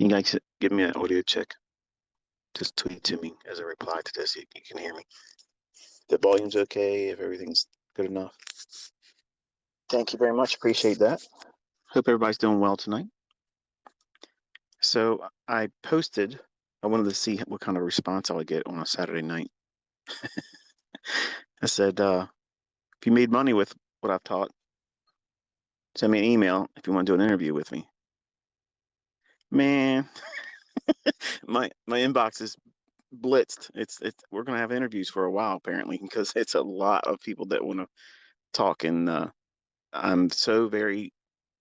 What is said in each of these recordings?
Can you guys give me an audio check? Just tweet to me as a reply to this. You can hear me. The volume's okay, if everything's good enough. Thank you very much. Appreciate that. Hope everybody's doing well tonight. So I posted, I wanted to see what kind of response I would get on a Saturday night. I said, if you made money with what I've taught, send me an email if you want to do an interview with me. Man, my inbox is blitzed. We're gonna have interviews for a while apparently, because it's a lot of people that want to talk, and I'm so very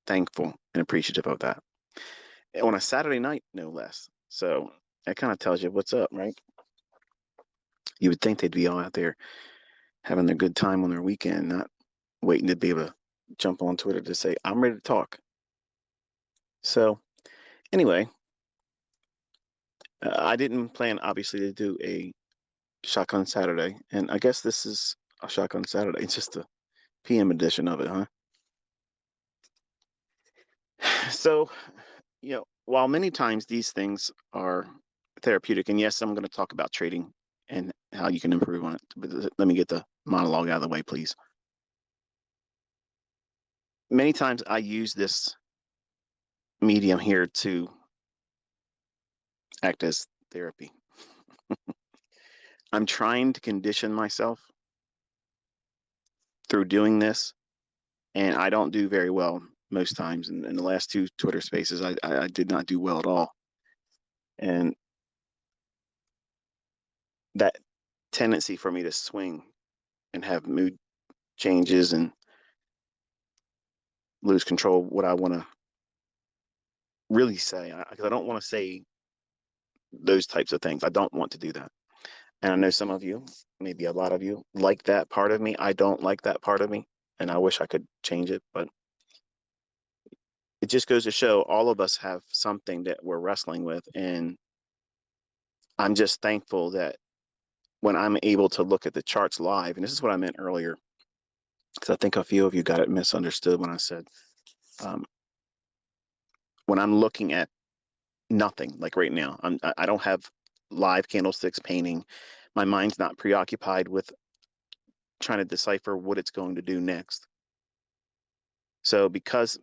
thankful and appreciative of that on a Saturday night, no less. So that kind of tells you what's up, right? You would think they'd be all out there having their good time on their weekend, not waiting to be able to jump on Twitter to say, I'm ready to talk. So anyway, I didn't plan, obviously, to do a Shotgun Saturday, and I guess this is a Shotgun Saturday. It's just a PM edition of it, huh? So, while many times these things are therapeutic, and yes, I'm going to talk about trading and how you can improve on it, but let me get the monologue out of the way, please. Many times I use this medium here to act as therapy. I'm trying to condition myself through doing this, and I don't do very well most times. In the last two Twitter spaces, I did not do well at all. And that tendency for me to swing and have mood changes and lose control what I want to really say, because I don't want to say those types of things. I don't want to do that. And I know some of you, maybe a lot of you, like that part of me. I don't like that part of me, and I wish I could change it, but it just goes to show all of us have something that we're wrestling with. And I'm just thankful that when I'm able to look at the charts live, and this is what I meant earlier, because I think a few of you got it misunderstood when I said, when I'm looking at nothing, like right now, I don't have live candlesticks painting. My mind's not preoccupied with trying to decipher what it's going to do next. So because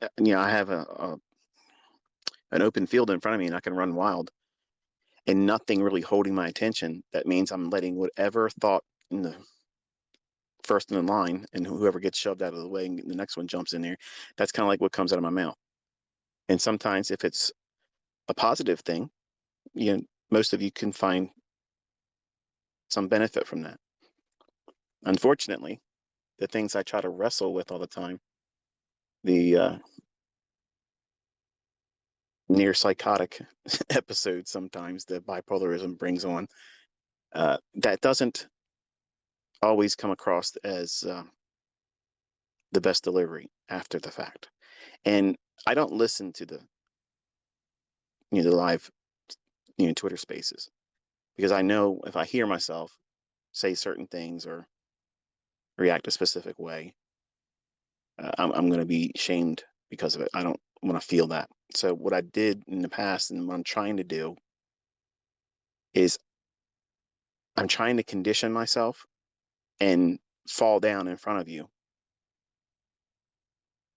I have an open field in front of me and I can run wild, and nothing really holding my attention, that means I'm letting whatever thought in the first in line, and whoever gets shoved out of the way and the next one jumps in there, that's kind of like what comes out of my mouth. And sometimes if it's a positive thing, most of you can find some benefit from that. Unfortunately, the things I try to wrestle with all the time, the near psychotic episodes sometimes that bipolarism brings on, that doesn't always come across as the best delivery after the fact. And I don't listen to the live Twitter spaces, because I know if I hear myself say certain things or react a specific way, I'm going to be shamed because of it. I don't want to feel that. So what I did in the past, and what I'm trying to do, is I'm trying to condition myself and fall down in front of you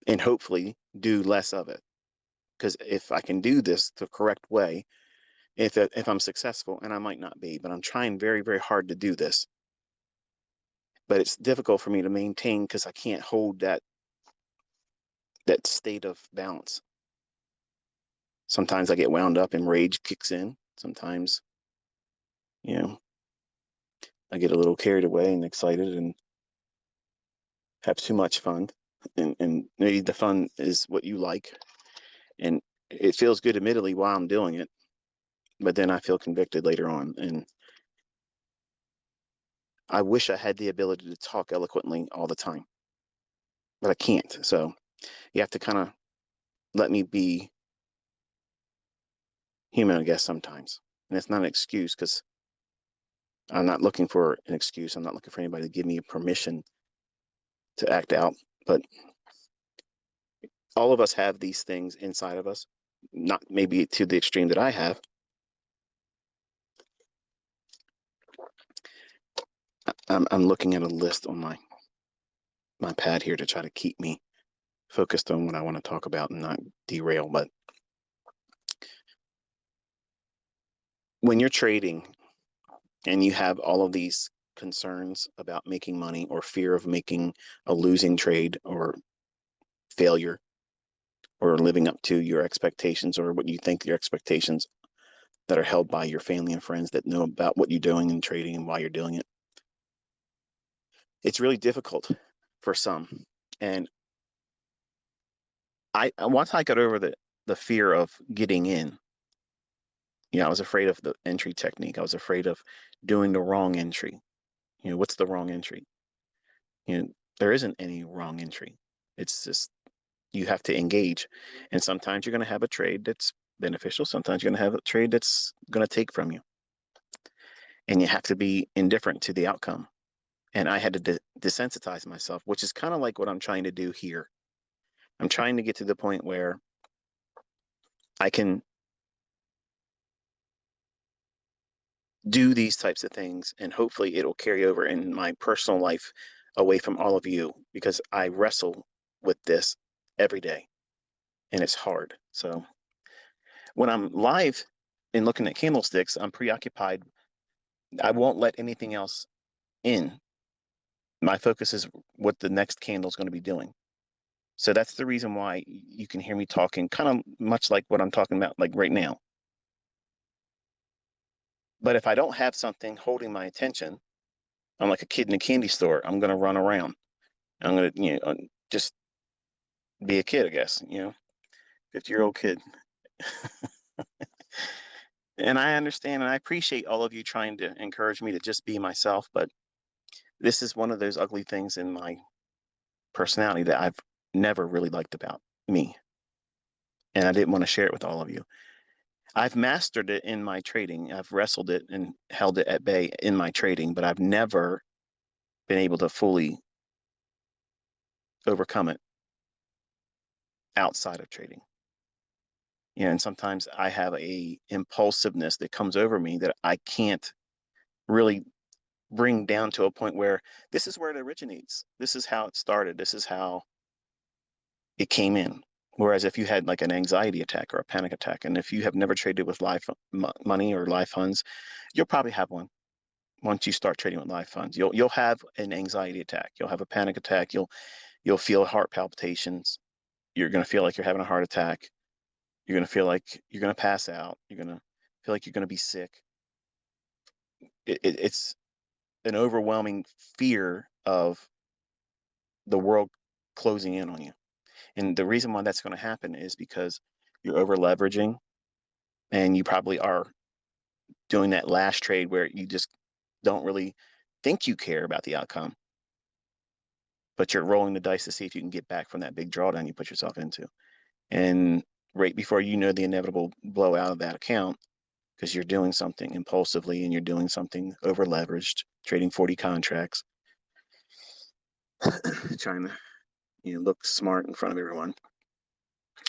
and hopefully do less of it. Because if I can do this the correct way, if I'm successful, and I might not be, but I'm trying very, very hard to do this. But it's difficult for me to maintain because I can't hold that state of balance. Sometimes I get wound up and rage kicks in. Sometimes, I get a little carried away and excited and have too much fun. And maybe the fun is what you like. And it feels good, admittedly, while I'm doing it. But then I feel convicted later on. And I wish I had the ability to talk eloquently all the time, but I can't. So you have to kind of let me be human, I guess, sometimes. And it's not an excuse, because I'm not looking for an excuse. I'm not looking for anybody to give me permission to act out. But all of us have these things inside of us, not maybe to the extreme that I have. I'm looking at a list on my pad here to try to keep me focused on what I want to talk about and not derail. But when you're trading and you have all of these concerns about making money or fear of making a losing trade or failure or living up to your expectations or what you think your expectations that are held by your family and friends that know about what you're doing in trading and why you're doing it, it's really difficult for some. And once I got over the fear of getting in, I was afraid of the entry technique. I was afraid of doing the wrong entry. What's the wrong entry? There isn't any wrong entry. It's just you have to engage. And sometimes you're going to have a trade that's beneficial. Sometimes you're going to have a trade that's going to take from you. And you have to be indifferent to the outcome. And I had to desensitize myself, which is kind of like what I'm trying to do here. I'm trying to get to the point where I can do these types of things, and hopefully it'll carry over in my personal life away from all of you, because I wrestle with this every day and it's hard. So when I'm live and looking at candlesticks, I'm preoccupied. I won't let anything else in. My focus is what the next candle is going to be doing. So that's the reason why you can hear me talking kind of much like what I'm talking about, like right now. But if I don't have something holding my attention, I'm like a kid in a candy store. I'm going to run around. I'm going to, just be a kid, I guess, 50-year-old kid. And I understand and I appreciate all of you trying to encourage me to just be myself. But this is one of those ugly things in my personality that I've never really liked about me. And I didn't want to share it with all of you. I've mastered it in my trading. I've wrestled it and held it at bay in my trading, but I've never been able to fully overcome it outside of trading. And sometimes I have a impulsiveness that comes over me that I can't really bring down to a point where this is where it originates. This is how it started. This is how it came in. Whereas if you had like an anxiety attack or a panic attack, and if you have never traded with live money or live funds, you'll probably have one. Once you start trading with live funds, you'll have an anxiety attack. You'll have a panic attack. You'll feel heart palpitations. You're going to feel like you're having a heart attack. You're going to feel like you're going to pass out. You're going to feel like you're going to be sick. It's an overwhelming fear of the world closing in on you. And the reason why that's going to happen is because you're over leveraging, and you probably are doing that last trade where you just don't really think you care about the outcome, but you're rolling the dice to see if you can get back from that big drawdown you put yourself into. And right before you know the inevitable blowout of that account, because you're doing something impulsively and you're doing something over leveraged, trading 40 contracts, trying to look smart in front of everyone,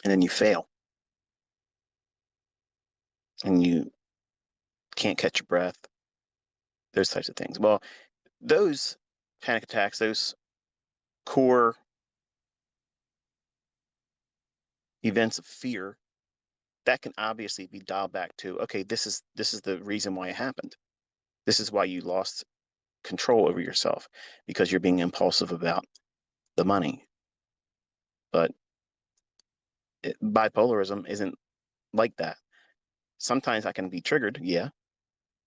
and then you fail and you can't catch your breath, those types of things. Well, those panic attacks, those core events of fear, that can obviously be dialed back to, okay, this is the reason why it happened. This is why you lost control over yourself, because you're being impulsive about the money. But bipolarism isn't like that. Sometimes I can be triggered, yeah,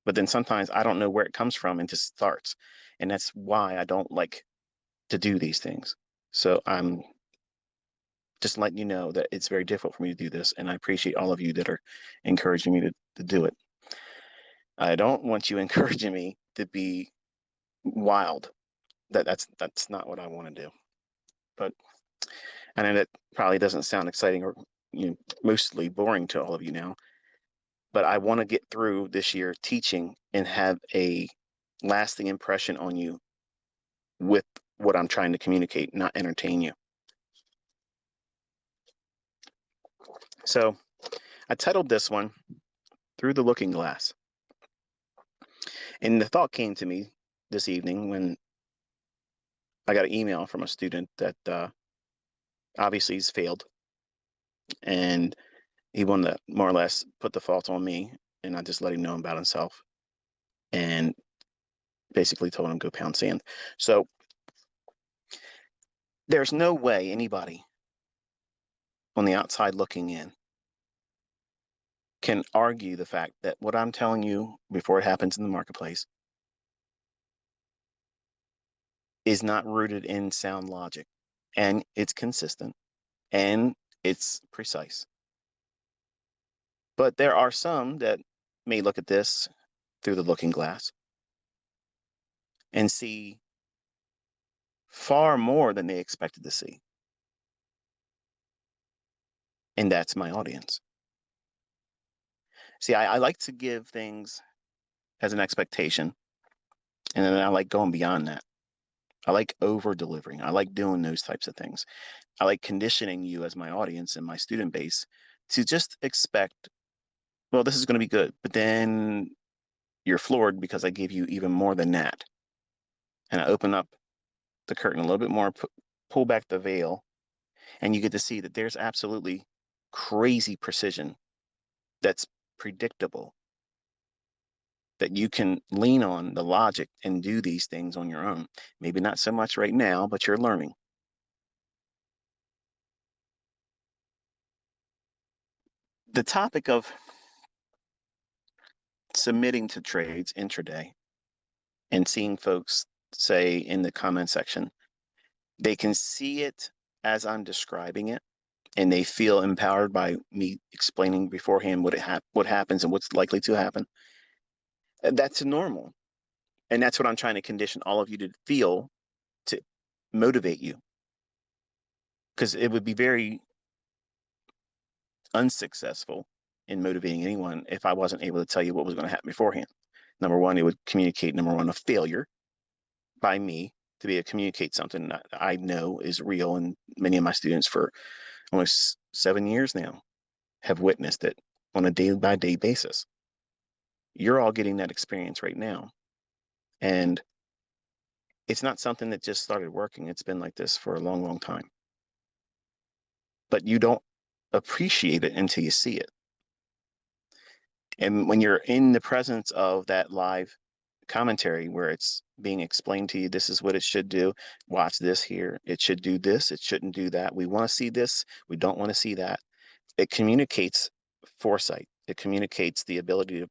but then sometimes I don't know where it comes from and just starts. And that's why I don't like to do these things. So I'm just letting you know that it's very difficult for me to do this, and I appreciate all of you that are encouraging me to do it. I don't want you encouraging me to be wild. That's not what I want to do. But I know that probably doesn't sound exciting or mostly boring to all of you now, but I want to get through this year teaching and have a lasting impression on you with what I'm trying to communicate, not entertain you. So I titled this one Through the Looking Glass. And the thought came to me this evening when I got an email from a student that obviously he's failed, and he wanted to more or less put the fault on me, and I just let him know about himself and basically told him go pound sand. So there's no way anybody on the outside looking in can argue the fact that what I'm telling you before it happens in the marketplace is not rooted in sound logic, and it's consistent and it's precise. But there are some that may look at this through the looking glass and see far more than they expected to see. And that's my audience. See, I like to give things as an expectation, and then I like going beyond that. I like over delivering. I like doing those types of things. I like conditioning you as my audience and my student base to just expect, well, this is going to be good. But then you're floored because I gave you even more than that. And I open up the curtain a little bit more, pull back the veil, and you get to see that there's absolutely crazy precision that's predictable, that you can lean on the logic and do these things on your own. Maybe not so much right now, but you're learning. The topic of submitting to trades intraday and seeing folks say in the comment section, they can see it as I'm describing it, and they feel empowered by me explaining beforehand what happens and what's likely to happen. That's normal. And that's what I'm trying to condition all of you to feel, to motivate you. Because it would be very unsuccessful in motivating anyone if I wasn't able to tell you what was going to happen beforehand. Number one, it would communicate, a failure by me to be able to communicate something that I know is real. And many of my students for almost 7 years now have witnessed it on a day-by-day basis. You're all getting that experience right now. And it's not something that just started working. It's been like this for a long, long time. But you don't appreciate it until you see it. And when you're in the presence of that live commentary where it's being explained to you, this is what it should do, watch this here, it should do this, it shouldn't do that, we want to see this, we don't want to see that. It communicates foresight. It communicates the ability to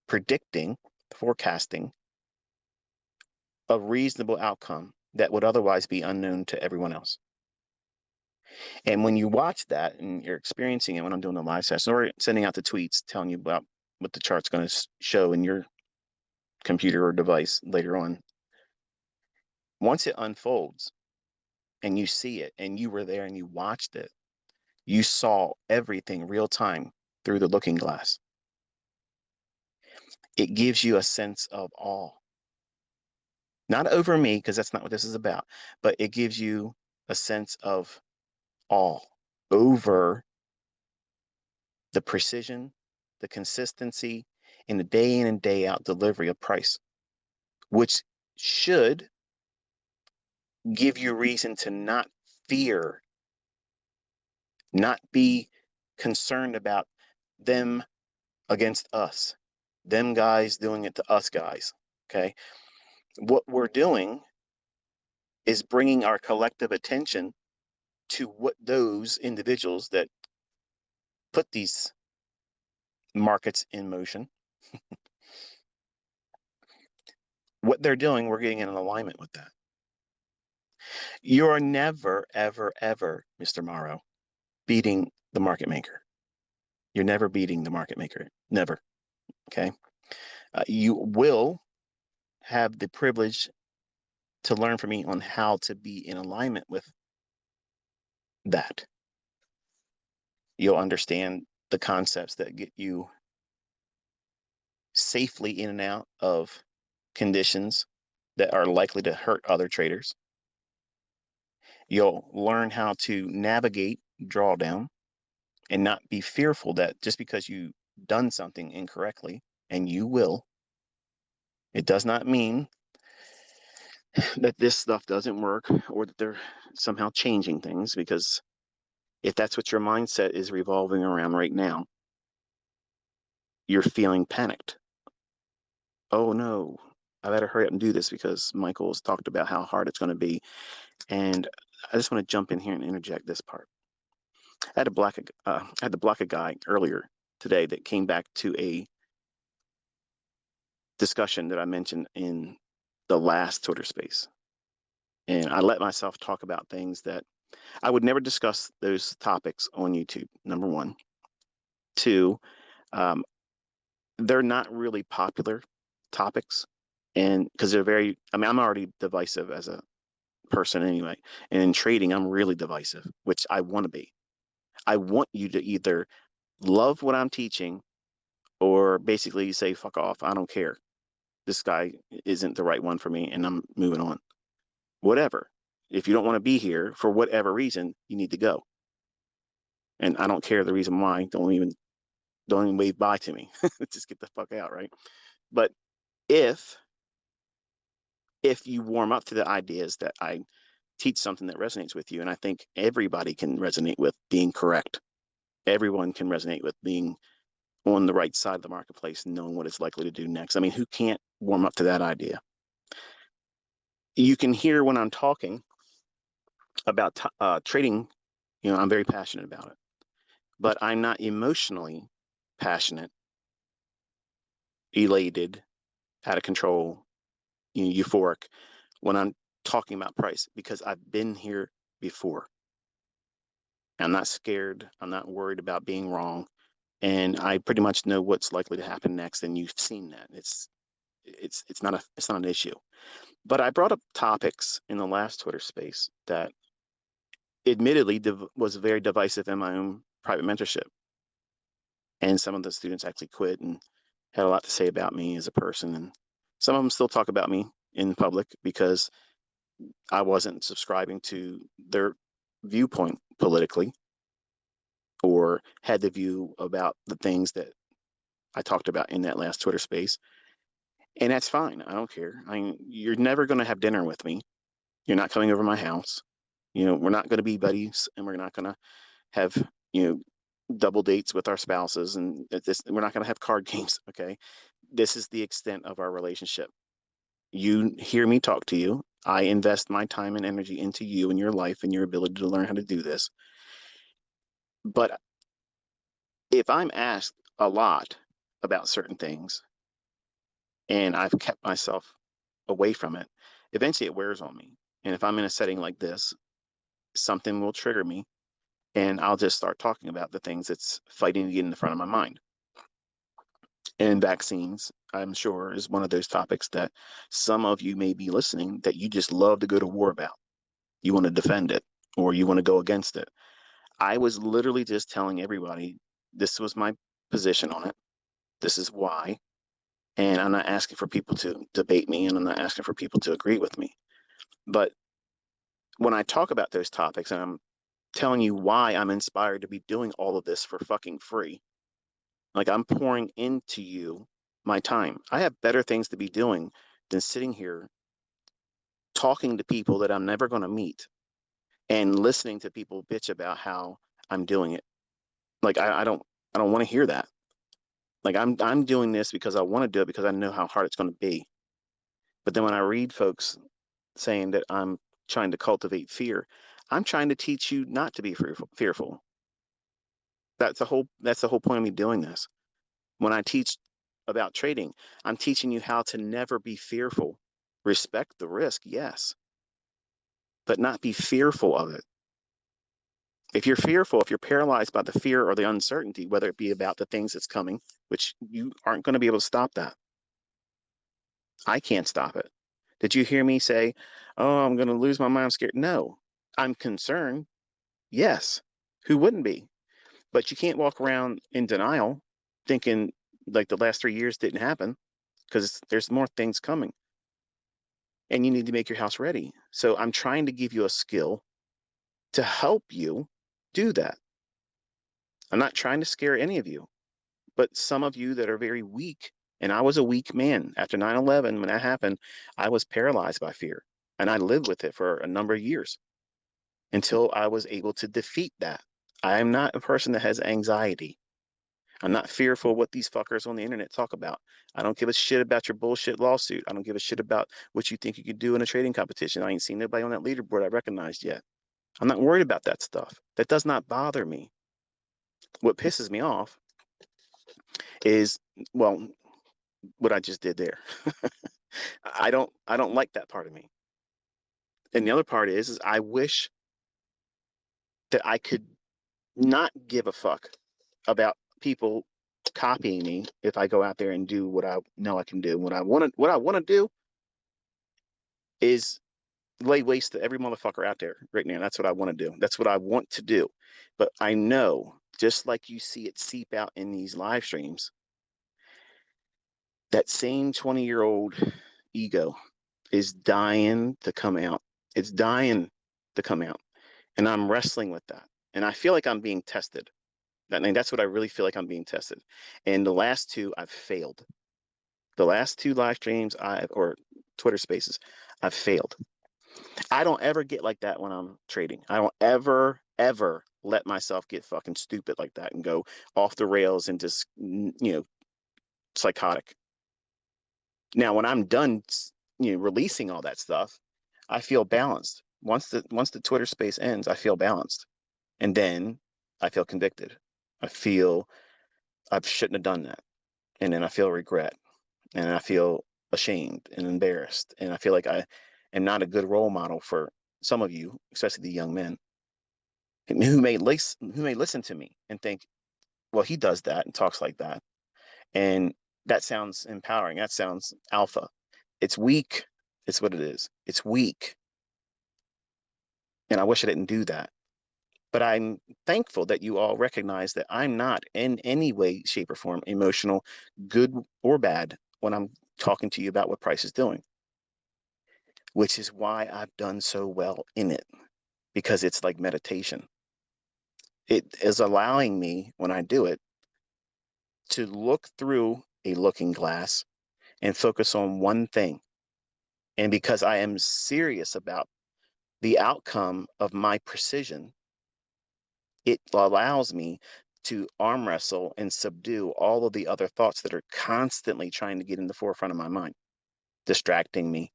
predicting, forecasting a reasonable outcome that would otherwise be unknown to everyone else. And when you watch that and you're experiencing it when I'm doing the live session or sending out the tweets telling you about what the chart's going to show in your computer or device later on, once it unfolds and you see it and you were there and you watched it, you saw everything real time through the looking glass. It gives you a sense of awe. Not over me, because that's not what this is about, but it gives you a sense of awe over the precision, the consistency, and the day in and day out delivery of price, which should give you reason to not fear, not be concerned about them against us, them guys doing it to us guys, okay? What we're doing is bringing our collective attention to what those individuals that put these markets in motion, what they're doing, we're getting in alignment with that. You're never, ever, ever, Mr. Morrow, beating the market maker. You're never beating the market maker. Never. Okay. You will have the privilege to learn from me on how to be in alignment with that. You'll understand the concepts that get you safely in and out of conditions that are likely to hurt other traders. You'll learn how to navigate drawdown and not be fearful that just because you've done something incorrectly, and you will, it does not mean that this stuff doesn't work or that they're somehow changing things, because if that's what your mindset is revolving around right now, you're feeling panicked. Oh no, I better hurry up and do this because Michael's talked about how hard it's going to be. And I just want to jump in here and interject this part. I had to block a guy earlier today that came back to a discussion that I mentioned in the last Twitter space. And I let myself talk about things that I would never discuss those topics on YouTube, number one. Two, um, they're not really popular topics. And because they're very, I mean, I'm already divisive as a person anyway. And in trading, I'm really divisive, which I want to be. I want you to either love what I'm teaching or basically say, fuck off. I don't care. This guy isn't the right one for me and I'm moving on. Whatever. If you don't want to be here for whatever reason, you need to go. And I don't care the reason why. Don't even wave bye to me. Just get the fuck out, right? But if you warm up to the ideas that I teach something that resonates with you, and I think everybody can resonate with being correct. Everyone can resonate with being on the right side of the marketplace and knowing what it's likely to do next. I mean, who can't warm up to that idea? You can hear when I'm talking about trading, I'm very passionate about it, but I'm not emotionally passionate, elated, out of control, euphoric when I'm talking about price, because I've been here before. I'm not scared. I'm not worried about being wrong. And I pretty much know what's likely to happen next. And you've seen that. It's not an issue. But I brought up topics in the last Twitter space that admittedly was very divisive in my own private mentorship. And some of the students actually quit and had a lot to say about me as a person. And some of them still talk about me in public because I wasn't subscribing to their viewpoint politically or had the view about the things that I talked about in that last Twitter space. And that's fine. I don't care. I mean, you're never going to have dinner with me. You're not coming over my house. We're not going to be buddies, and we're not going to have, double dates with our spouses, and we're not going to have card games. Okay. This is the extent of our relationship. You hear me talk to you. I invest my time and energy into you and your life and your ability to learn how to do this. But if I'm asked a lot about certain things and I've kept myself away from it, eventually it wears on me. And if I'm in a setting like this, something will trigger me and I'll just start talking about the things that's fighting to get in the front of my mind. And vaccines, I'm sure, is one of those topics that some of you may be listening that you just love to go to war about. You want to defend it or you want to go against it. I was literally just telling everybody this was my position on it. This is why. And I'm not asking for people to debate me and I'm not asking for people to agree with me. But when I talk about those topics and I'm telling you why I'm inspired to be doing all of this for fucking free, like I'm pouring into you my time. I have better things to be doing than sitting here talking to people that I'm never going to meet and listening to people bitch about how I'm doing it. Like I don't want to hear that. Like I'm doing this because I want to do it because I know how hard it's going to be. But then when I read folks saying that I'm trying to cultivate fear, I'm trying to teach you not to be fearful. That's the whole point of me doing this. When I teach about trading, I'm teaching you how to never be fearful. Respect the risk, yes, but not be fearful of it. If you're fearful, if you're paralyzed by the fear or the uncertainty, whether it be about the things that's coming, which you aren't going to be able to stop that. I can't stop it. Did you hear me say, oh, I'm going to lose my mind, I'm scared? No, I'm concerned. Yes. Who wouldn't be? But you can't walk around in denial thinking like the last 3 years didn't happen, because there's more things coming and you need to make your house ready. So I'm trying to give you a skill to help you do that. I'm not trying to scare any of you, but some of you that are very weak, and I was a weak man. After 9/11, when that happened, I was paralyzed by fear, and I lived with it for a number of years until I was able to defeat that. I am not a person that has anxiety. I'm not fearful of what these fuckers on the internet talk about. I don't give a shit about your bullshit lawsuit. I don't give a shit about what you think you could do in a trading competition. I ain't seen nobody on that leaderboard I recognized yet. I'm not worried about that stuff. That does not bother me. What pisses me off is, well, what I just did there. I don't like that part of me. And the other part is I wish that I could not give a fuck about people copying me if I go out there and do what I know I can do. What I want to do is lay waste to every motherfucker out there right now. That's what I want to do. That's what I want to do. But I know, just like you see it seep out in these live streams, that same 20-year-old ego is dying to come out. It's dying to come out. And I'm wrestling with that. And I feel like I'm being tested. I mean, that's what I really feel like I'm being tested. And the last two, I've failed. The last two live streams or Twitter spaces, I've failed. I don't ever get like that when I'm trading. I don't ever let myself get fucking stupid like that and go off the rails and just, psychotic. Now, when I'm done, releasing all that stuff, I feel balanced. Once the Twitter space ends, I feel balanced. And then I feel convicted. I feel I shouldn't have done that. And then I feel regret. And I feel ashamed and embarrassed. And I feel like I am not a good role model for some of you, especially the young men, who may listen to me and think, well, he does that and talks like that. And that sounds empowering. That sounds alpha. It's weak. It's what it is. It's weak. And I wish I didn't do that. But I'm thankful that you all recognize that I'm not in any way, shape, or form emotional, good or bad, when I'm talking to you about what Price is doing, which is why I've done so well in it, because it's like meditation. It is allowing me, when I do it, to look through a looking glass and focus on one thing. And because I am serious about the outcome of my precision, it allows me to arm wrestle and subdue all of the other thoughts that are constantly trying to get in the forefront of my mind, distracting me,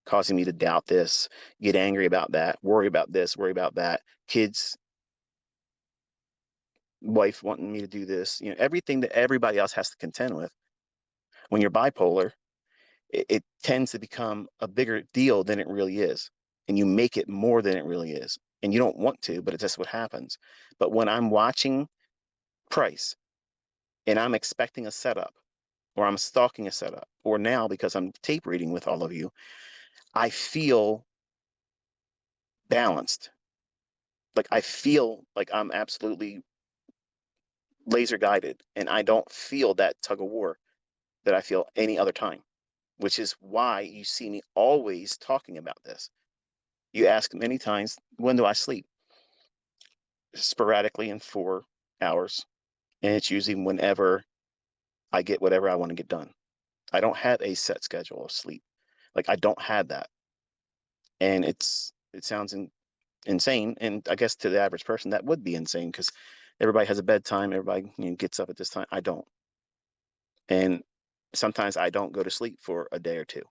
causing me to doubt this, get angry about that, worry about this, worry about that, kids, wife wanting me to do this, everything that everybody else has to contend with. When you're bipolar, it tends to become a bigger deal than it really is. And you make it more than it really is. And you don't want to, but it's just what happens. But when I'm watching Price and I'm expecting a setup, or I'm stalking a setup, or now because I'm tape reading with all of you, I feel balanced. Like I feel like I'm absolutely laser guided, and I don't feel that tug of war that I feel any other time, which is why you see me always talking about this. You ask many times, when do I sleep? Sporadically in 4 hours. And it's usually whenever I get whatever I want to get done. I don't have a set schedule of sleep. Like I don't have that. And it sounds insane. And I guess to the average person, that would be insane because everybody has a bedtime. Everybody gets up at this time. I don't. And sometimes I don't go to sleep for a day or two.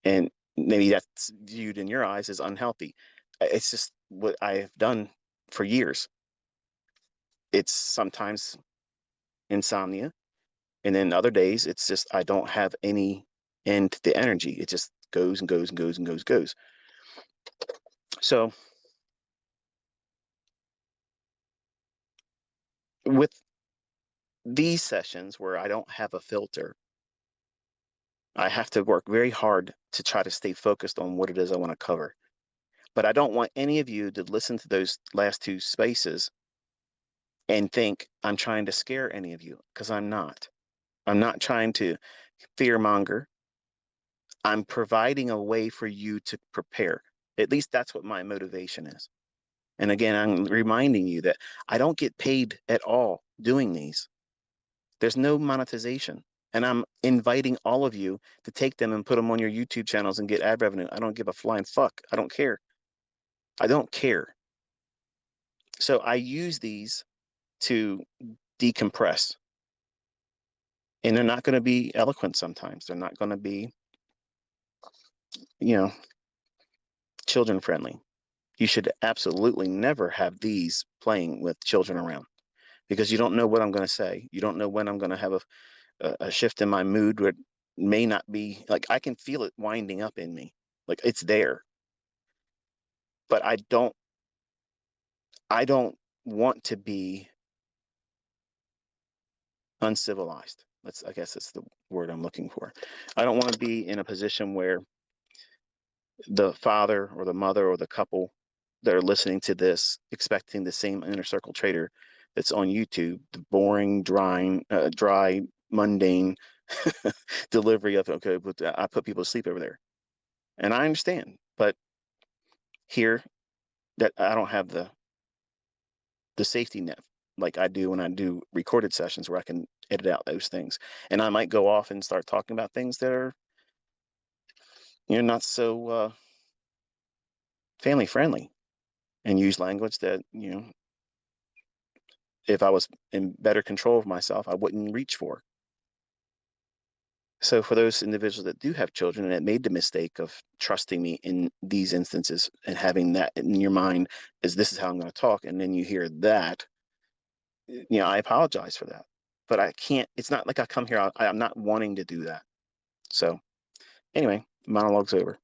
And maybe that's viewed in your eyes as unhealthy. It's just what I've done for years. It's sometimes insomnia. And then other days, it's just I don't have any end to the energy. It just goes and goes and goes and goes. So with these sessions where I don't have a filter, I have to work very hard to try to stay focused on what it is I want to cover. But I don't want any of you to listen to those last two spaces and think I'm trying to scare any of you, because I'm not. I'm not trying to fearmonger. I'm providing a way for you to prepare. At least that's what my motivation is. And again, I'm reminding you that I don't get paid at all doing these. There's no monetization. And I'm inviting all of you to take them and put them on your YouTube channels and get ad revenue. I don't give a flying fuck. I don't care. I don't care. So I use these to decompress. And they're not going to be eloquent sometimes. They're not going to be, you know, children friendly. You should absolutely never have these playing with children around, because you don't know what I'm going to say. You don't know when I'm going to have a shift in my mood where it may not be like, I can feel it winding up in me. Like it's there, but I don't want to be uncivilized. I guess that's the word I'm looking for. I don't want to be in a position where the father or the mother or the couple that are listening to this expecting the same inner circle trader that's on YouTube, the boring, dry, mundane delivery of, okay, but I put people to sleep over there. And I understand, but here, that I don't have the safety net like I do when I do recorded sessions where I can edit out those things. And I might go off and start talking about things that are, not so family friendly, and use language that, if I was in better control of myself, I wouldn't reach for. So for those individuals that do have children and that made the mistake of trusting me in these instances and having that in your mind is, this is how I'm going to talk, and then you hear that, I apologize for that. But I can't, it's not like I come here, I'm not wanting to do that. So anyway, monologue's over.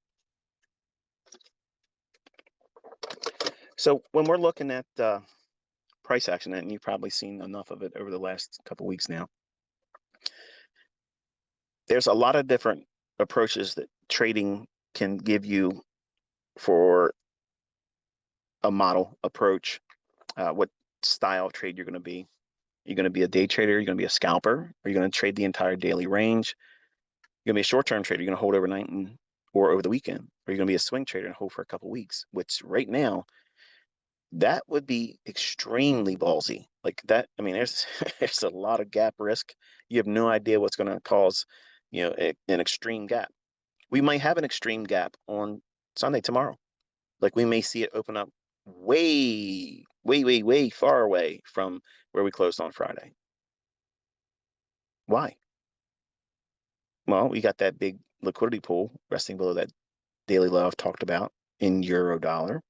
So when we're looking at price action, and you've probably seen enough of it over the last couple of weeks now, there's a lot of different approaches that trading can give you for a model approach. What style of trade you're going to be. You're going to be a day trader, you're going to be a scalper, or you're going to trade the entire daily range. You're going to be a short-term trader, you're going to hold overnight or over the weekend, or you're going to be a swing trader and hold for a couple of weeks, which right now, that would be extremely ballsy. Like that, I mean, there's there's a lot of gap risk. You have no idea what's going to cause, an extreme gap. We might have an extreme gap on Sunday tomorrow. Like we may see it open up way, way, way, way far away from where we closed on Friday. Why? Well, we got that big liquidity pool resting below that daily low I've talked about in euro dollar.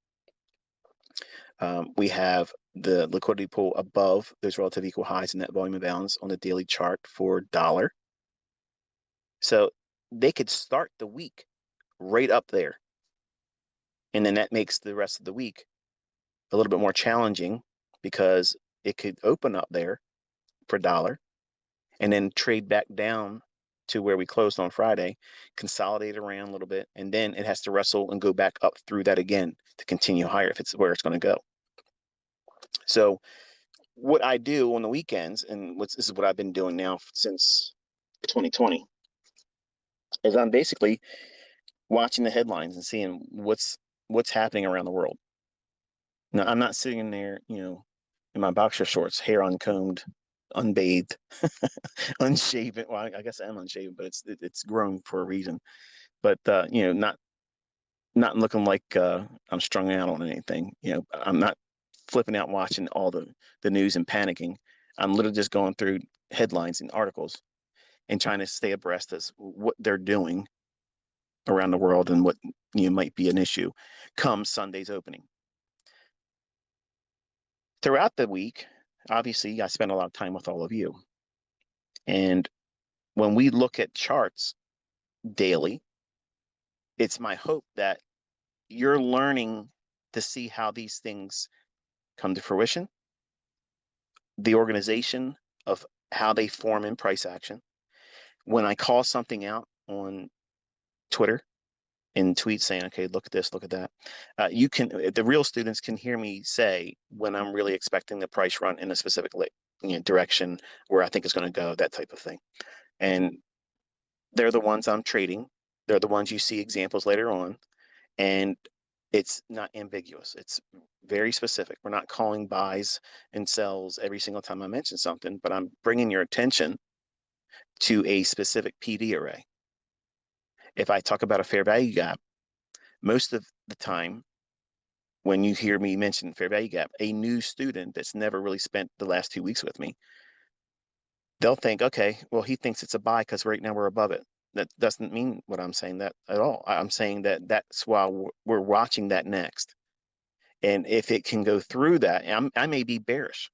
We have the liquidity pool above those relative equal highs and net volume imbalance on the daily chart for dollar. So they could start the week right up there. And then that makes the rest of the week a little bit more challenging, because it could open up there for dollar and then trade back down to where we closed on Friday, consolidate around a little bit, and then it has to wrestle and go back up through that again to continue higher if it's where it's going to go. So what I do on the weekends, and this is what I've been doing now since 2020, is I'm basically watching the headlines and seeing what's happening around the world. Now, I'm not sitting there, in my boxer shorts, hair uncombed, unbathed, unshaven. Well, I guess I am unshaven, but it's grown for a reason. But not looking like I'm strung out on anything. I'm not flipping out watching all the news and panicking. I'm literally just going through headlines and articles and trying to stay abreast as what they're doing around the world and what might be an issue come Sunday's opening. Throughout the week, obviously, I spend a lot of time with all of you. And when we look at charts daily, it's my hope that you're learning to see how these things come to fruition, the organization of how they form in price action. When I call something out on Twitter in tweets saying, okay, look at this, look at that, the real students can hear me say when I'm really expecting the price run in a specific direction where I think it's going to go, that type of thing. And they're the ones I'm trading. They're the ones you see examples later on. And It's not ambiguous. It's very specific. We're not calling buys and sells every single time I mention something, but I'm bringing your attention to a specific PD array. If I talk about a fair value gap, most of the time when you hear me mention fair value gap, a new student that's never really spent the last 2 weeks with me, they'll think, okay, well, he thinks it's a buy because right now we're above it. That doesn't mean what I'm saying that at all. I'm saying that that's why we're watching that next. And if it can go through that, I may be bearish.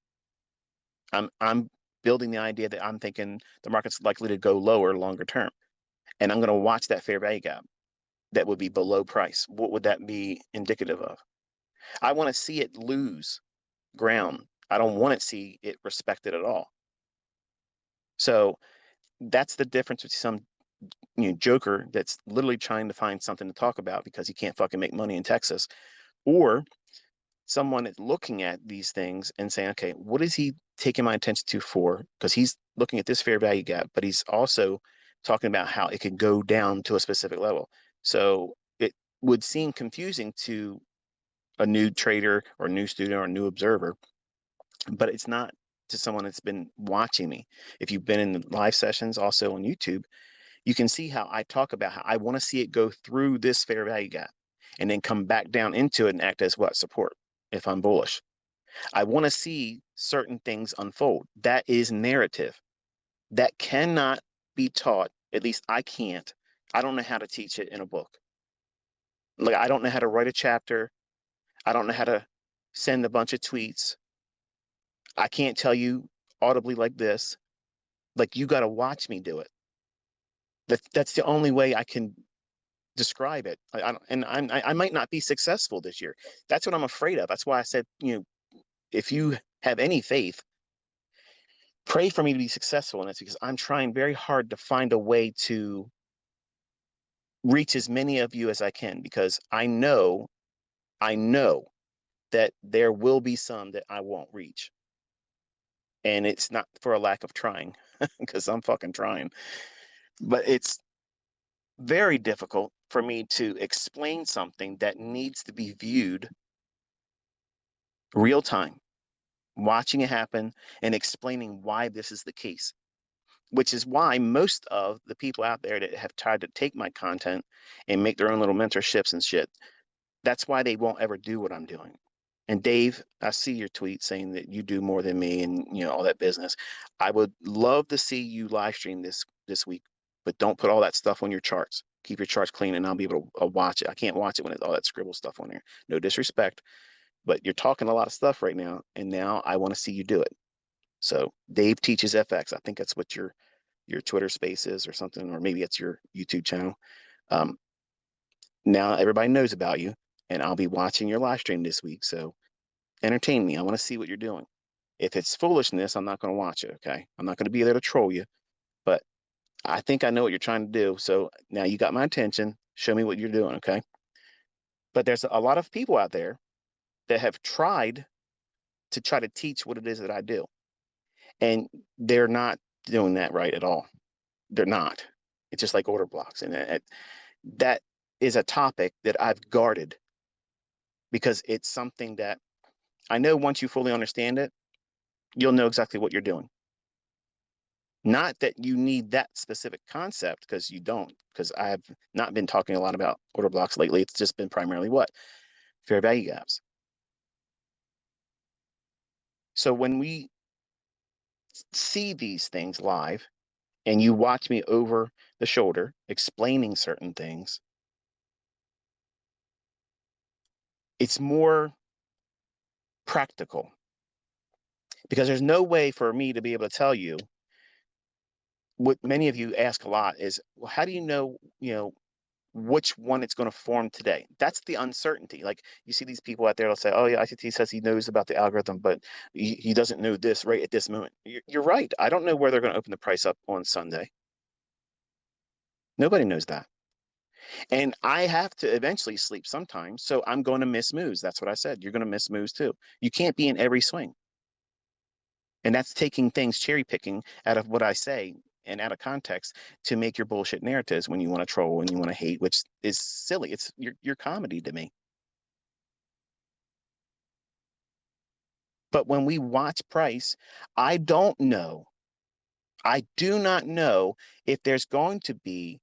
I'm building the idea that I'm thinking the market's likely to go lower longer term. And I'm going to watch that fair value gap that would be below price. What would that be indicative of? I want to see it lose ground. I don't want to see it respected at all. So that's the difference with some joker that's literally trying to find something to talk about because he can't fucking make money in Texas, or someone that's looking at these things and saying, okay, what is he taking my attention to for? Because he's looking at this fair value gap, but he's also talking about how it could go down to a specific level. So it would seem confusing to a new trader or new student or new observer, but it's not to someone that's been watching me. If you've been in the live sessions also on YouTube, you can see how I talk about how I want to see it go through this fair value gap and then come back down into it and act as what? Support if I'm bullish. I want to see certain things unfold. That is narrative. That cannot be taught. At least I can't. I don't know how to teach it in a book. Like, I don't know how to write a chapter. I don't know how to send a bunch of tweets. I can't tell you audibly like this. Like, you got to watch me do it. That's the only way I can describe it. I might not be successful this year. That's what I'm afraid of. That's why I said, if you have any faith, pray for me to be successful in this, because I'm trying very hard to find a way to reach as many of you as I can, because I know that there will be some that I won't reach. And it's not for a lack of trying, because I'm fucking trying. But it's very difficult for me to explain something that needs to be viewed real time, watching it happen and explaining why this is the case, which is why most of the people out there that have tried to take my content and make their own little mentorships and shit, that's why they won't ever do what I'm doing. And Dave, I see your tweet saying that you do more than me and all that business. I would love to see you live stream this week, but don't put all that stuff on your charts. Keep your charts clean and I'll be able to watch it. I can't watch it when it's all that scribble stuff on there. No disrespect, but you're talking a lot of stuff right now, and now I want to see you do it. So Dave teaches FX. I think that's what your Twitter space is or something, or maybe it's your YouTube channel. Now everybody knows about you, and I'll be watching your live stream this week. So entertain me. I want to see what you're doing. If it's foolishness, I'm not going to watch it. Okay. I'm not going to be there to troll you, but I think I know what you're trying to do. So now you got my attention. Show me what you're doing. Okay. But there's a lot of people out there that have tried to teach what it is that I do. And they're not doing that right at all. They're not. It's just like order blocks. And that is a topic that I've guarded, because it's something that I know once you fully understand it, you'll know exactly what you're doing. Not that you need that specific concept, because you don't, because I have not been talking a lot about order blocks lately. It's just been primarily what? Fair value gaps. So when we see these things live and you watch me over the shoulder explaining certain things, it's more practical, because there's no way for me to be able to tell you what many of you ask a lot is, well, how do you know which one it's going to form today? That's the uncertainty. Like, you see these people out there will say, oh yeah, ICT says he knows about the algorithm, but he doesn't know this right at this moment. You're right. I don't know where they're going to open the price up on Sunday. Nobody knows that. And I have to eventually sleep sometimes, so I'm going to miss moves. That's what I said. You're going to miss moves too. You can't be in every swing. And that's taking things, cherry picking out of what I say and out of context to make your bullshit narratives when you want to troll and you want to hate, which is silly. It's your comedy to me. But when we watch price, I do not know if there's going to be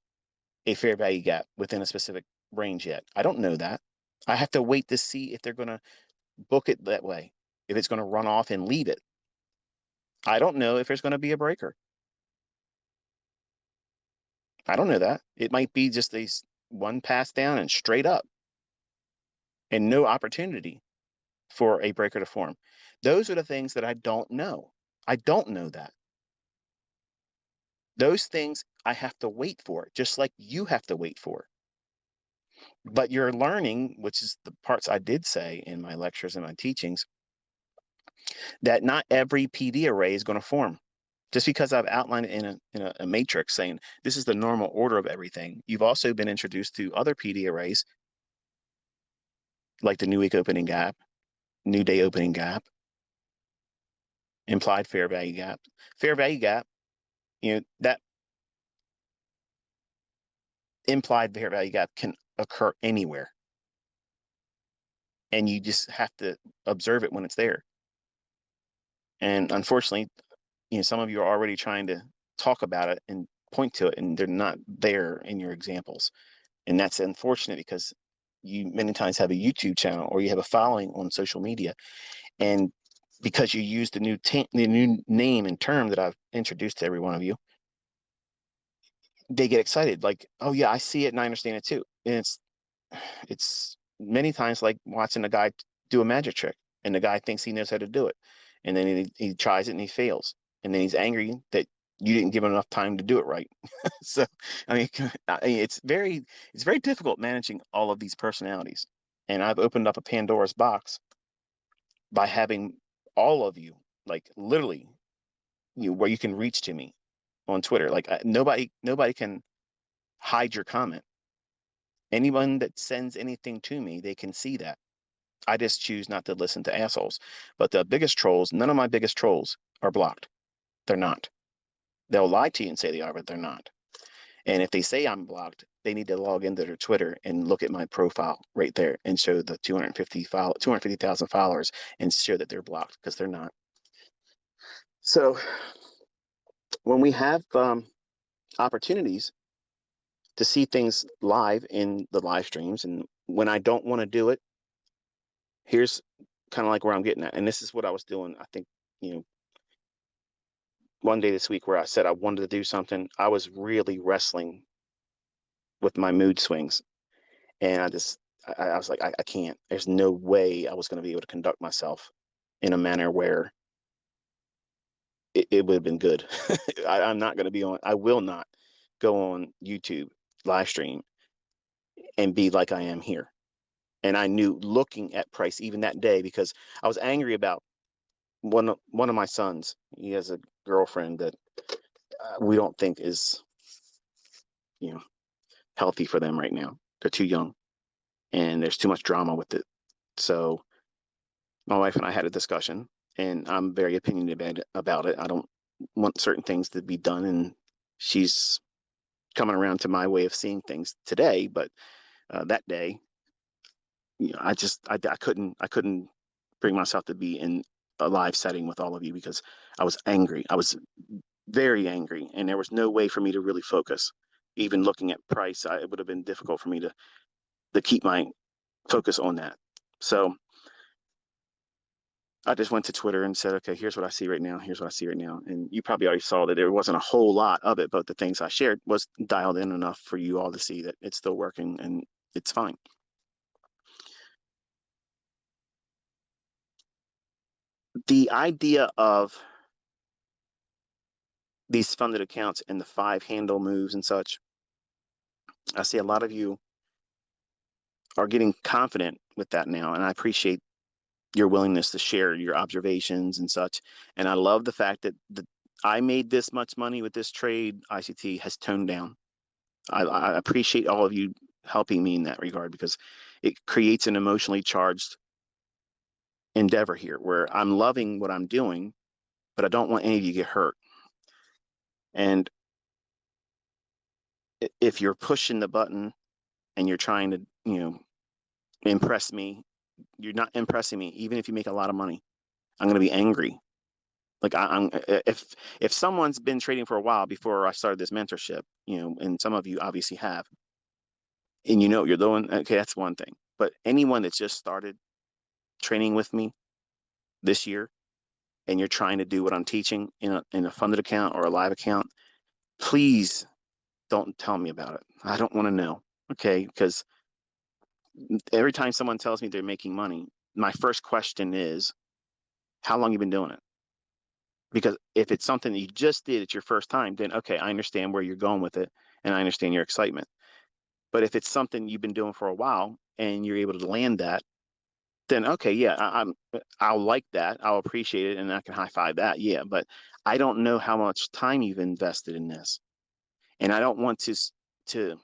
a fair value gap within a specific range yet. I don't know that. I have to wait to see if they're going to book it that way, if it's going to run off and leave it. I don't know if there's going to be a breaker. I don't know that. It might be just these one pass down and straight up and no opportunity for a breaker to form. Those are the things that I don't know. I don't know that. Those things I have to wait for, just like you have to wait for. But you're learning, which is the parts I did say in my lectures and my teachings, that not every PD array is going to form. Just because I've outlined it in a matrix saying this is the normal order of everything, you've also been introduced to other PD arrays like the new week opening gap, new day opening gap, implied fair value gap. Fair value gap, that implied fair value gap can occur anywhere. And you just have to observe it when it's there. And unfortunately, some of you are already trying to talk about it and point to it, and they're not there in your examples. And that's unfortunate because you many times have a YouTube channel or you have a following on social media. And because you use the new name and term that I've introduced to every one of you, they get excited. Like, oh yeah, I see it and I understand it too. And it's many times like watching a guy do a magic trick and the guy thinks he knows how to do it. And then he tries it and he fails. And then he's angry that you didn't give him enough time to do it right. So, I mean, it's very difficult managing all of these personalities. And I've opened up a Pandora's box by having all of you, like literally, where you can reach to me on Twitter. Like nobody can hide your comment. Anyone that sends anything to me, they can see that. I just choose not to listen to assholes. But the biggest trolls, none of my biggest trolls are blocked. They're not. They'll lie to you and say they are, but they're not. And if they say I'm blocked, they need to log into their Twitter and look at my profile right there and show the 250,000 followers and show that they're blocked, because they're not. So when we have opportunities to see things live in the live streams, and when I don't want to do it, here's kind of like where I'm getting at. And this is what I was doing, I think, one day this week where I said I wanted to do something. I was really wrestling with my mood swings. And I was like, I can't. There's no way I was going to be able to conduct myself in a manner where it would have been good. I'm not going to be on, I will not go on YouTube live stream and be like I am here. And I knew, looking at price even that day, because I was angry about one of my sons. He has a girlfriend that we don't think is, healthy for them right now. They're too young and there's too much drama with it. So my wife and I had a discussion, and I'm very opinionated about it. I don't want certain things to be done, and she's coming around to my way of seeing things today. But that day, I couldn't bring myself to be in a live setting with all of you because I was angry. I was very angry, and there was no way for me to really focus. Even looking at price, it would have been difficult for me to keep my focus on that. So I just went to Twitter and said, okay, here's what I see right now. Here's what I see right now. And you probably already saw that there wasn't a whole lot of it, but the things I shared was dialed in enough for you all to see that it's still working and it's fine. The idea of these funded accounts and the 5 handle moves and such, I see a lot of you are getting confident with that now. And I appreciate your willingness to share your observations and such. And I love the fact that I made this much money with this trade, ICT has toned down. I appreciate all of you helping me in that regard, because it creates an emotionally charged endeavor here where I'm loving what I'm doing, but I don't want any of you to get hurt. And if you're pushing the button and you're trying to, impress me, you're not impressing me, even if you make a lot of money. I'm going to be angry. Like if someone's been trading for a while before I started this mentorship, and some of you obviously have, and what you're doing, okay, that's one thing. But anyone that's just started training with me this year, and you're trying to do what I'm teaching in a funded account or a live account, please don't tell me about it. I don't want to know, okay? Because every time someone tells me they're making money, my first question is, how long you been doing it? Because if it's something that you just did, it's your first time, then okay, I understand where you're going with it, and I understand your excitement. But if it's something you've been doing for a while and you're able to land that, then okay, yeah, I'll like that, I'll appreciate it, and I can high five that, yeah. But I don't know how much time you've invested in this, and I don't want to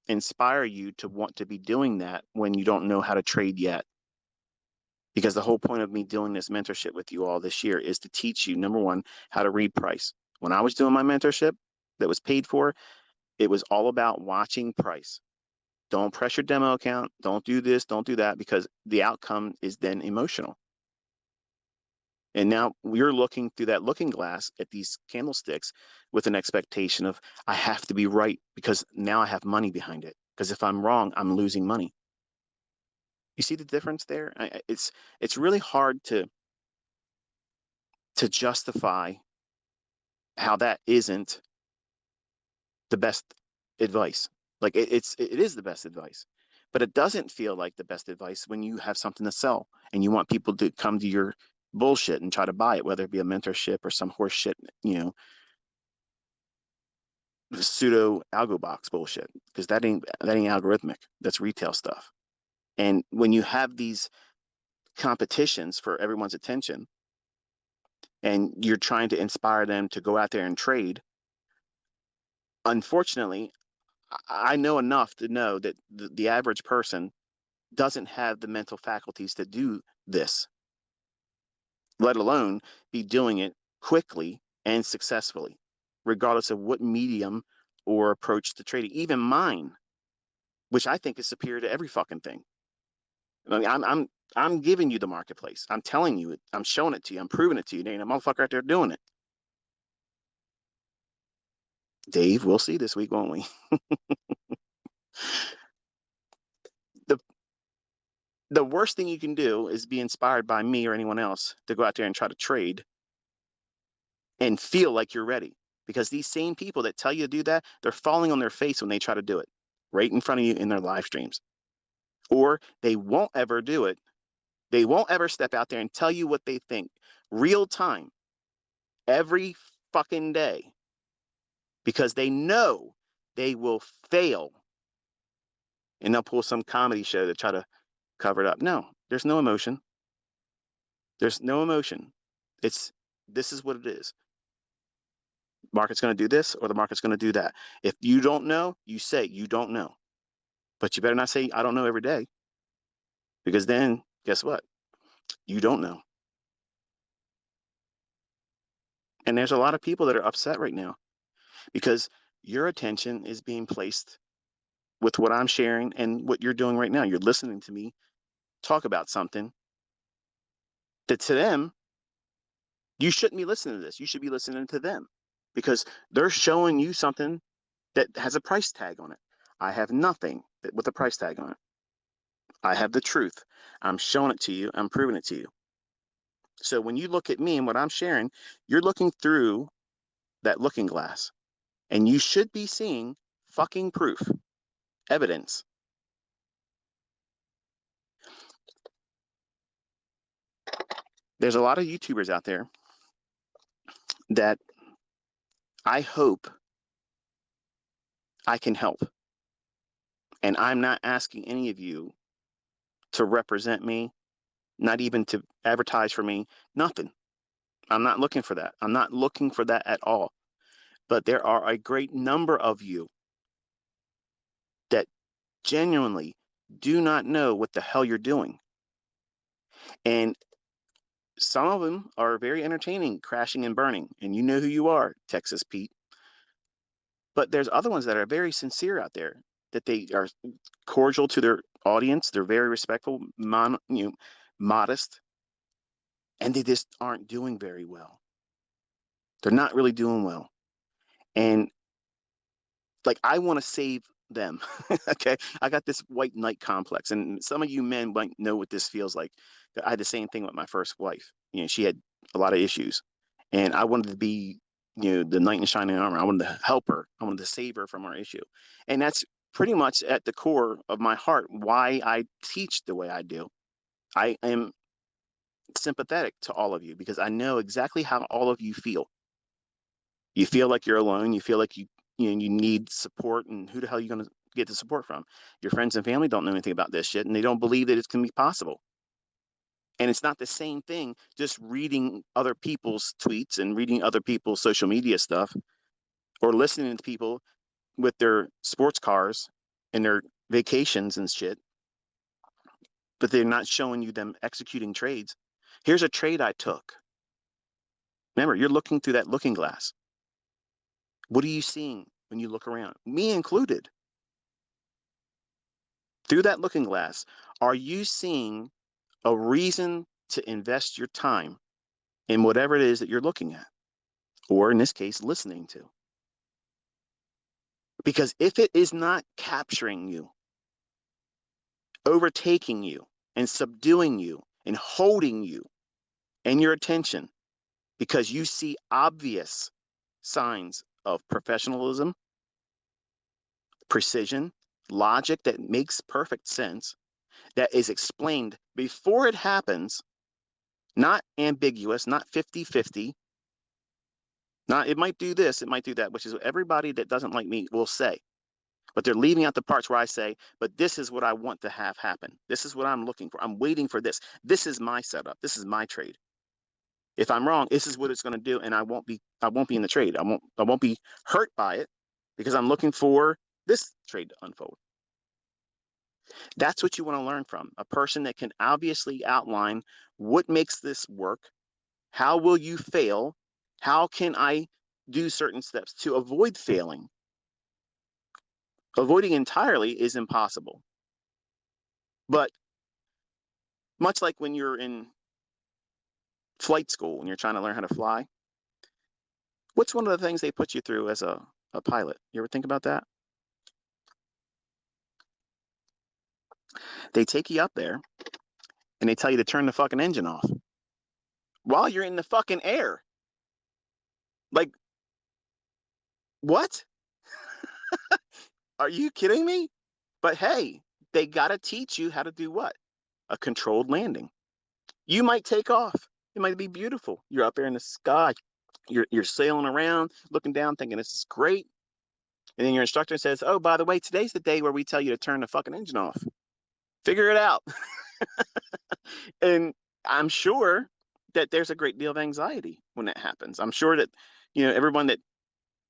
inspire you to want to be doing that when you don't know how to trade yet. Because the whole point of me doing this mentorship with you all this year is to teach you, number one, how to read price. When I was doing my mentorship that was paid for, it was all about watching price. Don't press your demo account. Don't do this. Don't do that, because the outcome is then emotional. And now we're looking through that looking glass at these candlesticks with an expectation of, I have to be right because now I have money behind it. Because if I'm wrong, I'm losing money. You see the difference there? It's really hard to justify how that isn't the best advice. Like it is the best advice, but it doesn't feel like the best advice when you have something to sell and you want people to come to your bullshit and try to buy it, whether it be a mentorship or some horse shit, pseudo algo box bullshit, because that ain't algorithmic. That's retail stuff. And when you have these competitions for everyone's attention and you're trying to inspire them to go out there and trade, unfortunately, I know enough to know that the average person doesn't have the mental faculties to do this, let alone be doing it quickly and successfully, regardless of what medium or approach to trading. Even mine, which I think is superior to every fucking thing. I mean, I'm giving you the marketplace. I'm telling you it. I'm showing it to you. I'm proving it to you. There ain't a motherfucker out there doing it. Dave, we'll see this week, won't we? the the worst thing you can do is be inspired by me or anyone else to go out there and try to trade and feel like you're ready. Because these same people that tell you to do that, they're falling on their face when they try to do it right in front of you in their live streams. Or they won't ever do it. They won't ever step out there and tell you what they think real time every fucking day, because they know they will fail, and they'll pull some comedy show to try to cover it up. No, there's no emotion. There's no emotion. This is what it is. Market's going to do this or the market's going to do that. If you don't know, you say you don't know. But you better not say I don't know every day, because then guess what? You don't know. And there's a lot of people that are upset right now because your attention is being placed with what I'm sharing and what you're doing right now. You're listening to me talk about something that to them, you shouldn't be listening to this. You should be listening to them, because they're showing you something that has a price tag on it. I have nothing with a price tag on it. I have the truth. I'm showing it to you. I'm proving it to you. So when you look at me and what I'm sharing, you're looking through that looking glass, and you should be seeing fucking proof, evidence. There's a lot of YouTubers out there that I hope I can help. And I'm not asking any of you to represent me, not even to advertise for me, nothing. I'm not looking for that. I'm not looking for that at all. But there are a great number of you that genuinely do not know what the hell you're doing. And some of them are very entertaining, crashing and burning. And you know who you are, Texas Pete. But there's other ones that are very sincere out there, that they are cordial to their audience. They're very respectful, modest. and they just aren't doing very well. They're not really doing well. And like, I want to save them. Okay. I got this white knight complex. And some of you men might know what this feels like. I had the same thing with my first wife. She had a lot of issues. And I wanted to be, the knight in shining armor. I wanted to help her. I wanted to save her from our issue. And that's pretty much at the core of my heart why I teach the way I do. I am sympathetic to all of you because I know exactly how all of you feel. You feel like you're alone. You feel like you need support, and who the hell are you going to get the support from? Your friends and family don't know anything about this shit, and they don't believe that it can be possible. And it's not the same thing just reading other people's tweets and reading other people's social media stuff or listening to people with their sports cars and their vacations and shit, but they're not showing you them executing trades. Here's a trade I took. Remember, you're looking through that looking glass. What are you seeing when you look around? Me included. Through that looking glass, are you seeing a reason to invest your time in whatever it is that you're looking at? Or in this case, listening to? Because if it is not capturing you, overtaking you, and subduing you, and holding you and your attention, because you see obvious signs of professionalism, precision, logic that makes perfect sense, that is explained before it happens, not ambiguous, not 50-50, not it might do this, it might do that, which is what everybody that doesn't like me will say. But they're leaving out the parts where I say, but this is what I want to have happen. This is what I'm looking for. I'm waiting for this. This is my setup. This is my trade. If I'm wrong, this is what it's going to do, and I won't be in the trade. I won't be hurt by it because I'm looking for this trade to unfold. That's what you want to learn from a person that can obviously outline what makes this work. How will you fail? How can I do certain steps to avoid failing? Avoiding entirely is impossible. But much like when you're in flight school and you're trying to learn how to fly, what's one of the things they put you through as a pilot? You ever think about that? They take you up there and they tell you to turn the fucking engine off while you're in the fucking air. Like, what? Are you kidding me? But hey, they got to teach you how to do what? A controlled landing. You might take off. It might be beautiful. You're up there in the sky. You're sailing around, looking down, thinking this is great. And then your instructor says, "Oh, by the way, today's the day where we tell you to turn the fucking engine off. Figure it out." And I'm sure that there's a great deal of anxiety when that happens. I'm sure that everyone that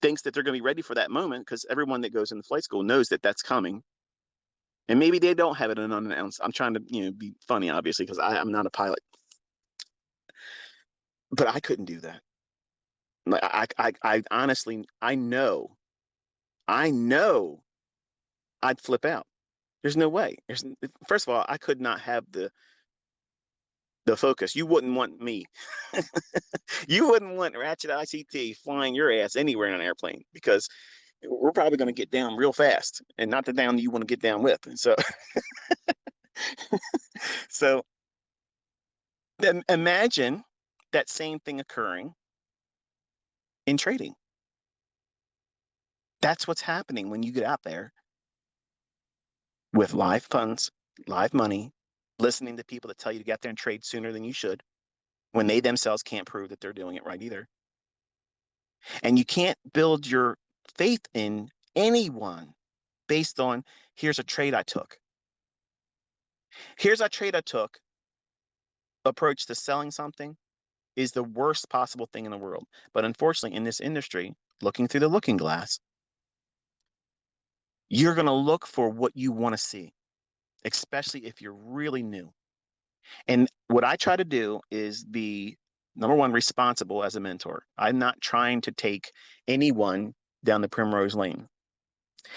thinks that they're going to be ready for that moment, because everyone that goes into flight school knows that that's coming. And maybe they don't have it unannounced. I'm trying to be funny, obviously, because I'm not a pilot. But I couldn't do that. Like I honestly, I know I'd flip out. There's no way. First of all, I could not have the focus. You wouldn't want me. You wouldn't want Ratchet ICT flying your ass anywhere in an airplane because we're probably going to get down real fast, and not the down you want to get down with. And so then imagine that same thing occurring in trading. That's what's happening when you get out there with live funds, live money, listening to people that tell you to get out there and trade sooner than you should, when they themselves can't prove that they're doing it right either. And you can't build your faith in anyone based on, here's a trade I took. Here's a trade I took approach to selling something is the worst possible thing in the world. But unfortunately, in this industry, looking through the looking glass, you're going to look for what you want to see, especially if you're really new. And what I try to do is be, number one, responsible as a mentor. I'm not trying to take anyone down the primrose lane.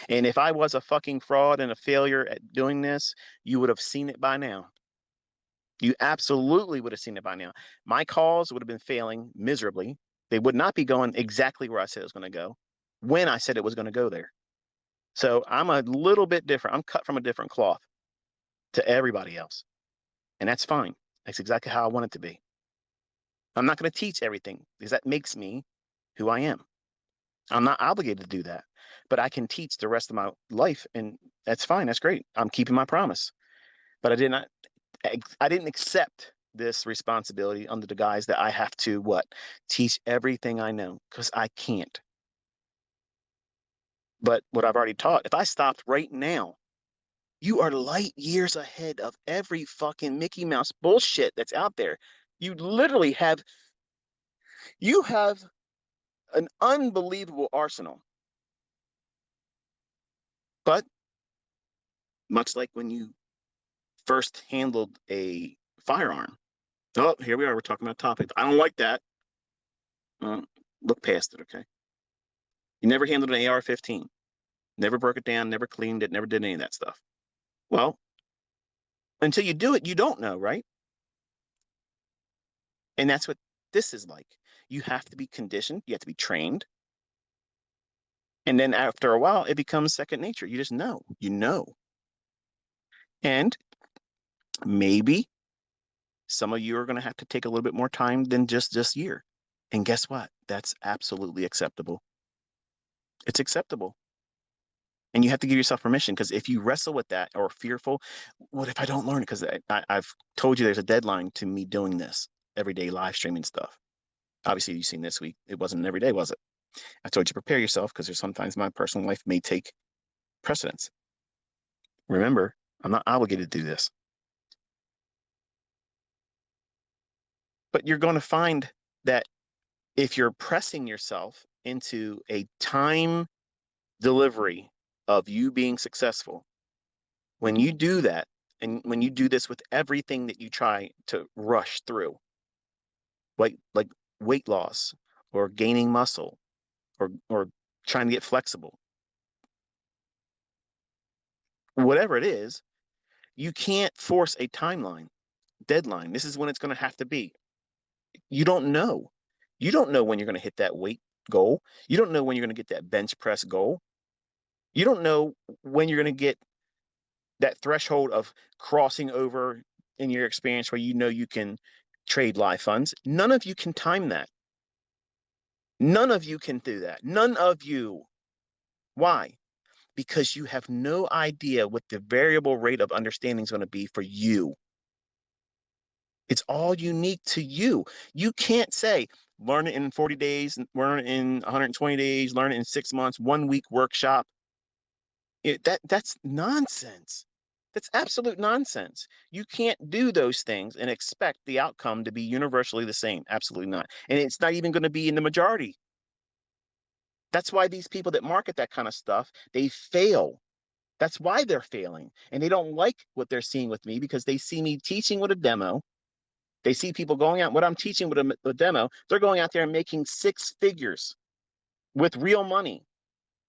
And if I was a fucking fraud and a failure at doing this, you would have seen it by now. You absolutely would have seen it by now. My calls would have been failing miserably. They would not be going exactly where I said it was going to go when I said it was going to go there. So I'm a little bit different. I'm cut from a different cloth to everybody else. And that's fine. That's exactly how I want it to be. I'm not going to teach everything because that makes me who I am. I'm not obligated to do that, but I can teach the rest of my life, and that's fine. That's great. I'm keeping my promise. But I didn't accept this responsibility under the guise that I have to what? Teach everything I know, because I can't. But what I've already taught, if I stopped right now, you are light years ahead of every fucking Mickey Mouse bullshit that's out there. You literally have an unbelievable arsenal. But much like when you first handled a firearm, oh, here we are. We're talking about topics. I don't like that. Look past it, okay? You never handled an AR-15. Never broke it down, never cleaned it, never did any of that stuff. Well, until you do it, you don't know, right? And that's what this is like. You have to be conditioned, you have to be trained. And then after a while, it becomes second nature. You just know, you know. And maybe some of you are going to have to take a little bit more time than just this year. And guess what? That's absolutely acceptable. It's acceptable. And you have to give yourself permission, because if you wrestle with that or fearful, what if I don't learn it? Because I've told you there's a deadline to me doing this everyday live streaming stuff. Obviously, you've seen this week. It wasn't every day, was it? I told you prepare yourself, because there's sometimes my personal life may take precedence. Remember, I'm not obligated to do this. But you're going to find that if you're pressing yourself into a time delivery of you being successful, when you do that, and when you do this with everything that you try to rush through, like weight loss or gaining muscle or trying to get flexible, whatever it is, you can't force a timeline, deadline. This is when it's going to have to be. You don't know. You don't know when you're going to hit that weight goal. You don't know when you're going to get that bench press goal. You don't know when you're going to get that threshold of crossing over in your experience where you know you can trade live funds. None of you can time that. None of you can do that. None of you. Why? Because you have no idea what the variable rate of understanding is going to be for you. It's all unique to you. You can't say, learn it in 40 days, learn it in 120 days, learn it in 6 months, 1 week workshop. That's nonsense. That's absolute nonsense. You can't do those things and expect the outcome to be universally the same. Absolutely not. And it's not even going to be in the majority. That's why these people that market that kind of stuff, they fail. That's why they're failing. And they don't like what they're seeing with me, because they see me teaching with a demo. They see people going out, what I'm teaching with a demo, they're going out there and making 6 figures with real money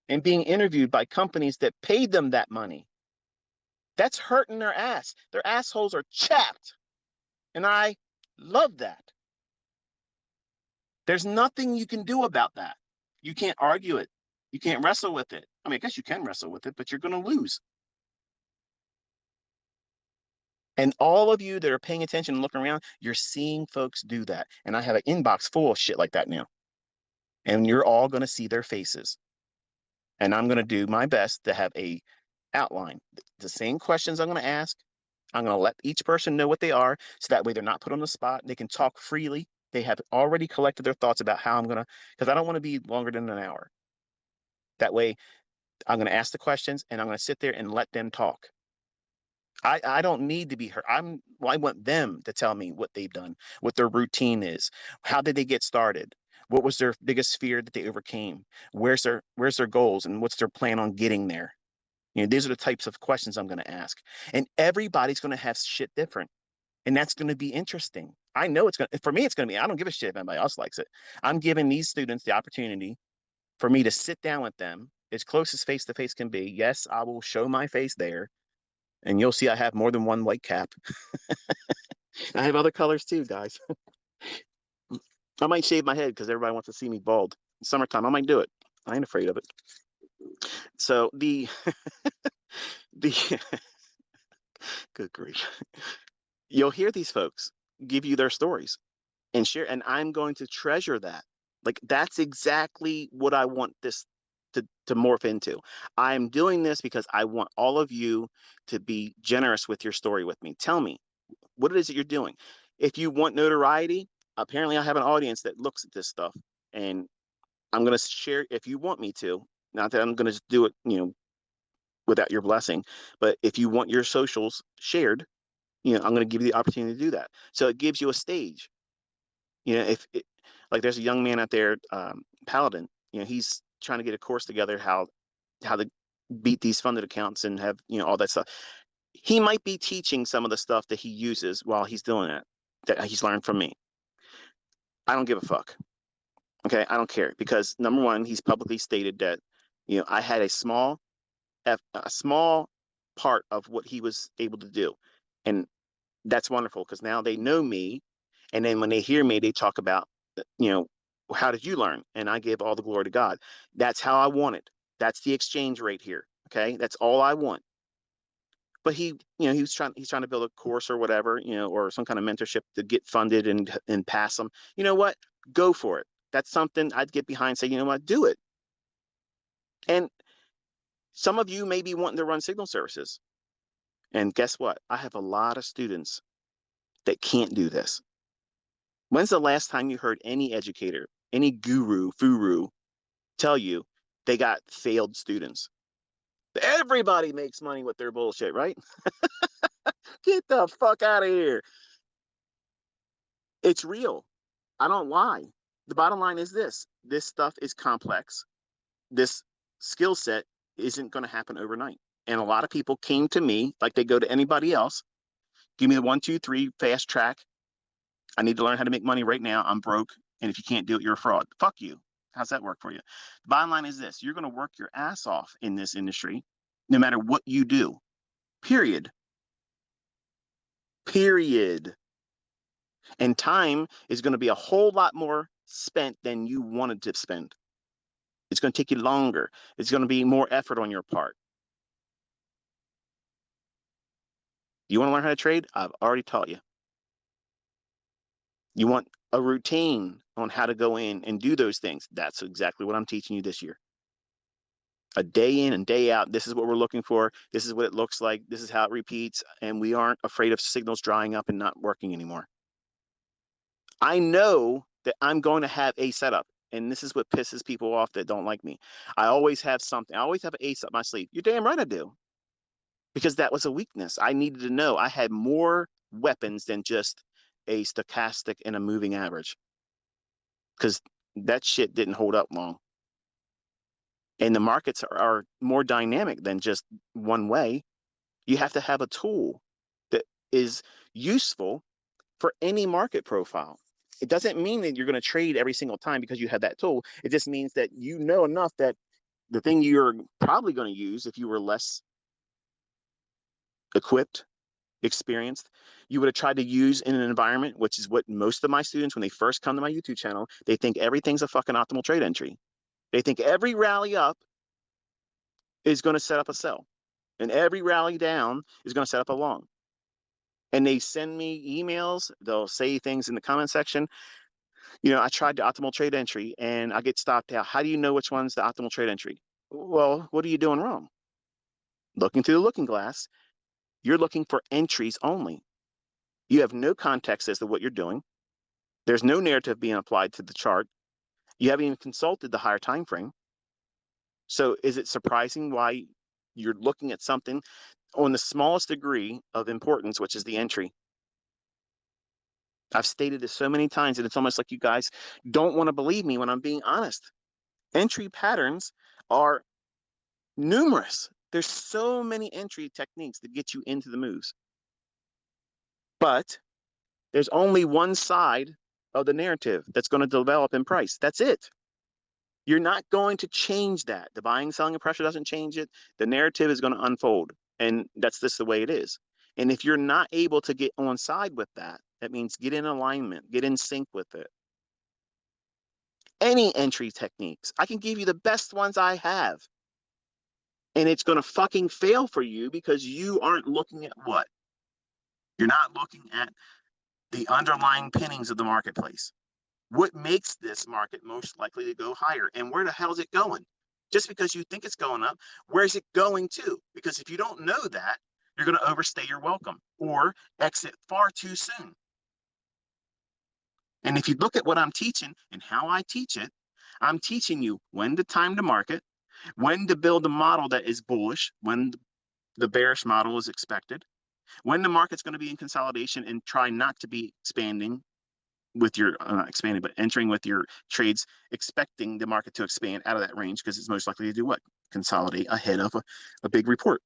and being interviewed by companies that paid them that money. That's hurting their ass. Their assholes are chapped. And I love that. There's nothing you can do about that. You can't argue it. You can't wrestle with it. I mean, I guess you can wrestle with it, but you're going to lose. And all of you that are paying attention and looking around, you're seeing folks do that. And I have an inbox full of shit like that now. And you're all going to see their faces. And I'm going to do my best to have a outline. The same questions I'm going to ask, I'm going to let each person know what they are, so that way they're not put on the spot. They can talk freely. They have already collected their thoughts about how I'm going to, because I don't want to be longer than an hour. That way, I'm going to ask the questions and I'm going to sit there and let them talk. I don't need to be heard. I want them to tell me what they've done, what their routine is, how did they get started, what was their biggest fear that they overcame, where's their goals, and what's their plan on getting there. You know, these are the types of questions I'm going to ask, and everybody's going to have shit different, and that's going to be interesting. I know it's going to, for me, it's going to be, I don't give a shit if anybody else likes it. I'm giving these students the opportunity for me to sit down with them as close as face to face can be. Yes, I will show my face there, and you'll see I have more than one white cap. I have other colors too, guys. I might shave my head because everybody wants to see me bald. Summertime, I might do it. I ain't afraid of it. So the good grief, you'll hear these folks give you their stories and share, and I'm going to treasure that. Like that's exactly what I want this to morph into. I'm doing this because I want all of you to be generous with your story with me. Tell me what it is that you're doing. If you want notoriety, apparently I have an audience that looks at this stuff, and I'm going to share if you want me to. Not that I'm going to do it, without your blessing, but if you want your socials shared, I'm going to give you the opportunity to do that. So it gives you a stage. If it, like there's a young man out there, Paladin. He's trying to get a course together how to beat these funded accounts and have all that stuff. He might be teaching some of the stuff that he uses while he's doing that he's learned from me. I don't give a fuck. Okay, I don't care because number one, he's publicly stated that I had a small part of what he was able to do, and that's wonderful because now they know me, and then when they hear me, they talk about how did you learn, and I give all the glory to God. That's how I want it. That's the exchange rate here. Okay, that's all I want. But he's trying to build a course or whatever, or some kind of mentorship to get funded and pass them. You know what? Go for it. That's something I'd get behind. Say, you know what? Do it. And some of you may be wanting to run signal services. And guess what? I have a lot of students that can't do this. When's the last time you heard any educator, any guru, furu tell you they got failed students? Everybody makes money with their bullshit, right? Get the fuck out of here. It's real. I don't lie. The bottom line is this stuff is complex. This skill set isn't going to happen overnight. And a lot of people came to me like they go to anybody else. Give me the 1, 2, 3 fast track. I need to learn how to make money right now. I'm broke. And if you can't do it, you're a fraud. Fuck you. How's that work for you? The bottom line is this. You're going to work your ass off in this industry, no matter what you do. Period. Period. And time is going to be a whole lot more spent than you wanted to spend. It's going to take you longer. It's going to be more effort on your part. You want to learn how to trade? I've already taught you. You want a routine on how to go in and do those things? That's exactly what I'm teaching you this year. A day in and day out. This is what we're looking for. This is what it looks like. This is how it repeats. And we aren't afraid of signals drying up and not working anymore. I know that I'm going to have a setup. And this is what pisses people off that don't like me. I always have something. I always have an ace up my sleeve. You're damn right I do. Because that was a weakness. I needed to know I had more weapons than just a stochastic and a moving average. Because that shit didn't hold up long. And the markets are more dynamic than just one way. You have to have a tool that is useful for any market profile. It doesn't mean that you're going to trade every single time because you have that tool. It just means that you know enough that the thing you're probably going to use if you were less equipped, experienced, you would have tried to use in an environment, which is what most of my students, when they first come to my YouTube channel, they think everything's a fucking optimal trade entry. They think every rally up is going to set up a sell, and every rally down is going to set up a long. And they send me emails. They'll say things in the comment section. I tried the optimal trade entry and I get stopped out. How do you know which one's the optimal trade entry? Well, what are you doing wrong? Looking through the looking glass, you're looking for entries only. You have no context as to what you're doing. There's no narrative being applied to the chart. You haven't even consulted the higher time frame. So is it surprising why you're looking at something on the smallest degree of importance, which is the entry? I've stated this so many times that it's almost like you guys don't want to believe me when I'm being honest. Entry patterns are numerous. There's so many entry techniques that get you into the moves. But there's only one side of the narrative that's going to develop in price. That's it. You're not going to change that. The buying, selling, and pressure doesn't change it. The narrative is going to unfold. And that's just the way it is. And if you're not able to get on side with that, That means get in alignment, get in sync with it. Any entry techniques, I can give you the best ones I have. And it's going to fucking fail for you because you aren't looking at what? You're not looking at the underlying pinnings of the marketplace. What makes this market most likely to go higher? And where the hell is it going? Just because you think it's going up, where's it going to? Because if you don't know that, you're going to overstay your welcome or exit far too soon. And if you look at what I'm teaching and how I teach it, I'm teaching you when to time to market, when to build a model that is bullish, when the bearish model is expected, when the market's going to be in consolidation and try not to be expanding with your expanding, but entering with your trades, expecting the market to expand out of that range because it's most likely to do what? Consolidate ahead of a big report.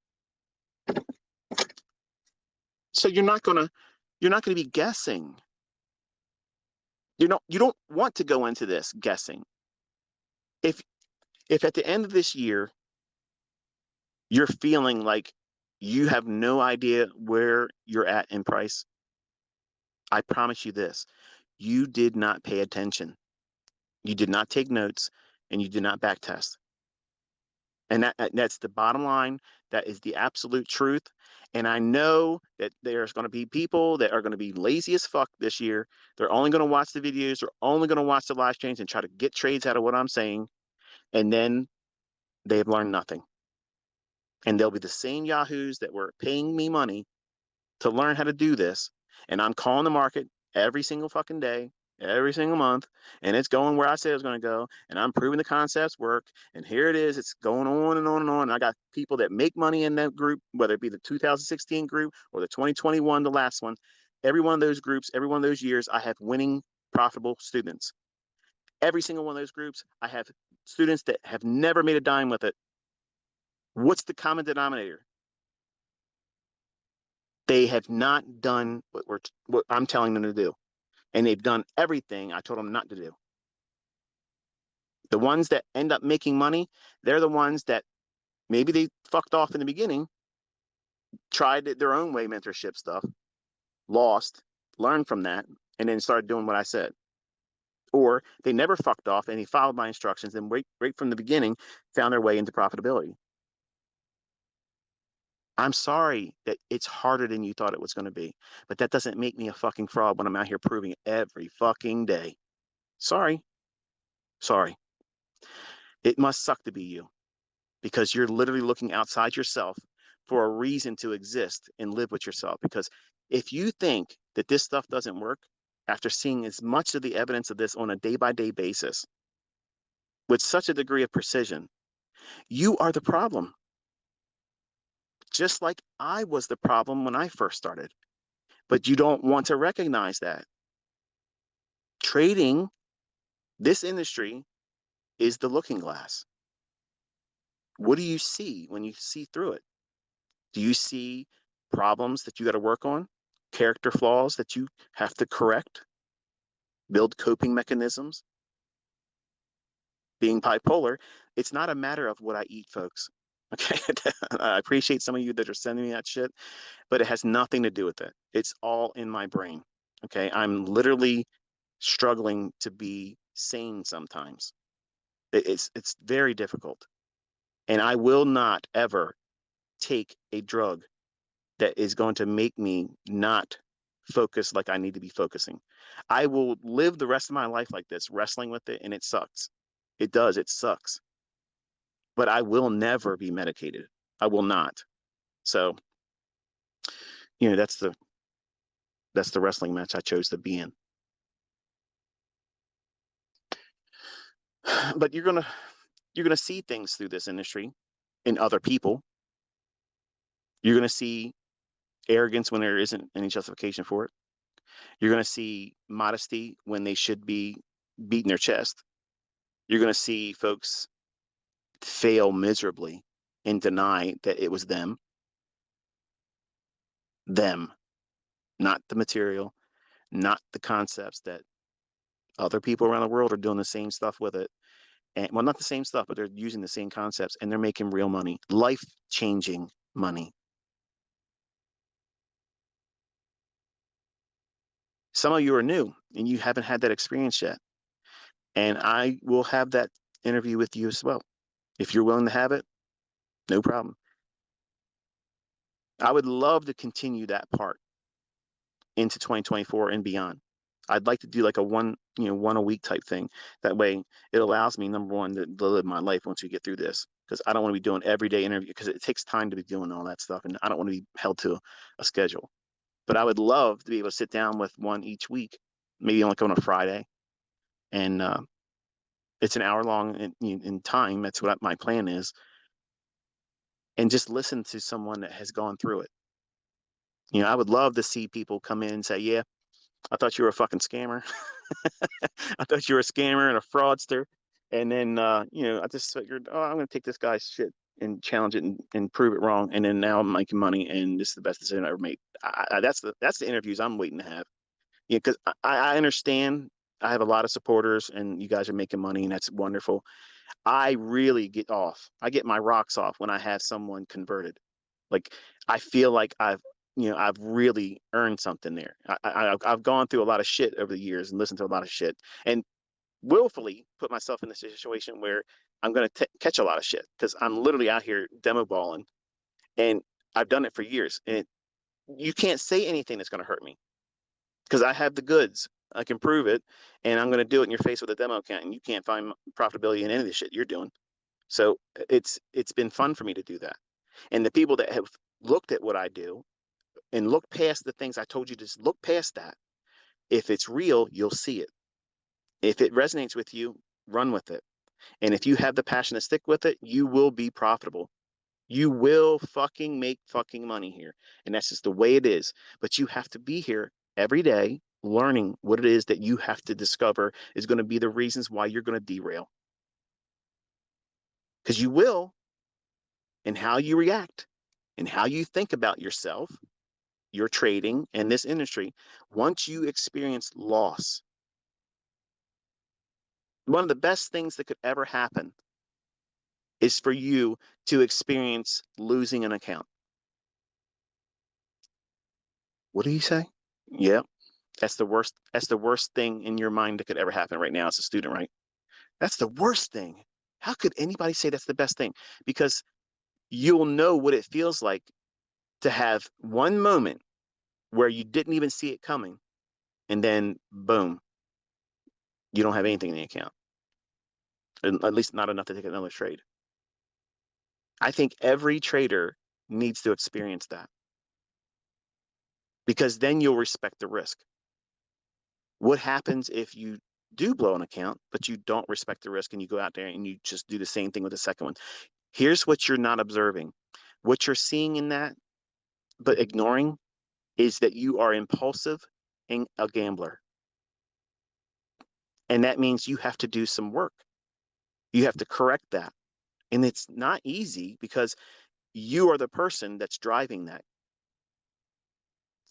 So you're not gonna be guessing. You don't want to go into this guessing. If at the end of this year you're feeling like you have no idea where you're at in price, I promise you this: you did not pay attention. You did not take notes, and you did not backtest. And that's the bottom line. That is the absolute truth. And I know that there's going to be people that are going to be lazy as fuck this year. They're only going to watch the videos. They're only going to watch the live streams and try to get trades out of what I'm saying. And then they've learned nothing. And they'll be the same yahoos that were paying me money to learn how to do this. And I'm calling the market every single fucking day, every single month, and it's going where I said it was going to go, and I'm proving the concepts work, and here it is. It's going on and on and on. And I got people that make money in that group, whether it be the 2016 group or the 2021, the last one. Every one of those groups, every one of those years, I have winning, profitable students. Every single one of those groups, I have students that have never made a dime with it. What's the common denominator? They have not done what I'm telling them to do. And they've done everything I told them not to do. The ones that end up making money, they're the ones that maybe they fucked off in the beginning, tried it their own way mentorship stuff, lost, learned from that, and then started doing what I said. Or they never fucked off and they followed my instructions and right from the beginning found their way into profitability. I'm sorry that it's harder than you thought it was going to be, but that doesn't make me a fucking fraud when I'm out here proving it every fucking day. Sorry. Sorry. It must suck to be you because you're literally looking outside yourself for a reason to exist and live with yourself. Because if you think that this stuff doesn't work after seeing as much of the evidence of this on a day-by-day basis with such a degree of precision, you are the problem. Just like I was the problem when I first started. But you don't want to recognize that. Trading, this industry, is the looking glass. What do you see when you see through it? Do you see problems that you got to work on? Character flaws that you have to correct? Build coping mechanisms? Being bipolar, it's not a matter of what I eat, folks. Okay. I appreciate some of you that are sending me that shit, but it has nothing to do with it. It's all in my brain. Okay. I'm literally struggling to be sane sometimes. It's very difficult. And I will not ever take a drug that is going to make me not focus like I need to be focusing. I will live the rest of my life like this, wrestling with it, and it sucks. It does. It sucks. But I will never be medicated. I will not. So, that's the wrestling match I chose to be in. But you're gonna see things through this industry in other people. You're gonna see arrogance when there isn't any justification for it. You're gonna see modesty when they should be beating their chest. You're gonna see folks fail miserably and deny that it was them, not the material, not the concepts that other people around the world are doing the same stuff with it. And well, not the same stuff, but they're using the same concepts and they're making real money, life-changing money. some of you are new and you haven't had that experience yet. And I will have that interview with you as well. If you're willing to have it, no problem. I would love to continue that part into 2024 and beyond. I'd like to do like a one a week type thing. That way it allows me, number one, to live my life once we get through this, because I don't want to be doing everyday interview, because it takes time to be doing all that stuff, and I don't want to be held to a schedule. But I would love to be able to sit down with one each week, maybe like on a Friday, and it's an hour long in time. That's what my plan is, and just listen to someone that has gone through it. I would love to see people come in and say, yeah, I thought you were a fucking scammer. I thought you were a scammer and a fraudster. And then, I just figured, oh, I'm going to take this guy's shit and challenge it and prove it wrong. And then now I'm making money, and this is the best decision I ever made. That's the interviews I'm waiting to have. Because I understand I have a lot of supporters and you guys are making money, and that's wonderful. I really get my rocks off when I have someone converted. Like, I feel like I've really earned something there. I've gone through a lot of shit over the years and listened to a lot of shit, and willfully put myself in a situation where I'm going to catch a lot of shit, because I'm literally out here demo balling, and I've done it for years. And you can't say anything that's going to hurt me, because I have the goods. I can prove it, and I'm going to do it in your face with a demo account, and you can't find profitability in any of the shit you're doing. So it's been fun for me to do that. And the people that have looked at what I do and look past the things I told you to look past that, if it's real, you'll see it. If it resonates with you, run with it. And if you have the passion to stick with it, you will be profitable. You will fucking make fucking money here. And that's just the way it is. But you have to be here every day learning what it is that you have to discover is going to be the reasons why you're going to derail. Because you will. And how you react and how you think about yourself, your trading, and this industry, once you experience loss, one of the best things that could ever happen is for you to experience losing an account. What do you say? Yeah, that's the worst. That's the worst thing in your mind that could ever happen right now as a student, right? That's the worst thing. How could anybody say that's the best thing? Because you'll know what it feels like to have one moment where you didn't even see it coming, and then boom, you don't have anything in the account, at least not enough to take another trade. I think every trader needs to experience that, because then you'll respect the risk. What happens if you do blow an account, but you don't respect the risk and you go out there and you just do the same thing with the second one? Here's what you're not observing. What you're seeing in that, but ignoring, is that you are impulsive and a gambler. And that means you have to do some work. You have to correct that. And it's not easy, because you are the person that's driving that.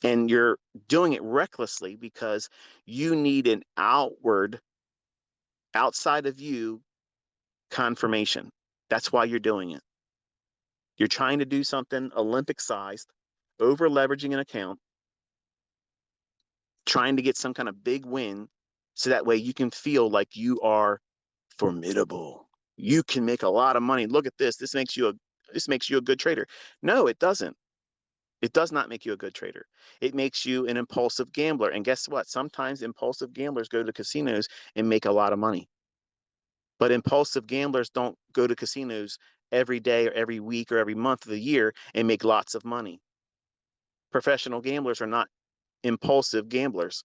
And you're doing it recklessly because you need an outside of you confirmation. That's why you're doing it. You're trying to do something Olympic sized, over leveraging an account, trying to get some kind of big win, so that way you can feel like you are formidable. You can make a lot of money. Look at this. This makes you a good trader. No, it doesn't. It does not make you a good trader. It makes you an impulsive gambler. And guess what? Sometimes impulsive gamblers go to casinos and make a lot of money. But impulsive gamblers don't go to casinos every day or every week or every month of the year and make lots of money. Professional gamblers are not impulsive gamblers.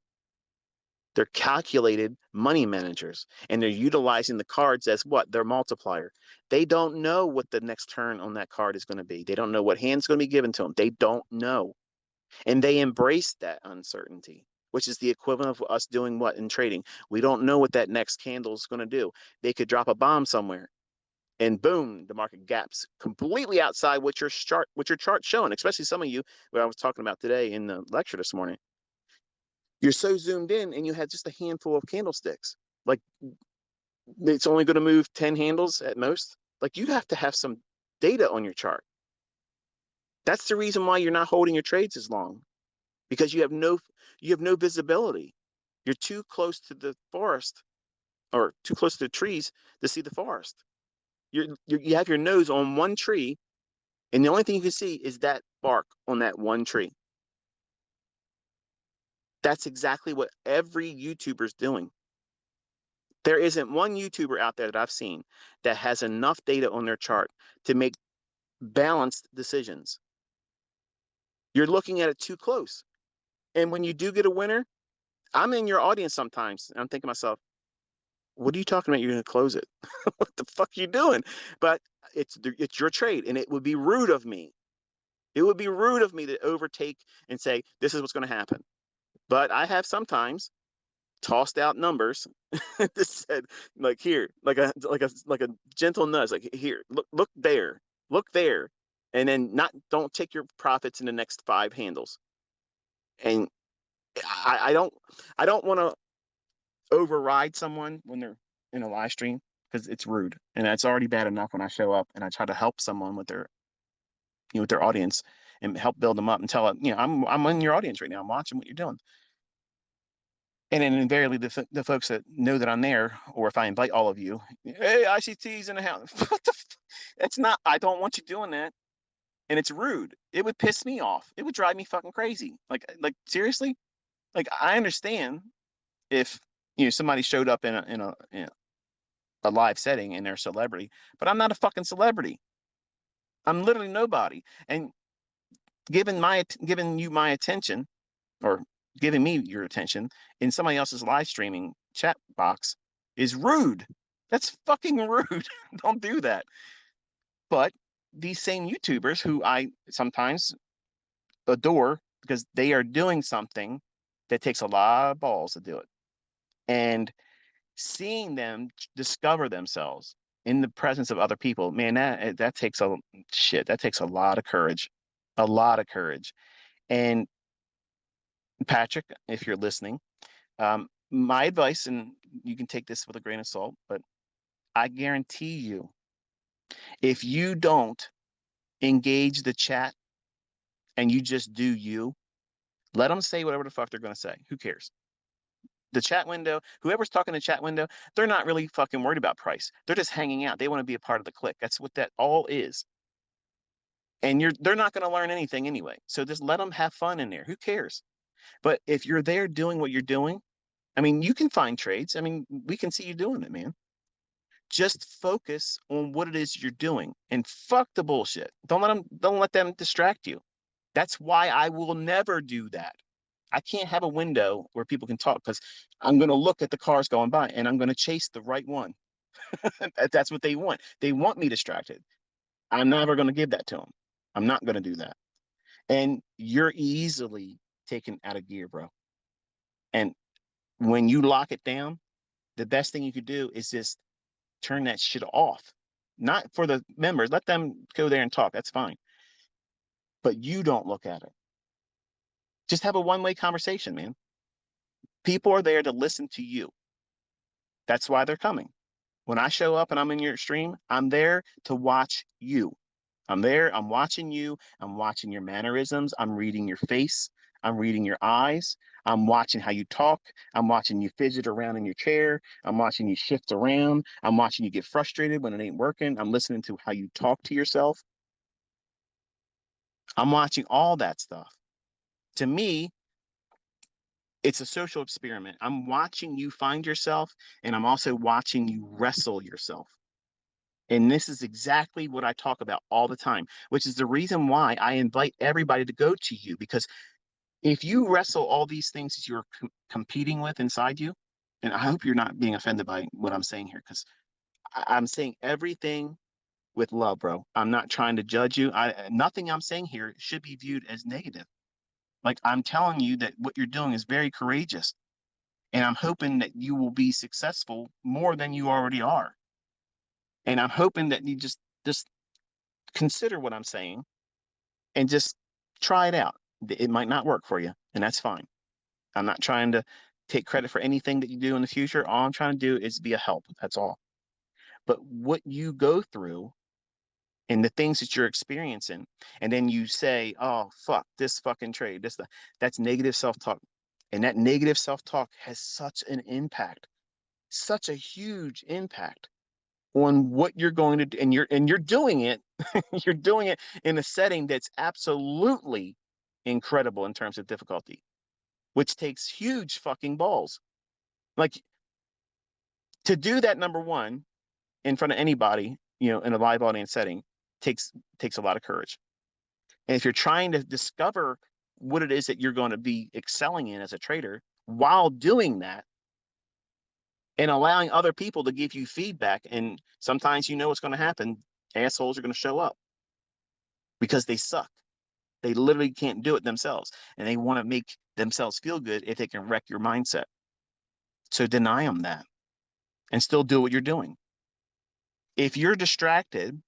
They're calculated money managers, and they're utilizing the cards as what? Their multiplier. They don't know what the next turn on that card is going to be. They don't know what hand's going to be given to them. They don't know. And they embrace that uncertainty, which is the equivalent of us doing what in trading? We don't know what that next candle is going to do. They could drop a bomb somewhere, and boom, the market gaps completely outside what your chart's showing, especially some of you, what I was talking about today in the lecture this morning. You're so zoomed in and you had just a handful of candlesticks. Like, it's only going to move 10 handles at most. Like, you have to have some data on your chart. That's the reason why you're not holding your trades as long, because you have no visibility. You're too close to the forest or too close to the trees to see the forest. You have your nose on one tree, and the only thing you can see is that bark on that one tree. That's exactly what every YouTuber's doing. There isn't one YouTuber out there that I've seen that has enough data on their chart to make balanced decisions. You're looking at it too close. And when you do get a winner, I'm in your audience sometimes, and I'm thinking to myself, what are you talking about? You're going to close it. What the fuck are you doing? But it's your trade, and it would be rude of me. It would be rude of me to overtake and say, this is what's going to happen. But I have sometimes tossed out numbers that said, like, here, like a gentle nudge, like, here, look there, and then don't take your profits in the next 5 handles. And I don't want to override someone when they're in a live stream because it's rude, and it's already bad enough when I show up and I try to help someone with their with their audience and help build them up and tell them, I'm in your audience right now. I'm watching what you're doing. And then invariably, the folks that know that I'm there, or if I invite all of you, hey, ICT's in the house. What the? It's not. I don't want you doing that, and it's rude. It would piss me off. It would drive me fucking crazy. Like seriously. Like I understand if somebody showed up in a live setting and they're a celebrity, but I'm not a fucking celebrity. I'm literally nobody. And giving you my attention, or giving me your attention in somebody else's live streaming chat box is rude. That's fucking rude. Don't do that. But these same YouTubers who I sometimes adore because they are doing something that takes a lot of balls to do it. And seeing them discover themselves in the presence of other people, man, that takes that takes a lot of courage. A lot of courage. And Patrick, if you're listening, my advice, and you can take this with a grain of salt, but I guarantee you, if you don't engage the chat and you just do you, let them say whatever the fuck they're going to say. Who cares? The chat window, whoever's talking in the chat window, they're not really fucking worried about price. They're just hanging out. They want to be a part of the clique. That's what that all is. And they're not going to learn anything anyway. So just let them have fun in there. Who cares? But if you're there doing what you're doing, I mean, you can find trades. I mean, we can see you doing it, man. Just focus on what it is you're doing and fuck the bullshit. Don't let them distract you. That's why I will never do that. I can't have a window where people can talk because I'm going to look at the cars going by and I'm going to chase the right one. That's what they want. They want me distracted. I'm never going to give that to them. I'm not going to do that. And you're easily taken out of gear, bro. And when you lock it down, the best thing you could do is just turn that shit off. Not for the members. Let them go there and talk. That's fine. But you don't look at it. Just have a one-way conversation, man. People are there to listen to you. That's why they're coming. When I show up and I'm in your stream, I'm there to watch you. I'm there. I'm watching you. I'm watching your mannerisms. I'm reading your face. I'm reading your eyes. I'm watching how you talk. I'm watching you fidget around in your chair. I'm watching you shift around. I'm watching you get frustrated when it ain't working. I'm listening to how you talk to yourself. I'm watching all that stuff. To me, it's a social experiment. I'm watching you find yourself, and I'm also watching you wrestle yourself. And this is exactly what I talk about all the time, which is the reason why I invite everybody to go to you. Because if you wrestle all these things that you're competing with inside you, and I hope you're not being offended by what I'm saying here, because I'm saying everything with love, bro. I'm not trying to judge you. Nothing I'm saying here should be viewed as negative. Like I'm telling you that what you're doing is very courageous. And I'm hoping that you will be successful more than you already are. And I'm hoping that you just consider what I'm saying and just try it out. It might not work for you, and that's fine. I'm not trying to take credit for anything that you do in the future. All I'm trying to do is be a help. That's all. But what you go through and the things that you're experiencing, and then you say, "Oh fuck, this fucking trade, that's negative self-talk." And that negative self-talk has such an impact, such a huge impact on what you're going to do. And you're doing it, you're doing it in a setting that's absolutely incredible in terms of difficulty, which takes huge fucking balls. Like, to do that, number one, in front of anybody, in a live audience setting, takes a lot of courage. And if you're trying to discover what it is that you're going to be excelling in as a trader while doing that and allowing other people to give you feedback, and sometimes what's going to happen, assholes are going to show up because they suck. They literally can't do it themselves, and they want to make themselves feel good if they can wreck your mindset. So deny them that and still do what you're doing. If you're distracted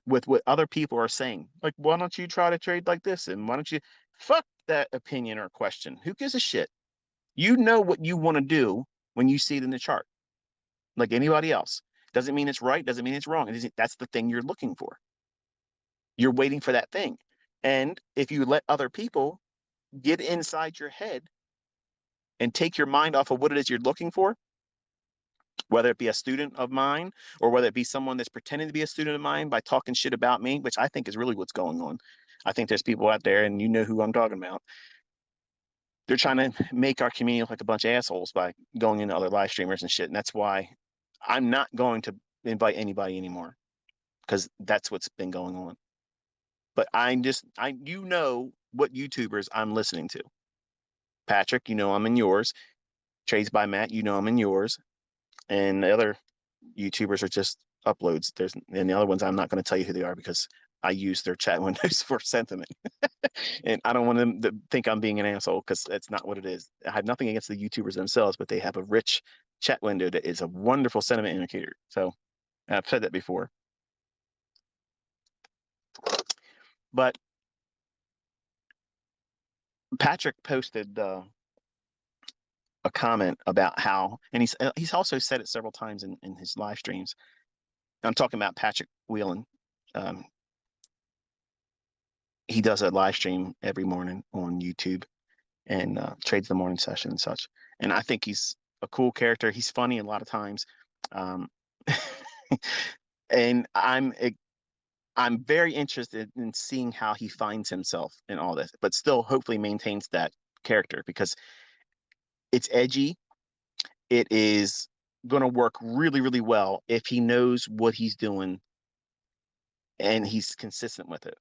with what other people are saying, like, why don't you try to trade like this? And why don't you fuck that opinion or question? Who gives a shit? You know what you want to do when you see it in the chart, like anybody else. Doesn't mean it's right, doesn't mean it's wrong. That's the thing you're looking for. You're waiting for that thing. And if you let other people get inside your head and take your mind off of what it is you're looking for, whether it be a student of mine or whether it be someone that's pretending to be a student of mine by talking shit about me, which I think is really what's going on. I think there's people out there, and you know who I'm talking about. They're trying to make our community look like a bunch of assholes by going into other live streamers and shit. And that's why I'm not going to invite anybody anymore, because that's what's been going on. But you know what YouTubers I'm listening to. Patrick, I'm in yours. Trades by Matt, I'm in yours. And the other YouTubers are just uploads. And the other ones, I'm not going to tell you who they are because I use their chat windows for sentiment. And I don't want them to think I'm being an asshole, because that's not what it is. I have nothing against the YouTubers themselves, but they have a rich chat window that is a wonderful sentiment indicator. So I've said that before. But Patrick posted a comment about how, and he's also said it several times in his live streams. I'm talking about Patrick Whelan. He does a live stream every morning on YouTube and trades the morning session and such. And I think he's a cool character. He's funny a lot of times. Um, and I'm very interested in seeing how he finds himself in all this, but still hopefully maintains that character, because it's edgy. It is going to work really, really well if he knows what he's doing and he's consistent with it.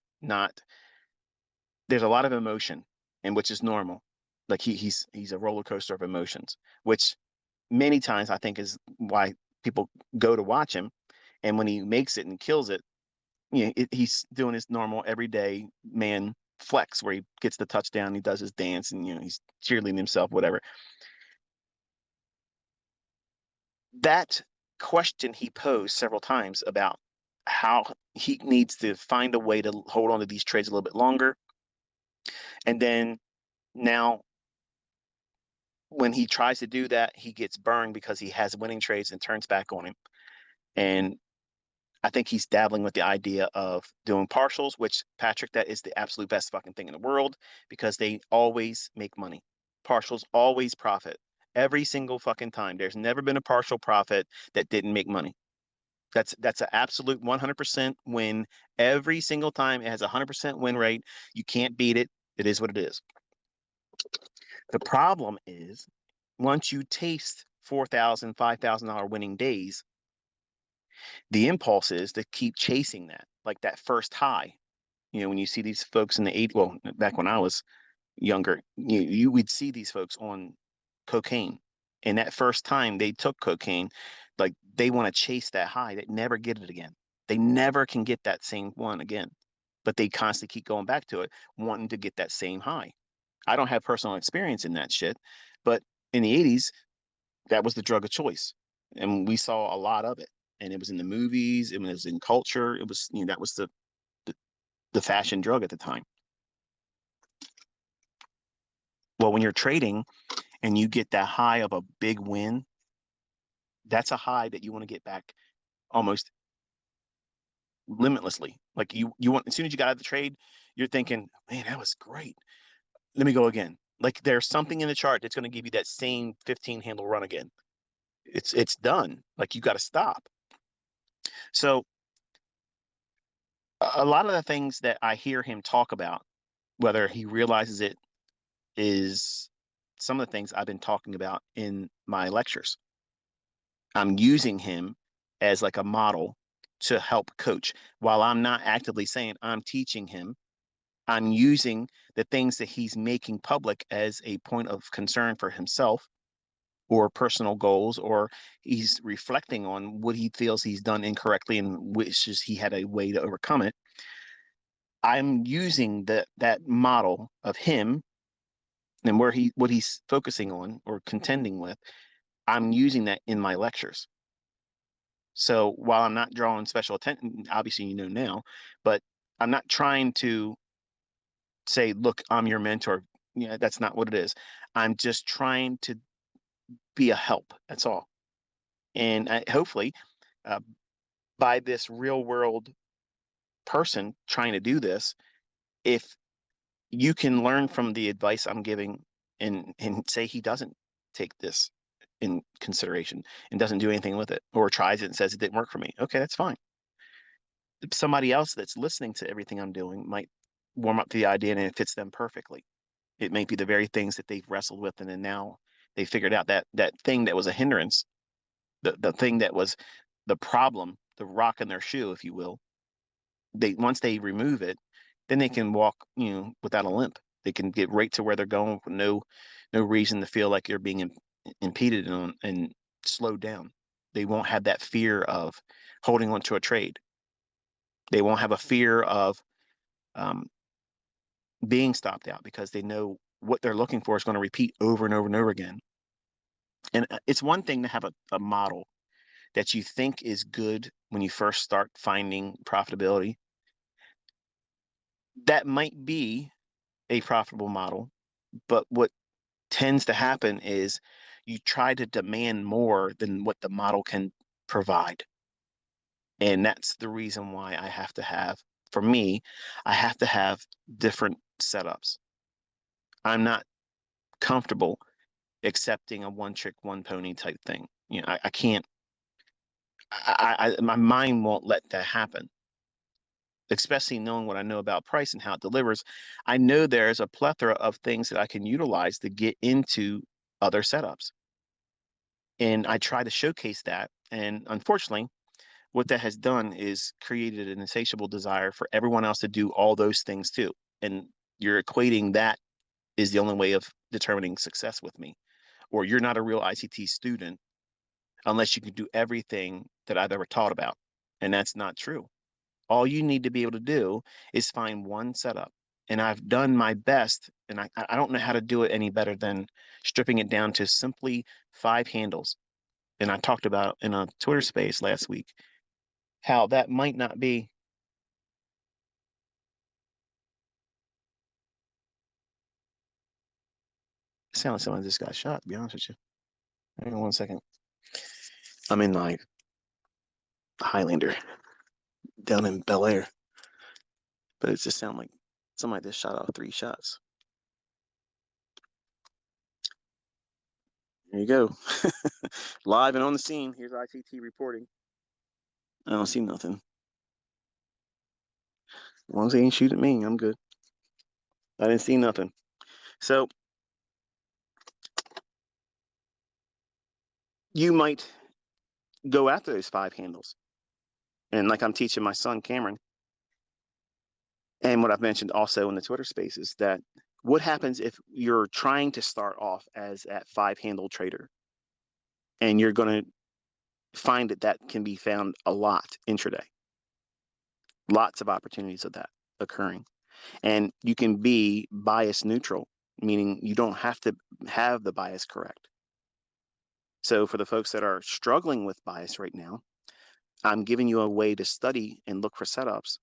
There's a lot of emotion, and which is normal. Like he's a roller coaster of emotions, which many times I think is why people go to watch him. And when he makes it and kills it, he's doing his normal everyday man flex where he gets the touchdown, he does his dance, and he's cheerleading himself, whatever. That question he posed several times about how he needs to find a way to hold on to these trades a little bit longer. And then now when he tries to do that, he gets burned because he has winning trades and turns back on him. And I think he's dabbling with the idea of doing partials, which, Patrick, that is the absolute best fucking thing in the world, because they always make money. Partials always profit. Every single fucking time. There's never been a partial profit that didn't make money. That's an absolute 100% win. Every single time it has a 100% win rate. You can't beat it. It is what it is. The problem is, once you taste $4,000, $5,000 winning days, the impulse is to keep chasing that, like that first high. When you see these folks in the back when I was younger, you would see these folks on cocaine. And that first time they took cocaine, like, they want to chase that high. They never get it again. They never can get that same one again, but they constantly keep going back to it, wanting to get that same high. I don't have personal experience in that shit, but in the 80s, that was the drug of choice. And we saw a lot of it. And it was in the movies, it was in culture. It was, that was the fashion drug at the time. Well, when you're trading and you get that high of a big win, that's a high that you want to get back almost limitlessly. Like, you want, as soon as you got out of the trade, you're thinking, man, that was great. Let me go again. Like there's something in the chart that's going to give you that same 15 handle run again. It's done. Like you got to stop. So a lot of the things that I hear him talk about, whether he realizes it, is some of the things I've been talking about in my lectures. I'm using him as like a model to help coach. While I'm not actively saying I'm teaching him, I'm using the things that he's making public as a point of concern for himself or personal goals, or he's reflecting on what he feels he's done incorrectly and wishes he had a way to overcome it. I'm using that model of him and what he's focusing on or contending with. I'm using that in my lectures. So while I'm not drawing special attention, obviously you know now, but I'm not trying to say, look, I'm your mentor. Yeah, that's not what it is. I'm just trying to be a help. That's all. And hopefully, uh, by this real world person trying to do this, if you can learn from the advice I'm giving and say he doesn't take this in consideration and doesn't do anything with it or tries it and says it didn't work for me. Okay, that's fine. Somebody else that's listening to everything I'm doing might warm up to the idea and it fits them perfectly. It may be the very things that they've wrestled with and then now they figured out that thing that was a hindrance, the thing that was the problem, the rock in their shoe, if you will. They once they remove it, then they can walk, without a limp. They can get right to where they're going with no reason to feel like you're being impeded on and slowed down. They won't have that fear of holding on to a trade. They won't have a fear of um, being stopped out because they know what they're looking for is going to repeat over and over and over again. And it's one thing to have a model that you think is good when you first start finding profitability. That might be a profitable model, but what tends to happen is you try to demand more than what the model can provide. And that's the reason why for me, I have to have different setups. I'm not comfortable accepting a one trick, one pony type thing. I can't, my mind won't let that happen, especially knowing what I know about price and how it delivers. I know there's a plethora of things that I can utilize to get into other setups. And I try to showcase that. And unfortunately, what that has done is created an insatiable desire for everyone else to do all those things too. And you're equating that is the only way of determining success with me. Or you're not a real ICT student unless you can do everything that I've ever taught about. And that's not true. All you need to be able to do is find one setup. And I've done my best, and I don't know how to do it any better than stripping it down to simply 5 handles. And I talked about in a Twitter space last week how that might not be. It sounds like someone just got shot, to be honest with you. Hang on one second. I'm in like Highlander down in Bel Air, but it just sounded like somebody just shot off 3 shots. There you go. Live and on the scene. Here's ICT reporting. I don't see nothing. As long as they ain't shoot at me, I'm good. I didn't see nothing. So you might go after those 5 handles. And like I'm teaching my son, Cameron, and what I've mentioned also in the Twitter spaces, that what happens if you're trying to start off as that 5 handle trader and you're going to find that can be found a lot intraday. Lots of opportunities of that occurring. And you can be bias neutral, meaning you don't have to have the bias correct. So for the folks that are struggling with bias right now, I'm giving you a way to study and look for setups.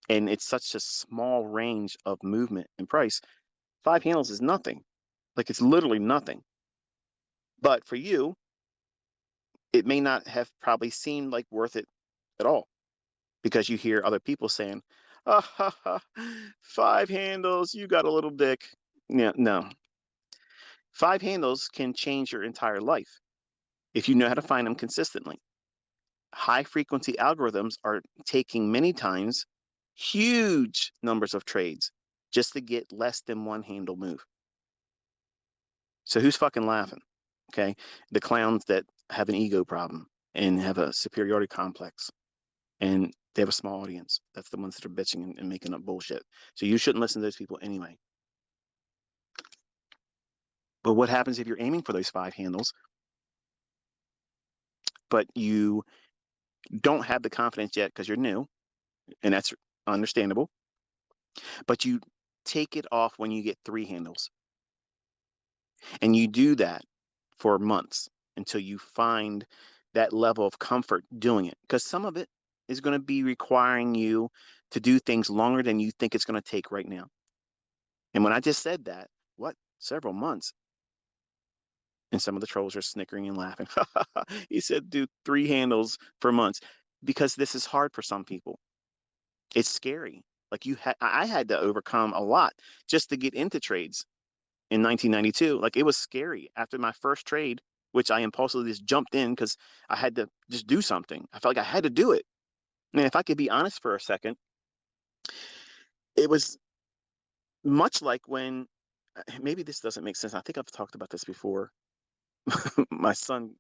And it's such a small range of movement and price. 5 handles is nothing. Like it's literally nothing. But for you, it may not have probably seemed like worth it at all because you hear other people saying, 5 handles, you got a little dick. No. 5 handles can change your entire life if you know how to find them consistently. High frequency algorithms are taking many times huge numbers of trades just to get less than 1 handle move. So who's fucking laughing? Okay. The clowns that have an ego problem and have a superiority complex and they have a small audience. That's the ones that are bitching and making up bullshit. So you shouldn't listen to those people anyway. But what happens if you're aiming for those 5 handles, but you don't have the confidence yet because you're new, and that's understandable, but you take it off when you get 3 handles. And you do that for months until you find that level of comfort doing it. Because some of it is going to be requiring you to do things longer than you think it's going to take right now. And when I just said that, what? Several months. And some of the trolls are snickering and laughing. He said, do 3 handles for months because this is hard for some people. It's scary. Like I had to overcome a lot just to get into trades in 1992. Like it was scary after my first trade, which I impulsively just jumped in because I had to just do something. I felt like I had to do it. And if I could be honest for a second, it was much like when maybe this doesn't make sense. I think I've talked about this before. My son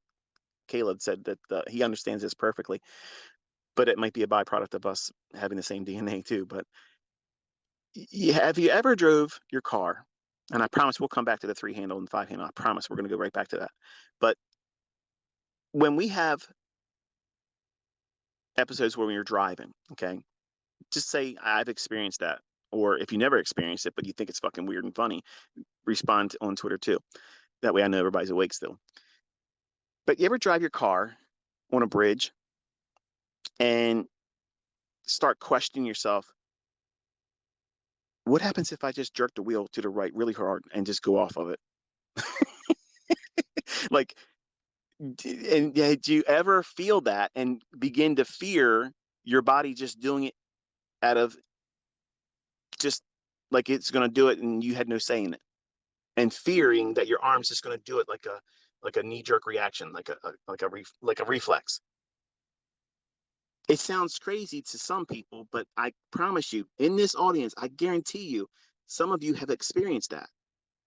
Caleb said that he understands this perfectly, but it might be a byproduct of us having the same DNA too. But have you ever drove your car? And I promise we'll come back to the 3 handle and 5 handle. I promise we're going to go right back to that. But when we have episodes where you're driving, okay, just say I've experienced that. Or if you never experienced it, but you think it's fucking weird and funny, respond on Twitter too. That way I know everybody's awake still. But you ever drive your car on a bridge and start questioning yourself, what happens if I just jerk the wheel to the right really hard and just go off of it? Like, and did you ever feel that and begin to fear your body just doing it out of just like it's going to do it and you had no say in it, and fearing that your arm's just going to do it like a knee-jerk reaction, like a reflex? It sounds crazy to some people, but I promise you, in this audience, I guarantee you, some of you have experienced that.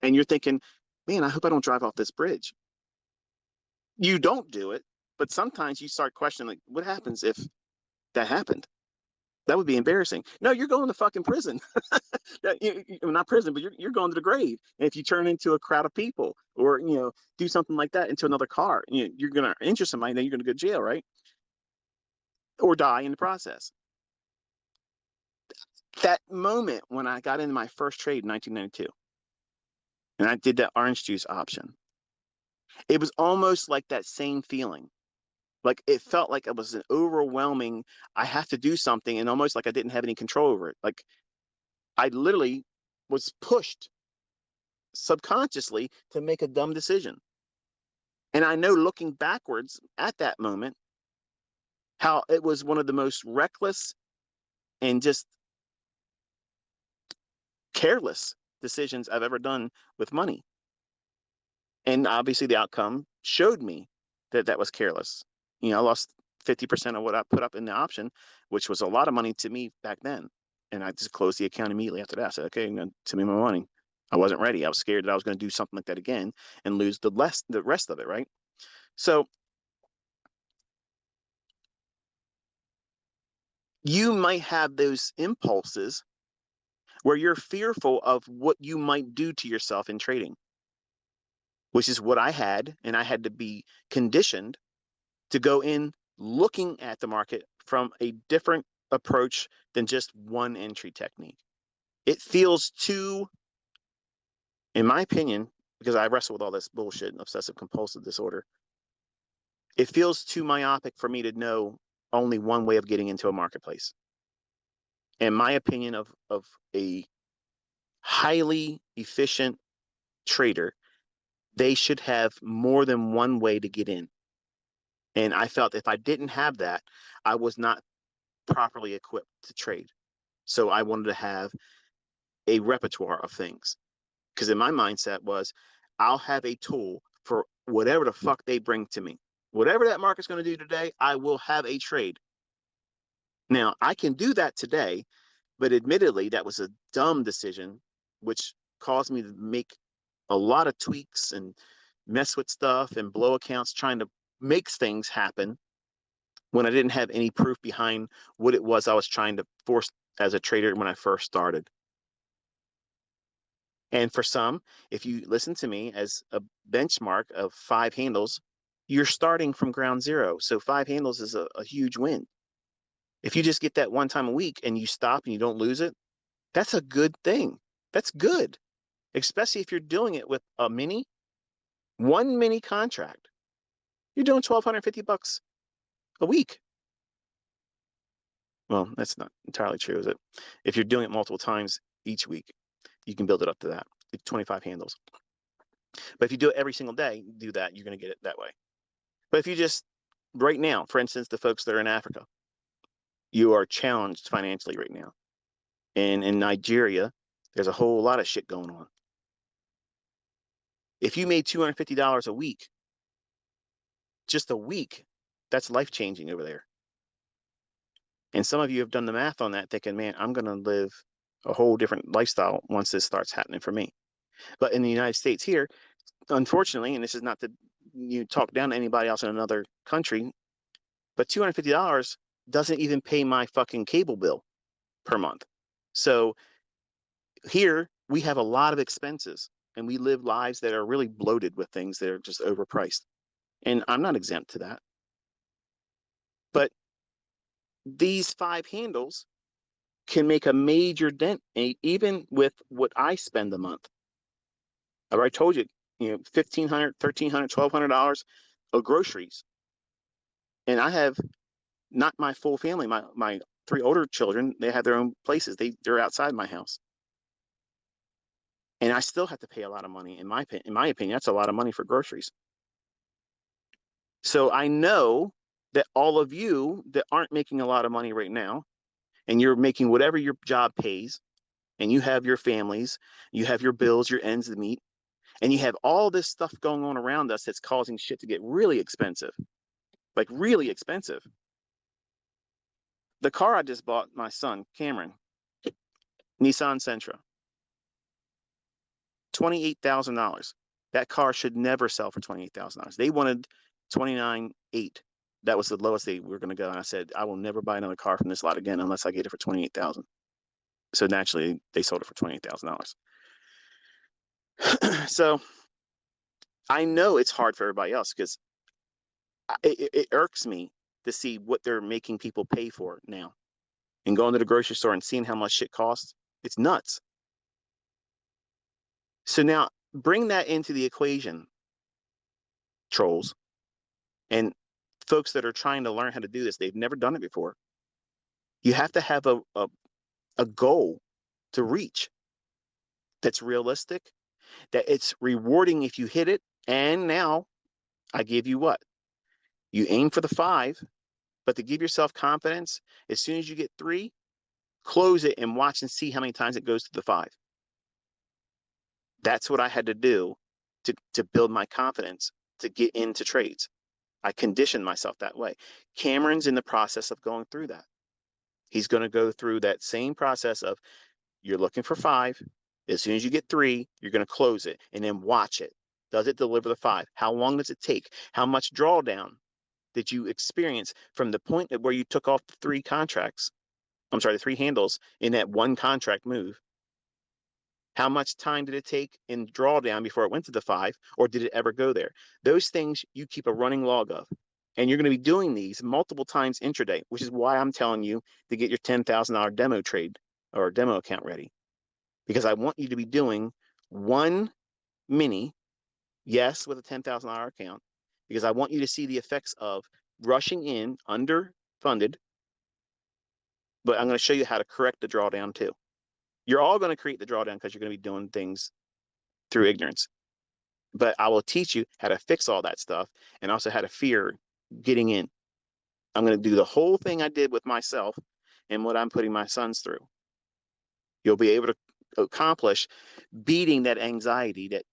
And you're thinking, man, I hope I don't drive off this bridge. You don't do it, but sometimes you start questioning, like, what happens if that happened? That would be embarrassing. No, you're going to fucking prison. Not prison, but you're going to the grave. And if you turn into a crowd of people or, do something like that into another car, you're going to injure somebody, then you're going to go to jail, right? Or die in the process. That moment when I got into my first trade in 1992 and I did that orange juice option, it was almost like that same feeling. Like it felt like it was an overwhelming, I have to do something, and almost like I didn't have any control over it. Like I literally was pushed subconsciously to make a dumb decision. And I know looking backwards at that moment, how it was one of the most reckless and just careless decisions I've ever done with money. And obviously the outcome showed me that that was careless. I lost 50% of what I put up in the option, which was a lot of money to me back then. And I just closed the account immediately after that. I said, okay, to me my money. I wasn't ready. I was scared that I was going to do something like that again and lose the rest of it, right? So you might have those impulses where you're fearful of what you might do to yourself in trading, which is what I had. And I had to be conditioned to go in looking at the market from a different approach than just one entry technique. It feels too, in my opinion, because I wrestle with all this bullshit and obsessive compulsive disorder, it feels too myopic for me to know only one way of getting into a marketplace. In my opinion of a highly efficient trader, they should have more than one way to get in. And I felt if I didn't have that, I was not properly equipped to trade. So I wanted to have a repertoire of things. Because in my mindset was, I'll have a tool for whatever the fuck they bring to me. Whatever that market's going to do today, I will have a trade. Now, I can do that today, but admittedly, that was a dumb decision, which caused me to make a lot of tweaks and mess with stuff and blow accounts trying to make things happen when I didn't have any proof behind what it was I was trying to force as a trader when I first started. And for some, if you listen to me as a benchmark of 5 handles, you're starting from ground zero. So 5 handles is a huge win. If you just get that one time a week and you stop and you don't lose it, that's a good thing. That's good, especially if you're doing it with a one mini contract. You're doing $1,250 a week. Well, that's not entirely true, is it? If you're doing it multiple times each week, you can build it up to that, 25 handles. But if you do it every single day, do that, you're going to get it that way. But if you just, right now, for instance, the folks that are in Africa, you are challenged financially right now. And in Nigeria, there's a whole lot of shit going on. If you made $250 a week, just a week, that's life-changing over there. And some of you have done the math on that, thinking, man, I'm going to live a whole different lifestyle once this starts happening for me. But in the United States here, unfortunately, and this is not to you talk down to anybody else in another country, but $250 doesn't even pay my fucking cable bill per month. So here we have a lot of expenses and we live lives that are really bloated with things that are just overpriced. And I'm not exempt to that. But these 5 handles can make a major dent, even with what I spend a month. I've already told you, $1,500, $1,300, $1,200 of groceries. And I have not my full family. My 3 older children, they have their own places. They're outside my house. And I still have to pay a lot of money. In my opinion, that's a lot of money for groceries. So I know that all of you that aren't making a lot of money right now, and you're making whatever your job pays, and you have your families, you have your bills, your ends to meet, and you have all this stuff going on around us that's causing shit to get really expensive, like really expensive. The car I just bought my son, Cameron, Nissan Sentra, $28,000. That car should never sell for $28,000. They wanted $29,800. That was the lowest they were going to go. And I said, I will never buy another car from this lot again unless I get it for $28,000. So naturally, they sold it for $28,000. So I know it's hard for everybody else because it irks me to see what they're making people pay for now. And going to the grocery store and seeing how much shit costs, it's nuts. So now bring that into the equation, trolls, and folks that are trying to learn how to do this. They've never done it before. You have to have a goal to reach that's realistic, that it's rewarding if you hit it. And now I give you what? You aim for the 5, but to give yourself confidence, as soon as you get 3, close it and watch and see how many times it goes to the 5. That's what I had to do to build my confidence to get into trades. I conditioned myself that way. Cameron's in the process of going through that. He's going to go through that same process of you're looking for 5. As soon as you get 3, you're going to close it and then watch it. Does it deliver the 5? How long does it take? How much drawdown did you experience from the point where you took off the 3 contracts? I'm sorry, the 3 handles in that one contract move. How much time did it take in drawdown before it went to the 5, or did it ever go there? Those things you keep a running log of. And you're going to be doing these multiple times intraday, which is why I'm telling you to get your $10,000 demo trade or demo account ready. Because I want you to be doing one mini, yes, with a $10,000 account, because I want you to see the effects of rushing in underfunded. But I'm going to show you how to correct the drawdown too. You're all going to create the drawdown because you're going to be doing things through ignorance. But I will teach you how to fix all that stuff and also how to fear getting in. I'm going to do the whole thing I did with myself and what I'm putting my sons through. You'll be able to accomplish beating that anxiety, that,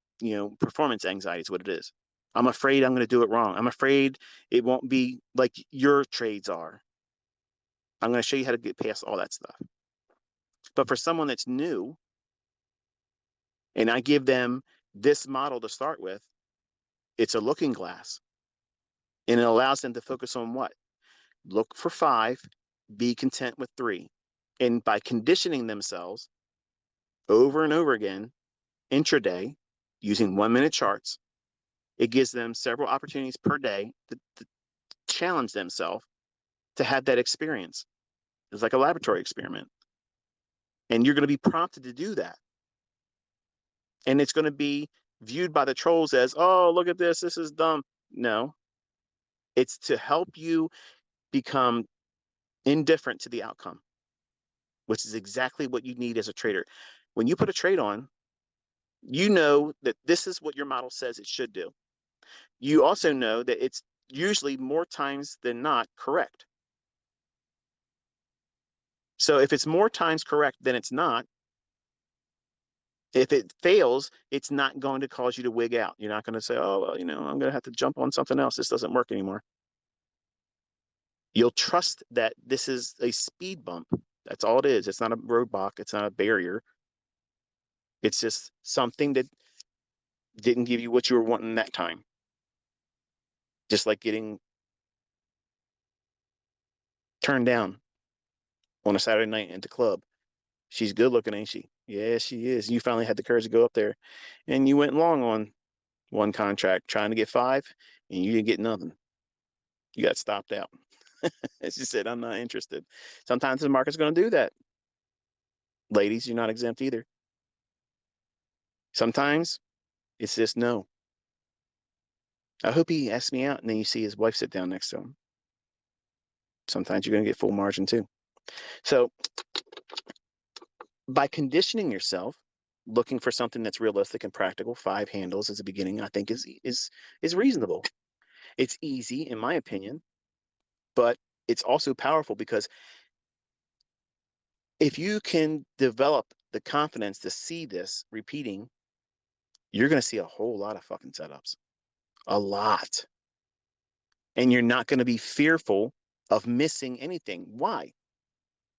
performance anxiety is what it is. I'm afraid I'm going to do it wrong. I'm afraid it won't be like your trades are. I'm going to show you how to get past all that stuff. But for someone that's new, and I give them this model to start with, it's a looking glass. And it allows them to focus on what? Look for 5, be content with 3. And by conditioning themselves over and over again, intraday, using 1-minute charts, it gives them several opportunities per day to challenge themselves to have that experience. It's like a laboratory experiment. And you're going to be prompted to do that. And it's going to be viewed by the trolls as, oh, look at this, this is dumb. No, it's to help you become indifferent to the outcome, which is exactly what you need as a trader. When you put a trade on, you know that this is what your model says it should do. You also know that it's usually more times than not correct. So if it's more times correct than it's not, if it fails, it's not going to cause you to wig out. You're not going to say, oh, well, I'm going to have to jump on something else. This doesn't work anymore. You'll trust that this is a speed bump. That's all it is. It's not a roadblock. It's not a barrier. It's just something that didn't give you what you were wanting that time. Just like getting turned down on a Saturday night at the club. She's good looking, ain't she? Yeah, she is. You finally had the courage to go up there, and you went long on one contract trying to get 5, and you didn't get nothing. You got stopped out. As you said, I'm not interested. Sometimes the market's going to do that. Ladies, you're not exempt either. Sometimes it's just no. I hope he asks me out, and then you see his wife sit down next to him. Sometimes you're going to get full margin too. So by conditioning yourself, looking for something that's realistic and practical, 5 handles as a beginning, I think is reasonable. It's easy, in my opinion, but it's also powerful, because if you can develop the confidence to see this repeating, you're going to see a whole lot of fucking setups. A lot. And you're not going to be fearful of missing anything. Why?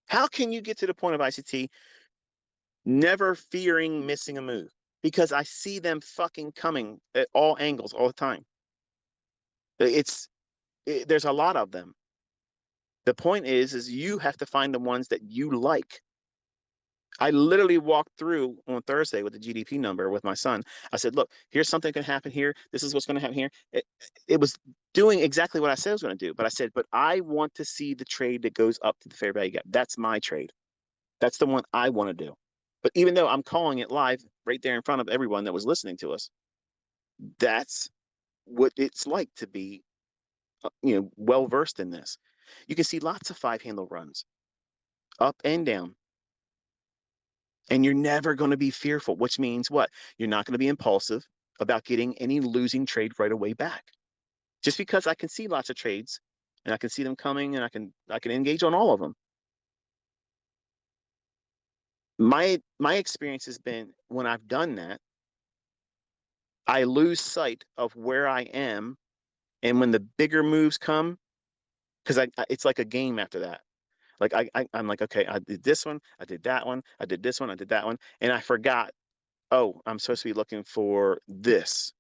How can you get to the point of ICT never fearing missing a move? Because I see them fucking coming at all angles all the time. There's a lot of them. The point is you have to find the ones that you like. I literally walked through on Thursday with the GDP number with my son. I said, look, here's something can happen here. This is what's going to happen here. It was doing exactly what I said it was going to do. But I said, but I want to see the trade that goes up to the fair value gap. That's my trade. That's the one I want to do. But even though I'm calling it live right there in front of everyone that was listening to us, that's what it's like to be, well versed in this. You can see lots of 5-handle runs, up and down. And you're never going to be fearful, which means what? You're not going to be impulsive about getting any losing trade right away back. Just because I can see lots of trades and I can see them coming and I can engage on all of them. My experience has been, when I've done that, I lose sight of where I am, and when the bigger moves come, because it's like a game after that. Like I'm like, okay, I did this one, I did that one, I did this one, I did that one, and I forgot, oh, I'm supposed to be looking for this.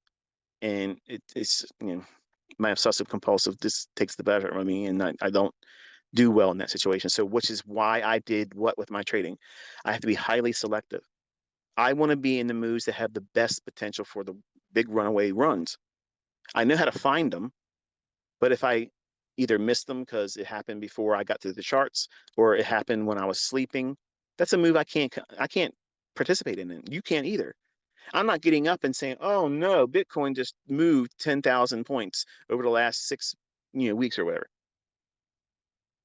And it's, my obsessive compulsive, this takes the better of me, and I don't do well in that situation. So, which is why I did what with my trading. I have to be highly selective. I want to be in the moves that have the best potential for the big runaway runs. I know how to find them, but if I either missed them because it happened before I got to the charts, or it happened when I was sleeping, that's a move I can't participate in. You can't either. I'm not getting up and saying, oh no, Bitcoin just moved 10,000 points over the last 6 weeks or whatever.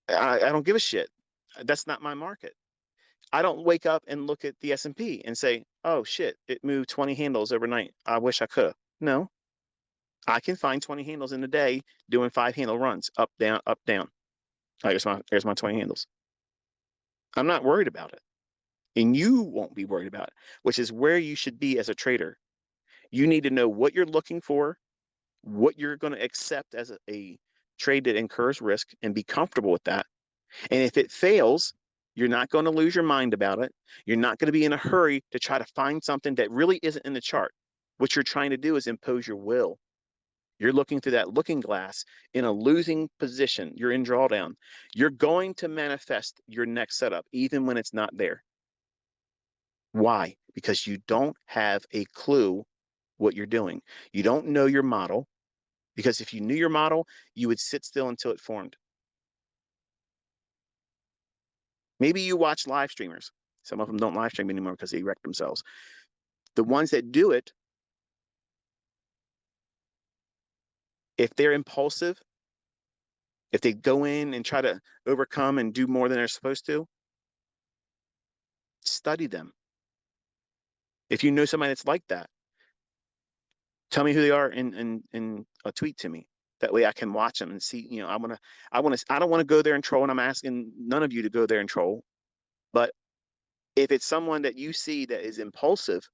I don't give a shit. That's not my market. I don't wake up and look at the S&P and say, oh shit, it moved 20 handles overnight. I wish I could. No, I can find 20 handles in a day doing 5-handle runs, up, down, up, down. There's my 20 handles. I'm not worried about it. and you won't be worried about it, which is where you should be as a trader. You need to know what you're looking for, what you're going to accept as a trade that incurs risk, and be comfortable with that. And if it fails, you're not going to lose your mind about it. You're not going to be in a hurry to try to find something that really isn't in the chart. What you're trying to do is impose your will. You're looking through that looking glass in a losing position. You're in drawdown. You're going to manifest your next setup, even when it's not there. Why? Because you don't have a clue what you're doing. You don't know your model, because if you knew your model, you would sit still until it formed. Maybe you watch live streamers. Some of them don't live stream anymore because they wreck themselves. The ones that do it, if they're impulsive, if they go in and try to overcome and do more than they're supposed to, study them. If you know somebody that's like that, tell me who they are in a tweet to me. That way I can watch them and see, I don't want to go there and troll, and I'm asking none of you to go there and troll. But if it's someone that you see that is impulsive,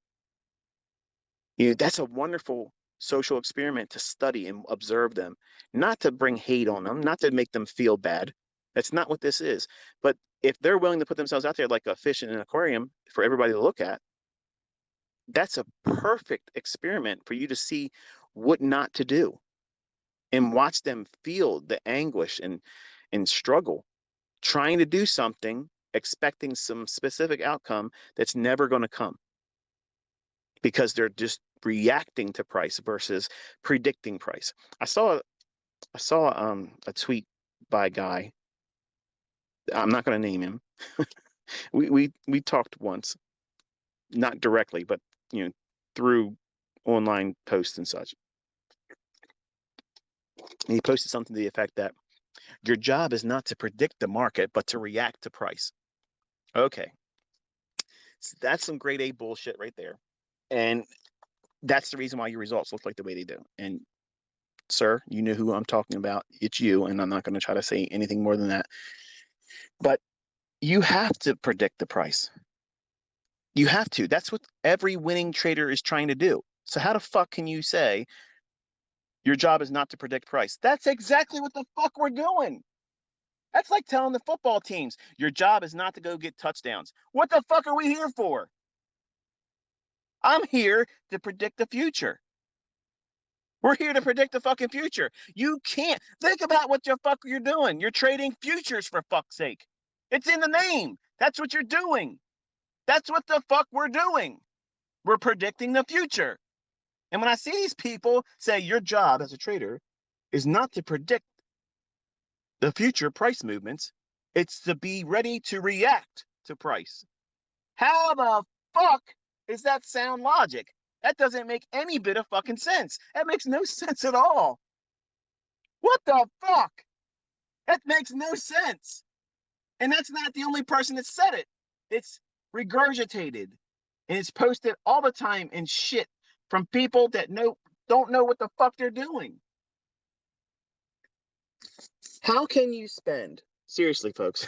that's a wonderful social experiment to study and observe them, not to bring hate on them, not to make them feel bad. That's not what this is. But if they're willing to put themselves out there like a fish in an aquarium for everybody to look at, that's a perfect experiment for you to see what not to do and watch them feel the anguish and struggle, trying to do something, expecting some specific outcome that's never going to come, because they're just reacting to price versus predicting price. I saw a tweet by a guy. I'm not going to name him. We talked once, not directly, but through online posts and such. And he posted something to the effect that your job is not to predict the market, but to react to price. Okay, so that's some grade A bullshit right there, and that's the reason why your results look like the way they do. And sir, you know who I'm talking about. It's you, and I'm not going to try to say anything more than that. But you have to predict the price. You have to. That's what every winning trader is trying to do. So how the fuck can you say your job is not to predict price? That's exactly what the fuck we're doing. That's like telling the football teams, your job is not to go get touchdowns. What the fuck are we here for? I'm here to predict the future. We're here to predict the fucking future. You can't think about what the fuck you're doing. You're trading futures, for fuck's sake. It's in the name. That's what you're doing. That's what the fuck we're doing. We're predicting the future. And when I see these people say your job as a trader is not to predict the future price movements, it's to be ready to react to price. How the fuck is that sound logic? That doesn't make any bit of fucking sense. That makes no sense at all. What the fuck? That makes no sense. And that's not the only person that said it. It's regurgitated and it's posted all the time in shit from people that don't know what the fuck they're doing. How can you spend, seriously, folks,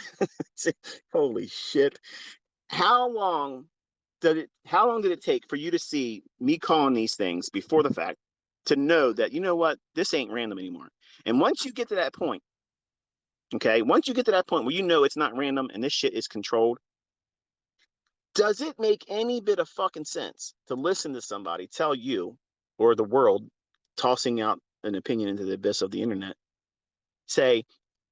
holy shit, how long did it take for you to see me calling these things before the fact to know that, you know what, this ain't random anymore? And once you get to that point, okay, once you get to that point where you know it's not random and this shit is controlled, does it make any bit of fucking sense to listen to somebody tell you, or the world tossing out an opinion into the abyss of the internet, say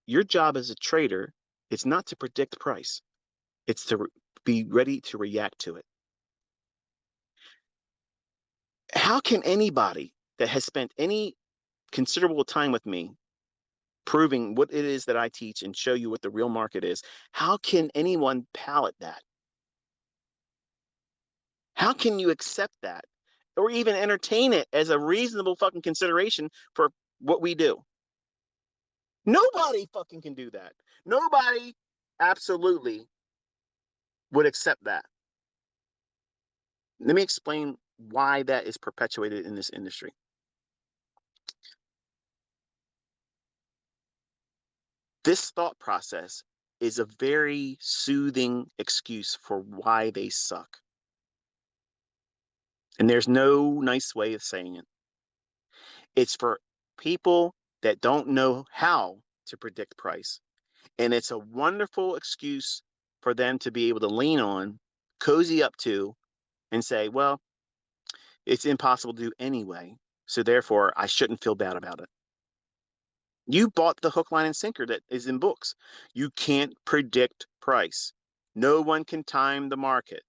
your job as a trader is not to predict price, it's to be ready to react to it? How can anybody that has spent any considerable time with me proving what it is that I teach and show you what the real market is, how can anyone palate that? How can you accept that or even entertain it as a reasonable fucking consideration for what we do? Nobody fucking can do that. Nobody absolutely would accept that. Let me explain why that is perpetuated in this industry. This thought process is a very soothing excuse for why they suck. And there's no nice way of saying it. It's for people that don't know how to predict price. And it's a wonderful excuse for them to be able to lean on, cozy up to, and say, well, it's impossible to do anyway. So therefore, I shouldn't feel bad about it. You bought the hook, line, and sinker that is in books. You can't predict price. No one can time the market.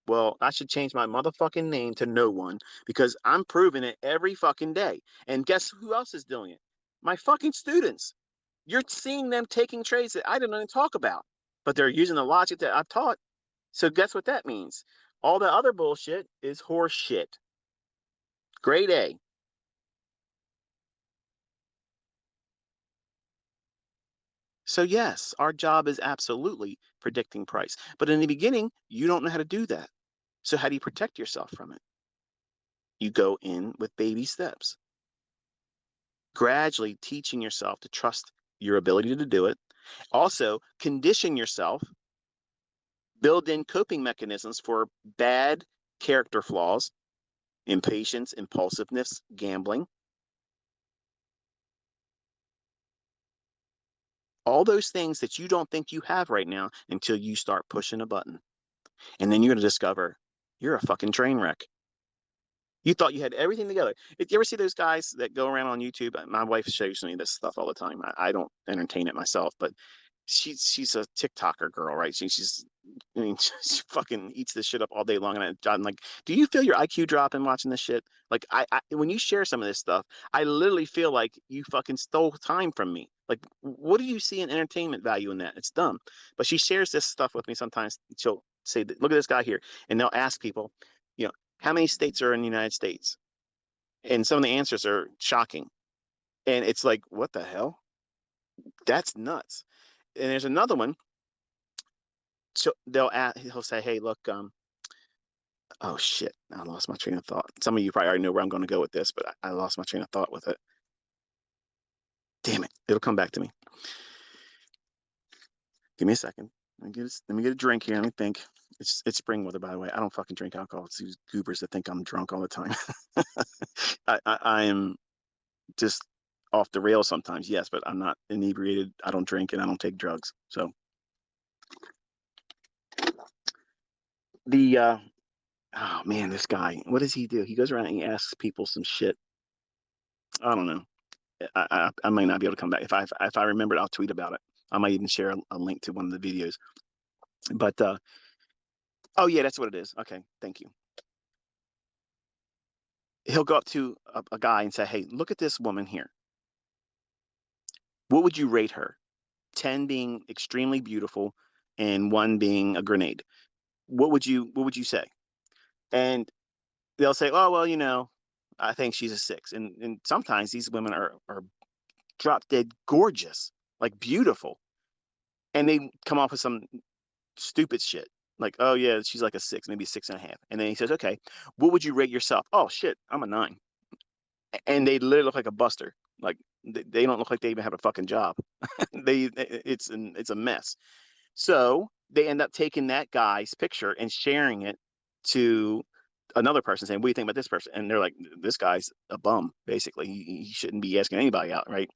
Well, I should change my motherfucking name to no one because I'm proving it every fucking day. And guess who else is doing it? My fucking students. You're seeing them taking trades that I didn't even talk about, but they're using the logic that I've taught. So guess what that means? All the other bullshit is horse shit. Grade A. So yes, our job is absolutely predicting price. But in the beginning, you don't know how to do that. So how do you protect yourself from it? You go in with baby steps, gradually teaching yourself to trust your ability to do it. Also, condition yourself, build in coping mechanisms for bad character flaws, impatience, impulsiveness, gambling. All those things that you don't think you have right now until you start pushing a button. And then you're going to discover you're a fucking train wreck. You thought you had everything together. Did you ever see those guys that go around on YouTube? My wife shows me this stuff all the time. I don't entertain it myself, but she's a TikToker girl, right? She's I mean, she fucking eats this shit up all day long. And I'm like, do you feel your IQ dropping watching this shit? Like, I when you share some of this stuff, I literally feel like you fucking stole time from me. Like, what do you see in entertainment value in that? It's dumb. But she shares this stuff with me sometimes. She'll say, look at this guy here. And they'll ask people, you know, how many states are in the United States? And some of the answers are shocking. And it's like, what the hell? That's nuts. And there's another one. So he'll say, hey, look, oh shit, I lost my train of thought. Some of you probably already know where I'm going to go with this, but I lost my train of thought with it. Damn it, it'll come back to me. Give me a second. Let me get a drink here. Let me think. It's spring weather, by the way. I don't fucking drink alcohol. It's these goobers that think I'm drunk all the time. I am just off the rails sometimes, yes, but I'm not inebriated. I don't drink and I don't take drugs. So the oh man, this guy, what does he do? He goes around and he asks people some shit. I don't know. I might not be able to come back. If I remember it, I'll tweet about it. I might even share a link to one of the videos. But oh yeah, that's what it is. Okay, thank you. He'll go up to a guy and say, "Hey, look at this woman here. What would you rate her? 10 being extremely beautiful, and 1 being a grenade. What would you say?" And they'll say, "Oh well, I think she's a 6." And sometimes these women are drop dead gorgeous, like beautiful, and they come off with some stupid shit like, "Oh yeah, she's like a 6, maybe 6.5." And then he says, "Okay, what would you rate yourself?" "Oh shit, I'm a 9." And they literally look like a buster. Like they don't look like they even have a fucking job. It's a mess. So they end up taking that guy's picture and sharing it to another person, saying, "What do you think about this person?" And they're like, "This guy's a bum, basically. He shouldn't be asking anybody out, right?"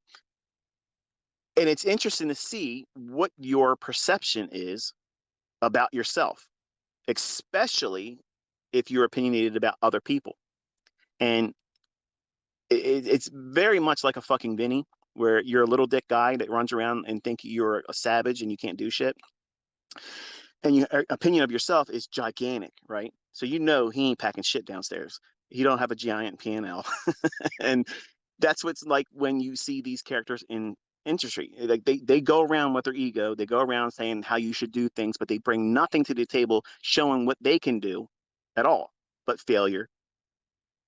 And it's interesting to see what your perception is about yourself, especially if you're opinionated about other people. And it's very much like a fucking Vinny, where you're a little dick guy that runs around and think you're a savage and you can't do shit. And your opinion of yourself is gigantic, right? So he ain't packing shit downstairs. He don't have a giant piano. And that's what's like when you see these characters in industry. Like they go around with their ego, they go around saying how you should do things, but they bring nothing to the table showing what they can do at all but failure,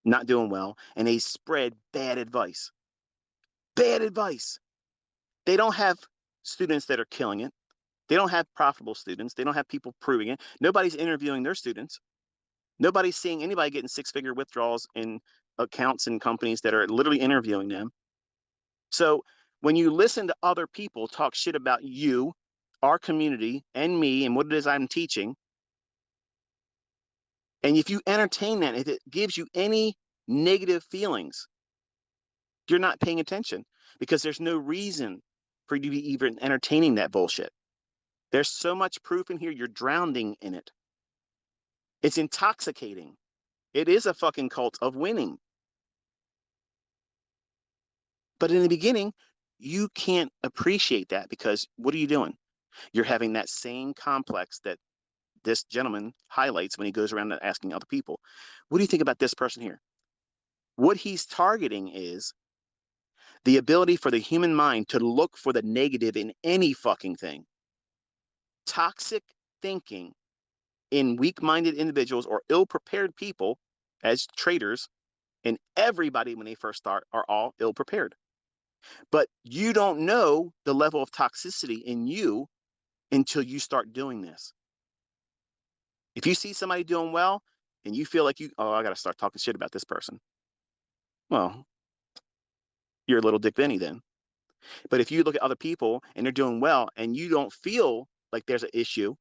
not doing well, and they spread bad advice. Bad advice. They don't have students that are killing it. They don't have profitable students. They don't have people proving it. Nobody's interviewing their students. Nobody's seeing anybody getting 6-figure withdrawals in accounts and companies that are literally interviewing them. So when you listen to other people talk shit about you our community and me and what it is I'm teaching. And if you entertain that, if it gives you any negative feelings, you're not paying attention, because there's no reason for you to be even entertaining that bullshit. There's so much proof in here, you're drowning in it. It's intoxicating. It is a fucking cult of winning. But in the beginning, you can't appreciate that, because what are you doing? You're having that same complex that this gentleman highlights when he goes around asking other people, what do you think about this person here? What he's targeting is the ability for the human mind to look for the negative in any fucking thing. Toxic thinking in weak-minded individuals or ill-prepared people as traders, and everybody when they first start are all ill-prepared. But you don't know the level of toxicity in you until you start doing this. If you see somebody doing well and you feel like I got to start talking shit about this person, well, you're a little Dick Benny then. But if you look at other people and they're doing well and you don't feel like there's an issue,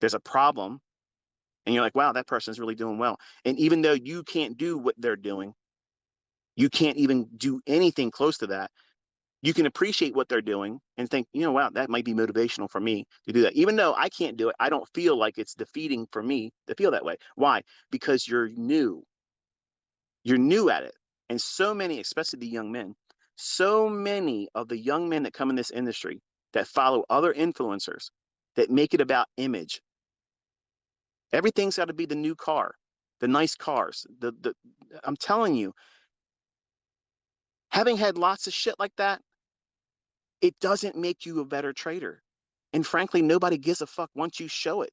there's a problem, and you're like, wow, that person's really doing well. And even though you can't do what they're doing, you can't even do anything close to that, you can appreciate what they're doing and think, wow, that might be motivational for me to do that. Even though I can't do it, I don't feel like it's defeating for me to feel that way. Why? Because you're new. You're new at it. And so many, especially the young men, so many of the young men that come in this industry that follow other influencers that make it about image. Everything's got to be the new car, the nice cars. I'm telling you, having had lots of shit like that, it doesn't make you a better trader. And frankly, nobody gives a fuck once you show it.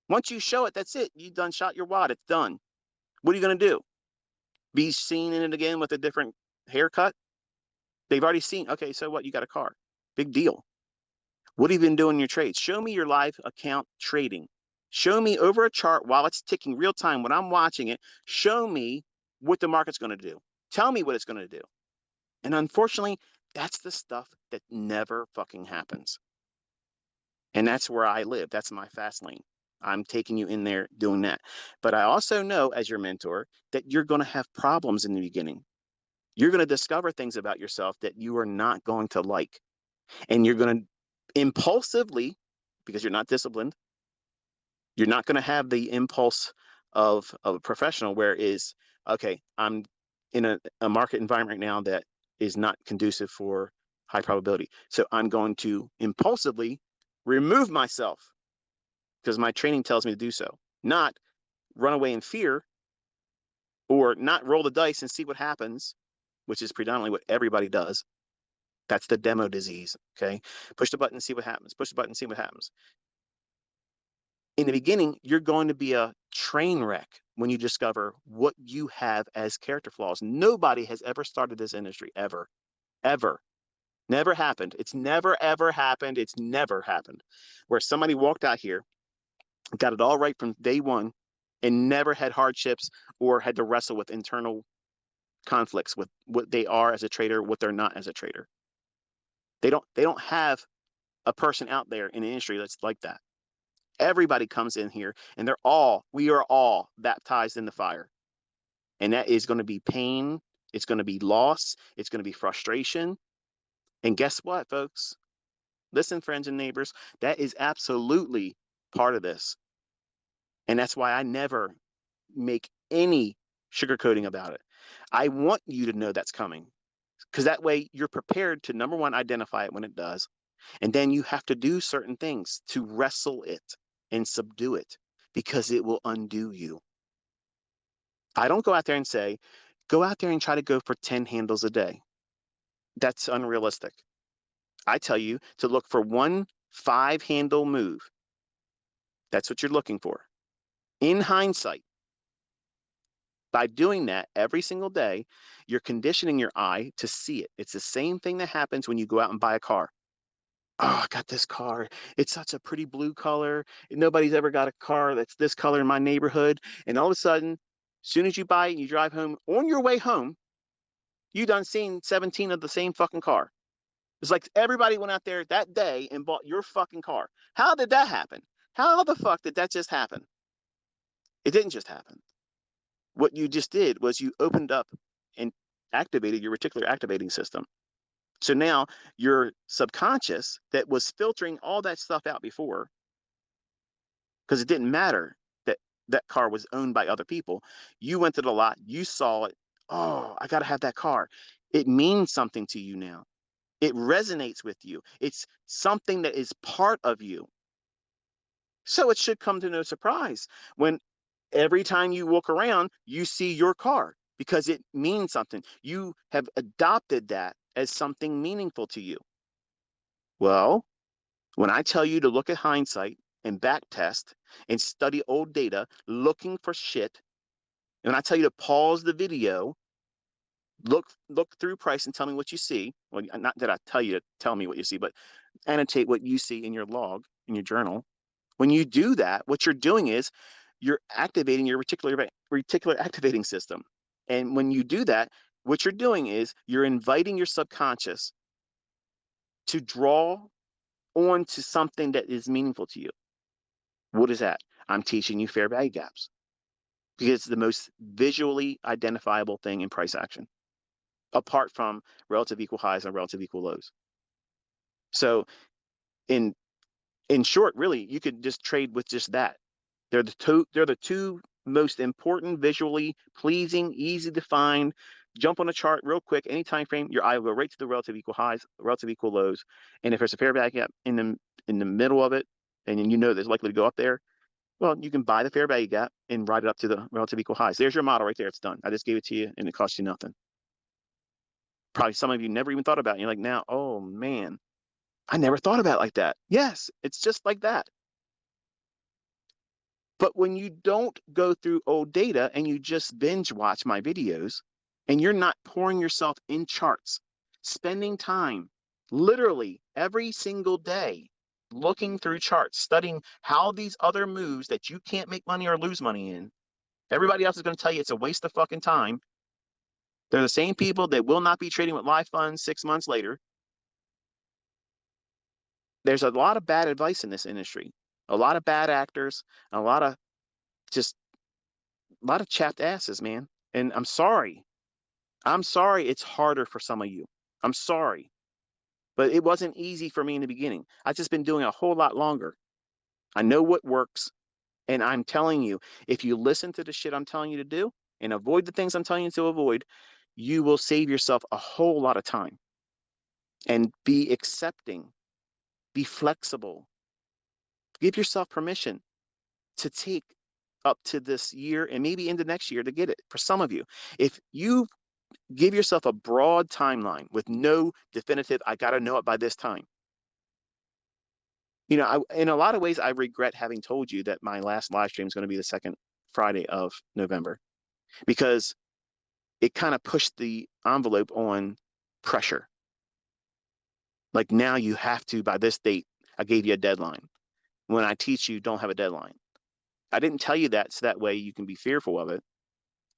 Once you show it, that's it. You done shot your wad. It's done. What are you going to do? Be seen in it again with a different haircut? They've already seen, okay, so what? You got a car. Big deal. What have you been doing in your trades? Show me your live account trading. Show me over a chart while it's ticking real time when I'm watching it. Show me what the market's going to do. Tell me what it's going to do. And unfortunately, that's the stuff that never fucking happens. And that's where I live. That's my fast lane. I'm taking you in there doing that. But I also know, as your mentor, that you're going to have problems in the beginning. You're going to discover things about yourself that you are not going to like. And you're going to impulsively, because you're not disciplined, you're not going to have the impulse of a professional where is, okay, I'm in a market environment right now that is not conducive for high probability. So I'm going to impulsively remove myself because my training tells me to do so, not run away in fear or not roll the dice and see what happens, which is predominantly what everybody does. That's the demo disease, okay? Push the button and see what happens. Push the button and see what happens. In the beginning, you're going to be a train wreck when you discover what you have as character flaws. Nobody has ever started this industry, ever, ever. Never happened. It's never, ever happened. It's never happened. Where somebody walked out here, got it all right from day one, and never had hardships or had to wrestle with internal conflicts with what they are as a trader, what they're not as a trader. They don't have a person out there in the industry that's like that. Everybody comes in here and we are all baptized in the fire. And that is going to be pain. It's going to be loss. It's going to be frustration. And guess what, folks? Listen, friends and neighbors, that is absolutely part of this. And that's why I never make any sugarcoating about it. I want you to know that's coming, because that way you're prepared to, number one, identify it when it does. And then you have to do certain things to wrestle it and subdue it, because it will undo you. I don't go out there and say, go out there and try to go for 10 handles a day. That's unrealistic. I tell you to look for one 5-handle move. That's what you're looking for. In hindsight, by doing that every single day, you're conditioning your eye to see it. It's the same thing that happens when you go out and buy a car. Oh, I got this car. It's such a pretty blue color. Nobody's ever got a car that's this color in my neighborhood. And all of a sudden, as soon as you buy it and you drive home, on your way home, you done seen 17 of the same fucking car. It's like everybody went out there that day and bought your fucking car. How did that happen? How the fuck did that just happen? It didn't just happen. What you just did was you opened up and activated your reticular activating system. So now your subconscious that was filtering all that stuff out before, because it didn't matter that that car was owned by other people. You went to the lot, you saw it. Oh, I got to have that car. It means something to you now. It resonates with you. It's something that is part of you. So it should come to no surprise when every time you walk around, you see your car because it means something. You have adopted that as something meaningful to you. Well, when I tell you to look at hindsight and backtest and study old data looking for shit, and I tell you to pause the video, look through price and tell me what you see. Well, not that I tell you to tell me what you see, but annotate what you see in your log, in your journal. When you do that, what you're doing is you're activating your reticular activating system. And when you do that, what you're doing is you're inviting your subconscious to draw on to something that is meaningful to you. What is that? I'm teaching you fair value gaps because it's the most visually identifiable thing in price action, apart from relative equal highs and relative equal lows. So in short, really, you could just trade with just that. They're the two most important, visually pleasing, easy to find. Jump on a chart real quick, any time frame, your eye will go right to the relative equal highs, relative equal lows. And if there's a fair value gap in the middle of it, and you know there's likely to go up there, well, you can buy the fair value gap and ride it up to the relative equal highs. There's your model right there. It's done. I just gave it to you and it cost you nothing. Probably some of you never even thought about it. And you're like, now, oh man, I never thought about it like that. Yes, it's just like that. But when you don't go through old data and you just binge watch my videos and you're not pouring yourself in charts, spending time literally every single day looking through charts, studying how these other moves that you can't make money or lose money in, everybody else is going to tell you it's a waste of fucking time. They're the same people that will not be trading with live funds 6 months later. There's a lot of bad advice in this industry, a lot of bad actors, a lot of just a lot of chapped asses, man. And I'm sorry. I'm sorry it's harder for some of you. I'm sorry. But it wasn't easy for me in the beginning. I've just been doing a whole lot longer. I know what works. And I'm telling you, if you listen to the shit I'm telling you to do and avoid the things I'm telling you to avoid, you will save yourself a whole lot of time. And be accepting, be flexible, give yourself permission to take up to this year and maybe into next year to get it. For some of you, if you give yourself a broad timeline with no definitive, I got to know it by this time. You know, in a lot of ways, I regret having told you that my last live stream is going to be the second Friday of November because it kind of pushed the envelope on pressure. Like now you have to, by this date, I gave you a deadline. When I teach you, don't have a deadline. I didn't tell you that so that way you can be fearful of it.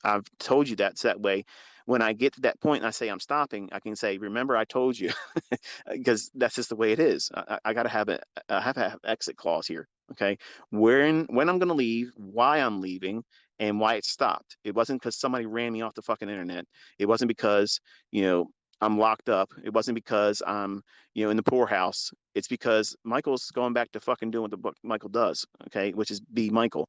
I've told you that so that way when I get to that point and I say I'm stopping, I can say, remember I told you, because that's just the way it is. I got to have I have to have exit clause here. Okay. When I'm going to leave, why I'm leaving, and why it stopped. It wasn't because somebody ran me off the fucking internet. It wasn't because, you know, I'm locked up. It wasn't because I'm, you know, in the poorhouse. It's because Michael's going back to fucking doing what the book Michael does. Okay. Which is be Michael.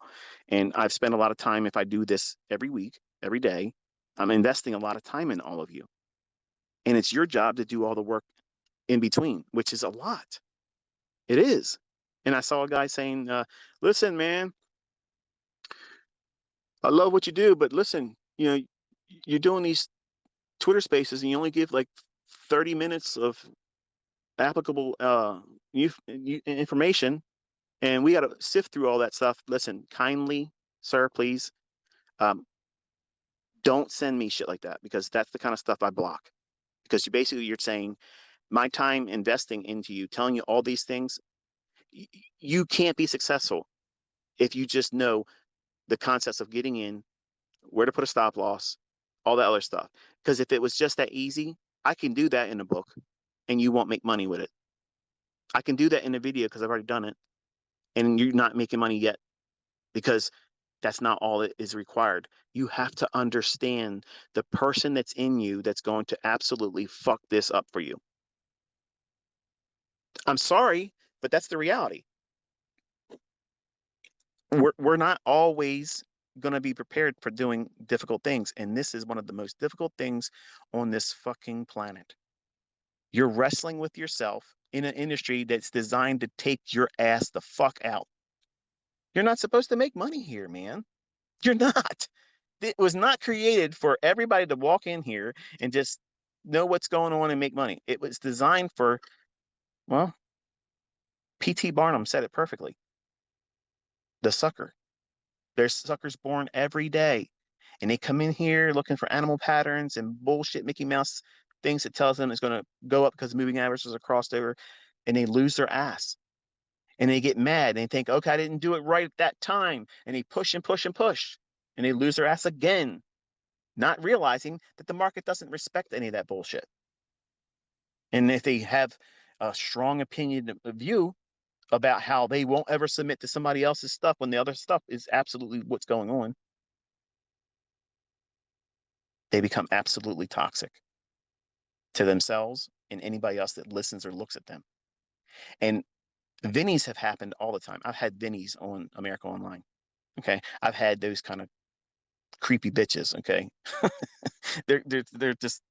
And I've spent a lot of time, if I do this every week, every day, I'm investing a lot of time in all of you. And it's your job to do all the work in between, which is a lot. It is. And I saw a guy saying, listen, man, I love what you do, but listen, you know, you're doing these Twitter spaces and you only give like 30 minutes of applicable information. And we got to sift through all that stuff. Listen, kindly, sir, please, don't send me shit like that because that's the kind of stuff I block. Because you're saying my time investing into you, telling you all these things, you can't be successful if you just know the concepts of getting in, where to put a stop loss, all that other stuff. Because if it was just that easy, I can do that in a book and you won't make money with it. I can do that in a video because I've already done it, and you're not making money yet because that's not all it is required. You have to understand the person that's in you that's going to absolutely fuck this up for you. I'm sorry, but that's the reality. We're not always going to be prepared for doing difficult things, and this is one of the most difficult things on this fucking planet. You're wrestling with yourself in an industry that's designed to take your ass the fuck out. You're not supposed to make money here, man. You're not. It was not created for everybody to walk in here and just know what's going on and make money. It was designed for, well, P.T. Barnum said it perfectly. The sucker. There's suckers born every day. And they come in here looking for animal patterns and bullshit Mickey Mouse things that tells them it's going to go up because moving averages are crossed over, and they lose their ass. And they get mad and they think, okay, I didn't do it right at that time. And they push and push and push. And they lose their ass again, not realizing that the market doesn't respect any of that bullshit. And if they have a strong opinion of you about how they won't ever submit to somebody else's stuff when the other stuff is absolutely what's going on, they become absolutely toxic to themselves and anybody else that listens or looks at them. And Vinnies have happened all the time. I've had Vinnies on America Online. Okay. I've had those kind of creepy bitches. Okay. they're just,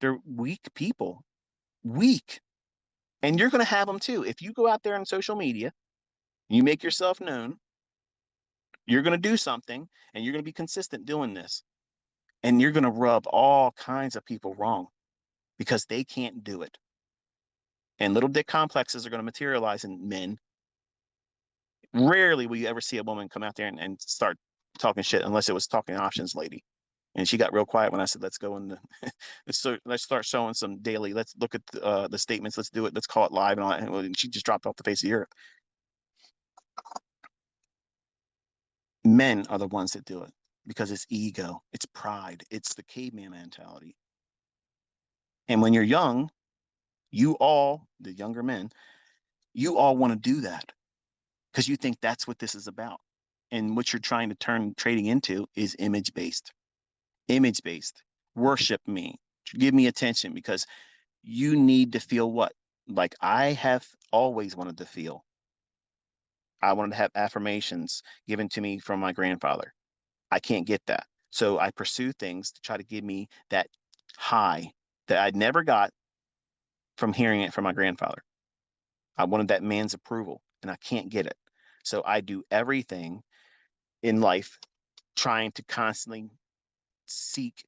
they're weak people. Weak. And you're going to have them too. If you go out there on social media, you make yourself known, you're going to do something and you're going to be consistent doing this. And you're going to rub all kinds of people wrong because they can't do it. And little dick complexes are going to materialize in men. Rarely will you ever see a woman come out there and start talking shit unless it was talking options lady. And she got real quiet when I said, let's go and let's start showing some daily. Let's look at the statements. Let's do it. Let's call it live and all that. And she just dropped off the face of the earth. Men are the ones that do it because it's ego, it's pride, it's the caveman mentality. And when you're young, you all, the younger men, you all want to do that because you think that's what this is about. And what you're trying to turn trading into is image-based. Image-based. Worship me. Give me attention because you need to feel what? Like I have always wanted to feel. I wanted to have affirmations given to me from my grandfather. I can't get that. So I pursue things to try to give me that high that I never got from hearing it from my grandfather. I wanted that man's approval and I can't get it. So I do everything in life trying to constantly seek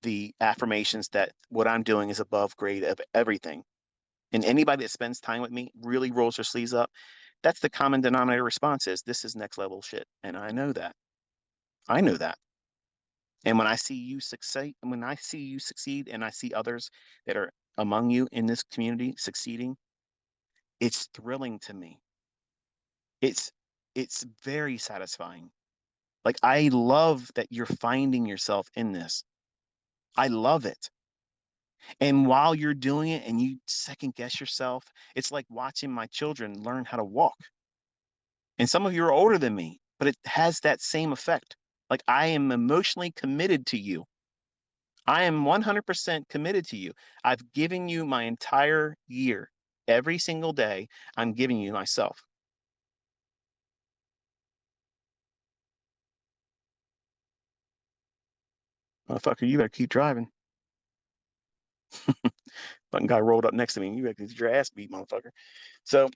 the affirmations that what I'm doing is above grade of everything. And anybody that spends time with me really rolls their sleeves up. That's the common denominator response is this is next level shit. And I know that. I know that. And when I see you succeed, when I see you succeed and I see others that are among you in this community succeeding, it's thrilling to me. It's very satisfying. Like I love that you're finding yourself in this. I love it. And while you're doing it and you second guess yourself, it's like watching my children learn how to walk. And some of you are older than me, but it has that same effect. Like I am emotionally committed to you. I am 100% committed to you. I've given you my entire year. Every single day, I'm giving you myself. Motherfucker, you better keep driving. Fucking guy rolled up next to me. You better get your ass beat, motherfucker. So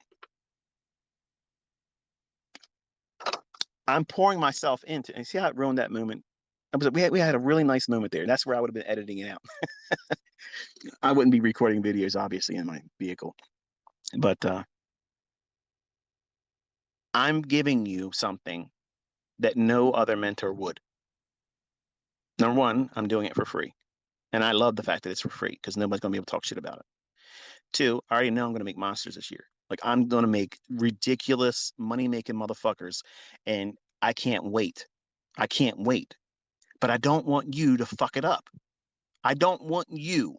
I'm pouring myself into, and see how it ruined that moment. We had a really nice moment there. That's where I would have been editing it out. I wouldn't be recording videos, obviously, in my vehicle, but I'm giving you something that no other mentor would. Number one, I'm doing it for free. And I love the fact that it's for free because nobody's going to be able to talk shit about it. Two, I already know I'm going to make monsters this year. Like I'm going to make ridiculous money making motherfuckers. And I can't wait. I can't wait. But I don't want you to fuck it up. I don't want you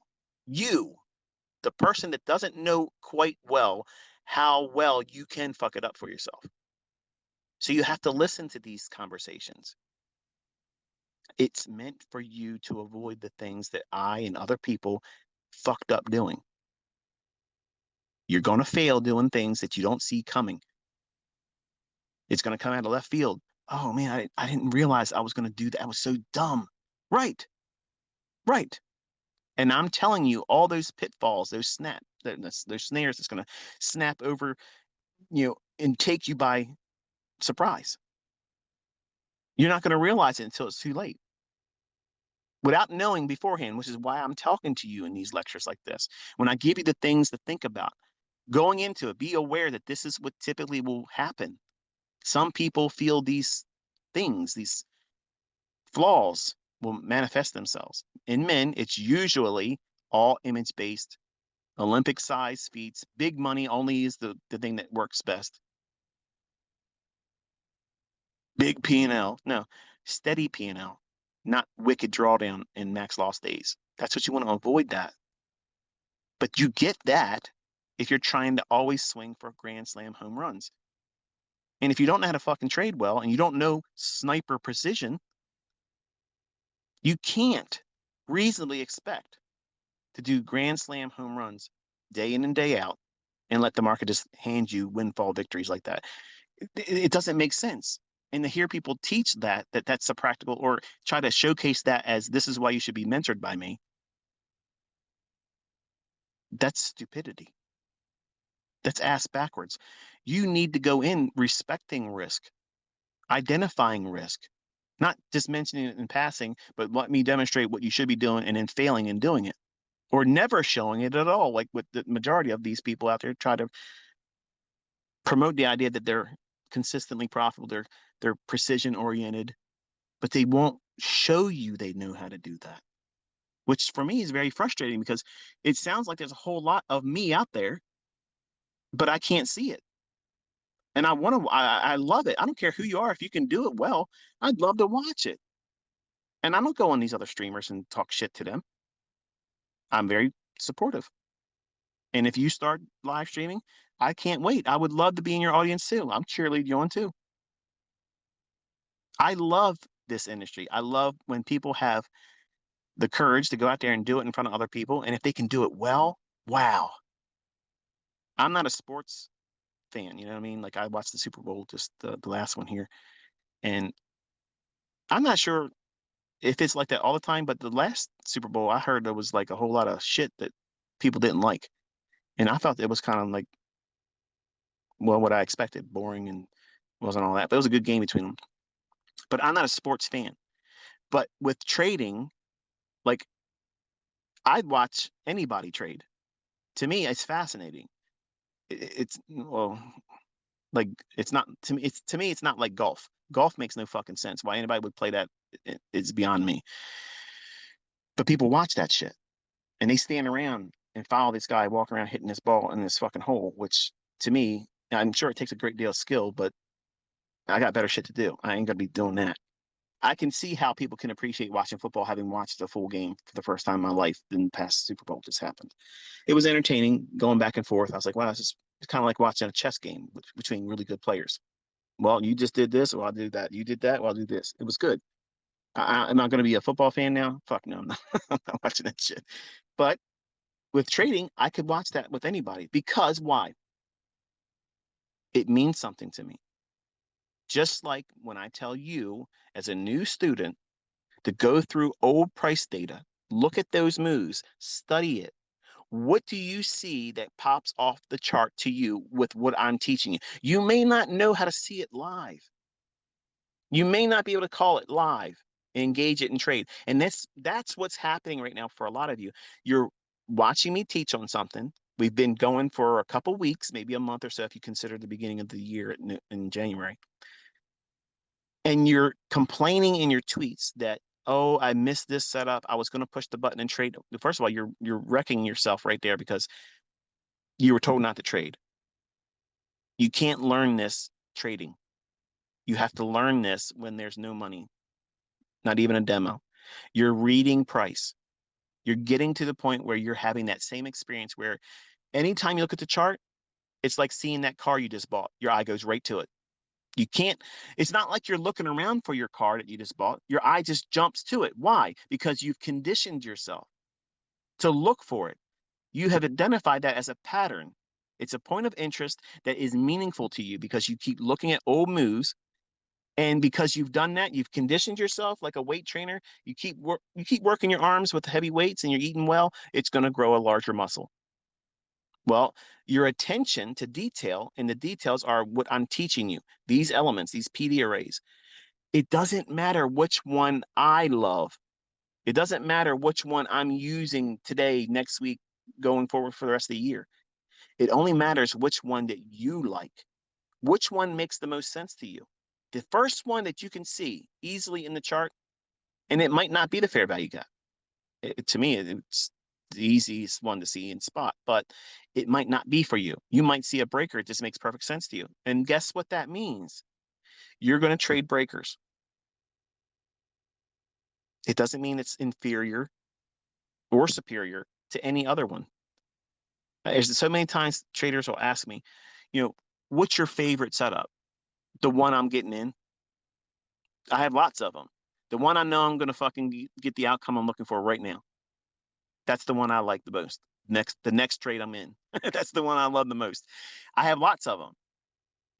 the person that doesn't know quite well how well you can fuck it up for yourself. So you have to listen to these conversations. It's meant for you to avoid the things that I and other people fucked up doing. You're going to fail doing things that you don't see coming. It's going to come out of left field. Oh man, I didn't realize I was going to do that. I was so dumb. Right. Right. And I'm telling you, all those pitfalls, those snares that's going to snap over, and take you by surprise. You're not going to realize it until it's too late. Without knowing beforehand, which is why I'm talking to you in these lectures like this. When I give you the things to think about, going into it, be aware that this is what typically will happen. Some people feel these things, these flaws will manifest themselves. In men, it's usually all image-based, Olympic-sized feats. Big money only is the thing that works best. Big P&L. No, steady P&L, not wicked drawdown in max loss days. That's what you want to avoid that. But you get that if you're trying to always swing for grand slam home runs. And if you don't know how to fucking trade well and you don't know sniper precision, you can't reasonably expect to do grand slam home runs day in and day out and let the market just hand you windfall victories like that. It doesn't make sense. And to hear people teach that's a practical, or try to showcase that as this is why you should be mentored by me, that's stupidity. That's ass backwards. You need to go in respecting risk, identifying risk, not just mentioning it in passing, but let me demonstrate what you should be doing and then failing in doing it, or never showing it at all. Like with the majority of these people out there try to promote the idea that they're consistently profitable, they're precision oriented, but they won't show you they know how to do that, which for me is very frustrating because it sounds like there's a whole lot of me out there, but I can't see it. And I love it. I don't care who you are. If you can do it well, I'd love to watch it. And I don't go on these other streamers and talk shit to them. I'm very supportive. And if you start live streaming, I can't wait. I would love to be in your audience too. I'm cheerleading you on too. I love this industry. I love when people have the courage to go out there and do it in front of other people. And if they can do it well, wow. I'm not a sports fan, you know what I mean? Like I watched the Super Bowl, just the last one here. And I'm not sure if it's like that all the time, but the last Super Bowl, I heard there was like a whole lot of shit that people didn't like. And I felt it was kind of like, well, what I expected, boring and wasn't all that. But it was a good game between them. But I'm not a sports fan. But with trading, like I'd watch anybody trade. To me, it's fascinating. It's well, like it's not to me. It's not like golf. Golf makes no fucking sense. Why anybody would play that is beyond me. But people watch that shit and they stand around and follow this guy walking around hitting this ball in this fucking hole. Which to me, I'm sure it takes a great deal of skill, but I got better shit to do. I ain't gonna be doing that. I can see how people can appreciate watching football, having watched a full game for the first time in my life. In the past Super Bowl just happened. It was entertaining going back and forth. I was like, wow, it's kind of like watching a chess game between really good players. Well, you just did this, well, I'll do that. You did that, well, I'll do this. It was good. Am I going to be a football fan now? Fuck no, I'm not, I'm not watching that shit. But with trading, I could watch that with anybody because why? It means something to me. Just like when I tell you as a new student to go through old price data, look at those moves, study it. What do you see that pops off the chart to you with what I'm teaching you? You may not know how to see it live. You may not be able to call it live, engage it in trade. And that's what's happening right now for a lot of you. You're watching me teach on something. We've been going for a couple weeks, maybe a month or so if you consider the beginning of the year in January. And you're complaining in your tweets that, oh, I missed this setup. I was going to push the button and trade. First of all, you're wrecking yourself right there because you were told not to trade. You can't learn this trading. You have to learn this when there's no money, not even a demo. You're reading price. You're getting to the point where you're having that same experience where anytime you look at the chart, it's like seeing that car you just bought. Your eye goes right to it. You can't, it's not like you're looking around for your car that you just bought. Your eye just jumps to it. Why? Because you've conditioned yourself to look for it. You have identified that as a pattern. It's a point of interest that is meaningful to you because you keep looking at old moves. And because you've done that, you've conditioned yourself like a weight trainer. You keep working your arms with heavy weights and you're eating well, it's going to grow a larger muscle. Well, your attention to detail, and the details are what I'm teaching you. These elements, these PD arrays. It doesn't matter which one I love. It doesn't matter which one I'm using today, next week, going forward for the rest of the year. It only matters which one that you like. Which one makes the most sense to you? The first one that you can see easily in the chart, and it might not be the fair value gap. To me, it's the easiest one to see and spot, but it might not be for you. You might see a breaker. It just makes perfect sense to you. And guess what that means? You're going to trade breakers. It doesn't mean it's inferior or superior to any other one. There's so many times traders will ask me, what's your favorite setup? The one I'm getting in. I have lots of them. The one I know I'm going to fucking get the outcome I'm looking for right now. That's the one I like the most. The next trade I'm in. That's the one I love the most. I have lots of them.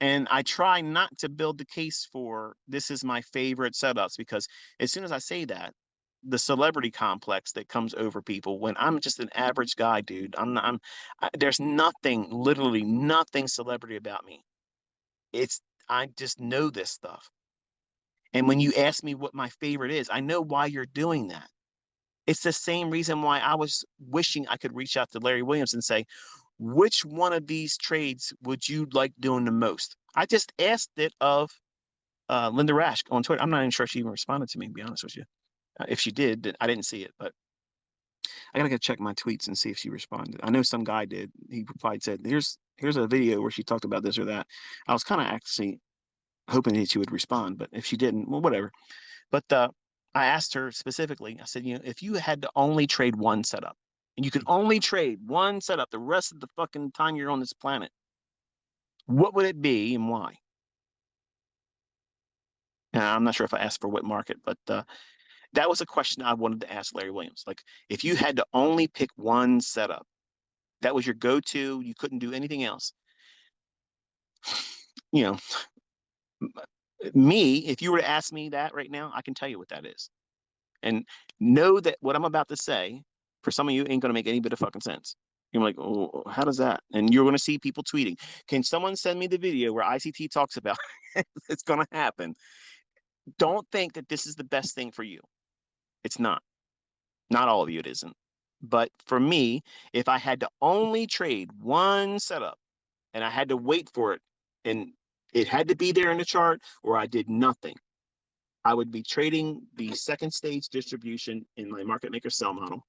And I try not to build the case for this is my favorite setups, because as soon as I say that, the celebrity complex that comes over people when I'm just an average guy, dude. There's nothing, literally nothing celebrity about me. I just know this stuff. And when you ask me what my favorite is, I know why you're doing that. It's the same reason why I was wishing I could reach out to Larry Williams and say, which one of these trades would you like doing the most? I just asked it of Linda Rash on Twitter. I'm not even sure if she even responded to me, to be honest with you. If she did, I didn't see it, but I gotta go check my tweets and see if she responded. I know some guy did. He replied, said, here's a video where she talked about this or that. I was kind of actually hoping that she would respond, but if she didn't, well, whatever. But I asked her specifically, I said, if you had to only trade one setup, and you could only trade one setup the rest of the fucking time you're on this planet, what would it be and why? I'm not sure if I asked for what market, but that was a question I wanted to ask Larry Williams. Like, if you had to only pick one setup, that was your go-to, you couldn't do anything else. Me, if you were to ask me that right now, I can tell you what that is. And know that what I'm about to say, for some of you, ain't going to make any bit of fucking sense. You're like, oh, how does that? And you're going to see people tweeting. Can someone send me the video where ICT talks about it's going to happen? Don't think that this is the best thing for you. It's not. Not all of you, it isn't. But for me, if I had to only trade one setup and I had to wait for it, and it had to be there in the chart, or I did nothing, I would be trading the second stage distribution in my market maker sell model,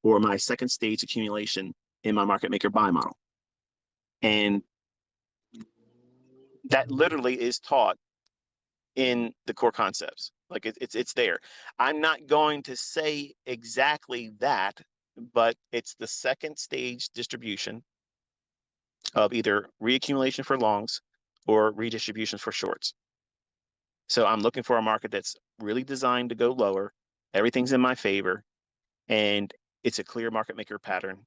or my second stage accumulation in my market maker buy model. And that literally is taught in the core concepts. Like it's there. I'm not going to say exactly that, but it's the second stage distribution of either reaccumulation for longs or redistributions for shorts. So I'm looking for a market that's really designed to go lower. Everything's in my favor. And it's a clear market maker pattern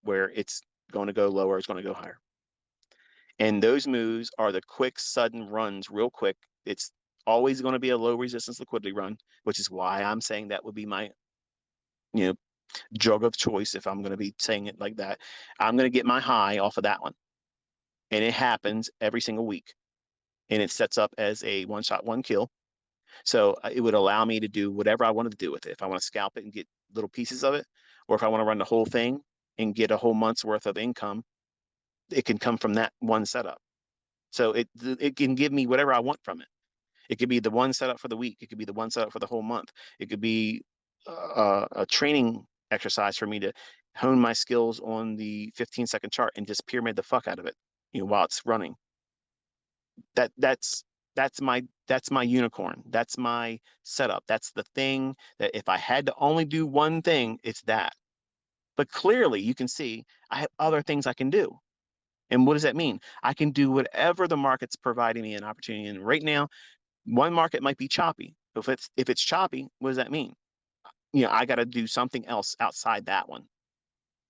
where it's going to go lower, it's going to go higher. And those moves are the quick, sudden runs, real quick. It's always going to be a low resistance liquidity run, which is why I'm saying that would be my, drug of choice. If I'm going to be saying it like that, I'm going to get my high off of that one. And it happens every single week. And it sets up as a one shot, one kill. So it would allow me to do whatever I wanted to do with it. If I want to scalp it and get little pieces of it, or if I want to run the whole thing and get a whole month's worth of income, it can come from that one setup. So it can give me whatever I want from it. It could be the one setup for the week. It could be the one setup for the whole month. It could be a training exercise for me to hone my skills on the 15-second chart and just pyramid the fuck out of it, while it's running. That's my unicorn. That's my setup. That's the thing that if I had to only do one thing, it's that. But clearly you can see I have other things I can do. And what does that mean? I can do whatever the market's providing me an opportunity. And right now, one market might be choppy. If it's choppy, what does that mean? I got to do something else outside that one.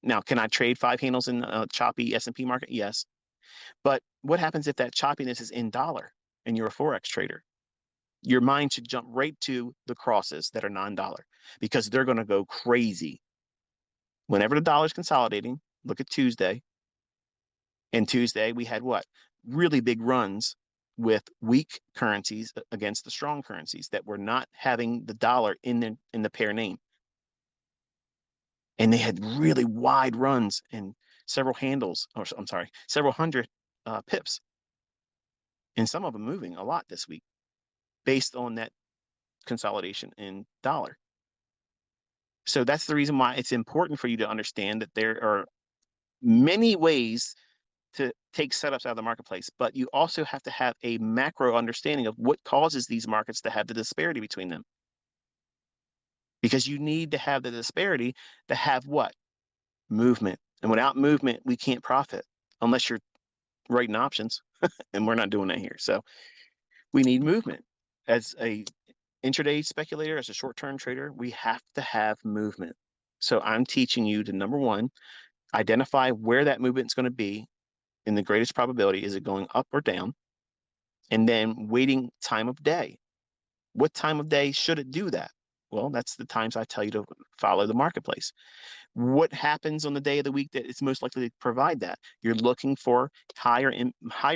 Now, can I trade 5 handles in a choppy S&P market? Yes. But what happens if that choppiness is in dollar and you're a Forex trader? Your mind should jump right to the crosses that are non-dollar because they're going to go crazy. Whenever the dollar's consolidating, look at Tuesday. And Tuesday, we had what? Really big runs with weak currencies against the strong currencies that were not having the dollar in the pair name. And they had really wide runs and several handles, or I'm sorry, several hundred pips. And some of them moving a lot this week based on that consolidation in dollar. So that's the reason why it's important for you to understand that there are many ways to take setups out of the marketplace, but you also have to have a macro understanding of what causes these markets to have the disparity between them. Because you need to have the disparity to have what? Movement. And without movement, we can't profit unless you're writing options. And we're not doing that here. So we need movement. As a intraday speculator, as a short-term trader, we have to have movement. So I'm teaching you to, number one, identify where that movement is going to be in the greatest probability. Is it going up or down? And then waiting time of day. What time of day should it do that? Well, that's the times I tell you to follow the marketplace. What happens on the day of the week that it's most likely to provide that? You're looking for higher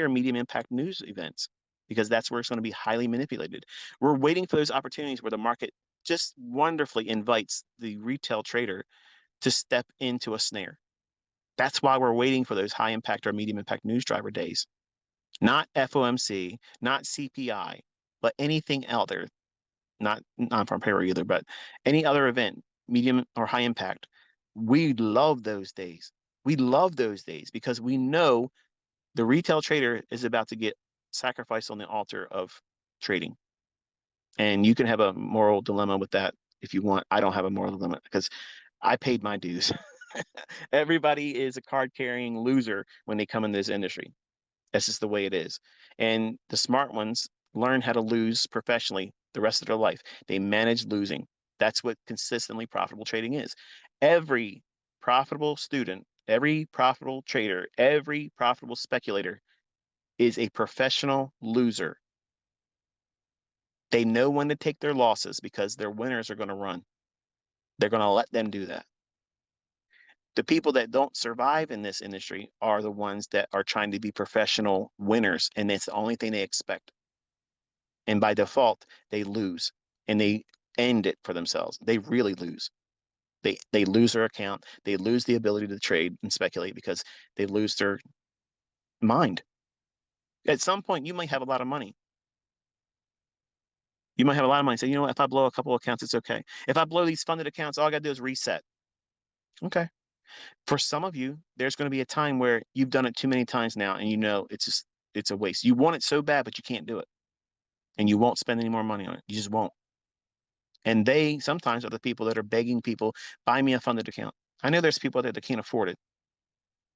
medium impact news events because that's where it's going to be highly manipulated. We're waiting for those opportunities where the market just wonderfully invites the retail trader to step into a snare. That's why we're waiting for those high impact or medium impact news driver days. Not FOMC, not CPI, but anything else. Not non-farm payroll either, but any other event, medium or high impact. We love those days. We love those days because we know the retail trader is about to get sacrificed on the altar of trading. And you can have a moral dilemma with that if you want. I don't have a moral dilemma because I paid my dues. Everybody is a card-carrying loser when they come in this industry. That's just the way it is. And the smart ones learn how to lose professionally the rest of their life. They manage losing. That's what consistently profitable trading is. Every profitable student, every profitable trader, every profitable speculator is a professional loser. They know when to take their losses because their winners are going to run. They're going to let them do that. The people that don't survive in this industry are the ones that are trying to be professional winners, and it's the only thing they expect. And by default, they lose, and they end it for themselves. They really lose. They lose their account. They lose the ability to trade and speculate because they lose their mind. At some point, you might have a lot of money. You might have a lot of money. Say, you know what? If I blow a couple of accounts, it's okay. If I blow these funded accounts, all I got to do is reset. Okay. For some of you, there's going to be a time where you've done it too many times now, and you know it's a waste. You want it so bad, but you can't do it, and you won't spend any more money on it. You just won't. And they sometimes are the people that are begging people, buy me a funded account. I know there's people that can't afford it,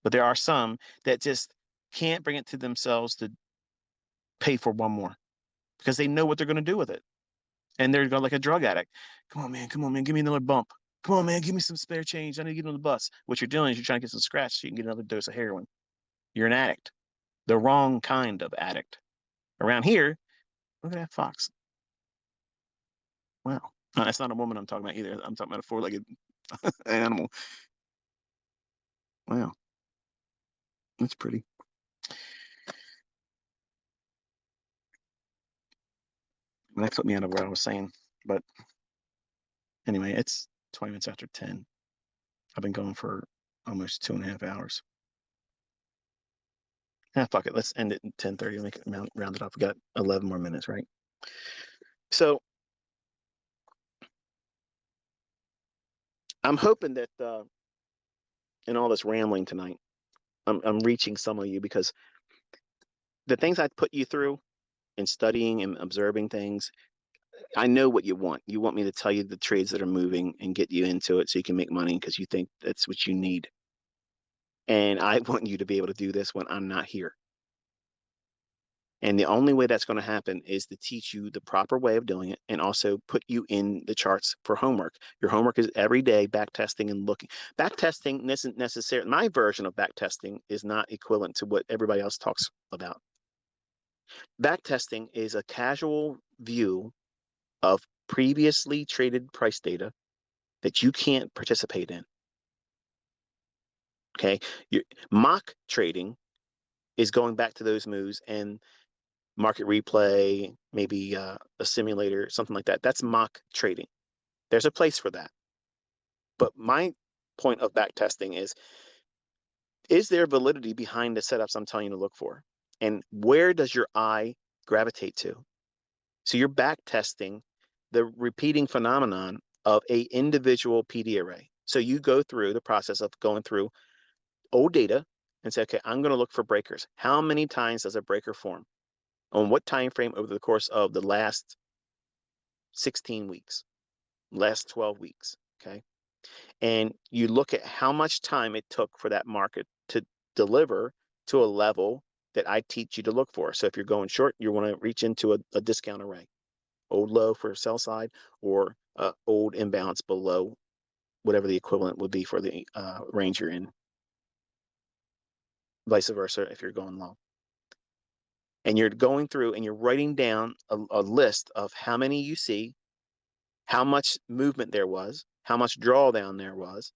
but there are some that just can't bring it to themselves to pay for one more because they know what they're going to do with it. And they're like a drug addict. Come on, man. Come on, man. Give me another bump. Come on, man. Give me some spare change. I need to get on the bus. What you're doing is you're trying to get some scratch so you can get another dose of heroin. You're an addict, the wrong kind of addict. Around here, look at that fox. Wow. No, that's not a woman I'm talking about either. I'm talking about a four-legged animal. Wow. That's pretty. That took me out of where I was saying. But anyway, it's 20 minutes after 10. I've been going for almost 2.5 hours. Fuck it. Let's end it at 10:30. Make it round it up. We got 11 more minutes, right? So I'm hoping that in all this rambling tonight, I'm reaching some of you because the things I put you through in studying and observing things, I know what you want. You want me to tell you the trades that are moving and get you into it so you can make money because you think that's what you need. And I want you to be able to do this when I'm not here. And the only way that's going to happen is to teach you the proper way of doing it and also put you in the charts for homework. Your homework is every day backtesting and looking. Backtesting isn't necessarily, my version of backtesting is not equivalent to what everybody else talks about. Backtesting is a casual view of previously traded price data that you can't participate in. Okay. Mock trading is going back to those moves and market replay, maybe a simulator, something like that. That's mock trading. There's a place for that. But my point of back testing is there validity behind the setups I'm telling you to look for? And where does your eye gravitate to? So you're back testing the repeating phenomenon of a individual PD array. So you go through the process of going through old data and say, okay, I'm going to look for breakers. How many times does a breaker form? On what time frame over the course of the last 16 weeks, last 12 weeks, okay? And you look at how much time it took for that market to deliver to a level that I teach you to look for. So if you're going short, you want to reach into a discount array, old low for sell side or old imbalance below whatever the equivalent would be for the range you're in. Vice versa if you're going long. And you're going through and you're writing down a list of how many you see, how much movement there was, how much drawdown there was.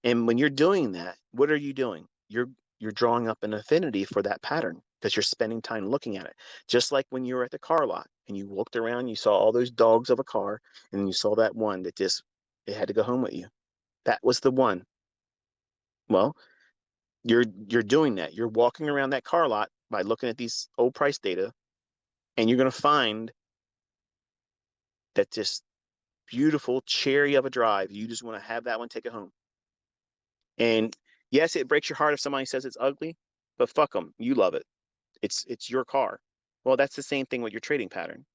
And when you're doing that, what are you doing? You're drawing up an affinity for that pattern because you're spending time looking at it. Just like when you were at the car lot and you looked around, you saw all those dogs of a car, and you saw that one that just, it had to go home with you. That was the one. Well, you're doing that. You're walking around that car lot by looking at these old price data, and you're going to find that just beautiful cherry of a drive. You just want to have that one, take it home. And yes, it breaks your heart if somebody says it's ugly, but fuck them. You love it. It's your car. Well, that's the same thing with your trading pattern.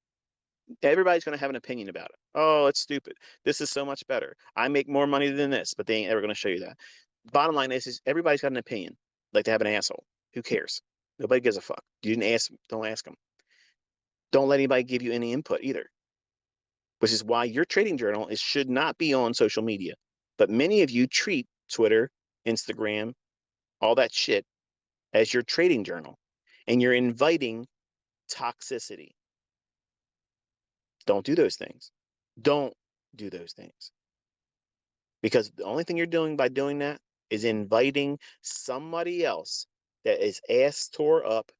Everybody's going to have an opinion about it. Oh, it's stupid. This is so much better. I make more money than this, but they ain't ever going to show you that. Bottom line is everybody's got an opinion. Like to have an asshole. Who cares? Nobody gives a fuck. You didn't ask, don't ask them. Don't let anybody give you any input either. Which is why your trading journal should not be on social media. But many of you treat Twitter, Instagram, all that shit as your trading journal. And you're inviting toxicity. Don't do those things. Don't do those things. Because the only thing you're doing by doing that is inviting somebody else that is ass tore up.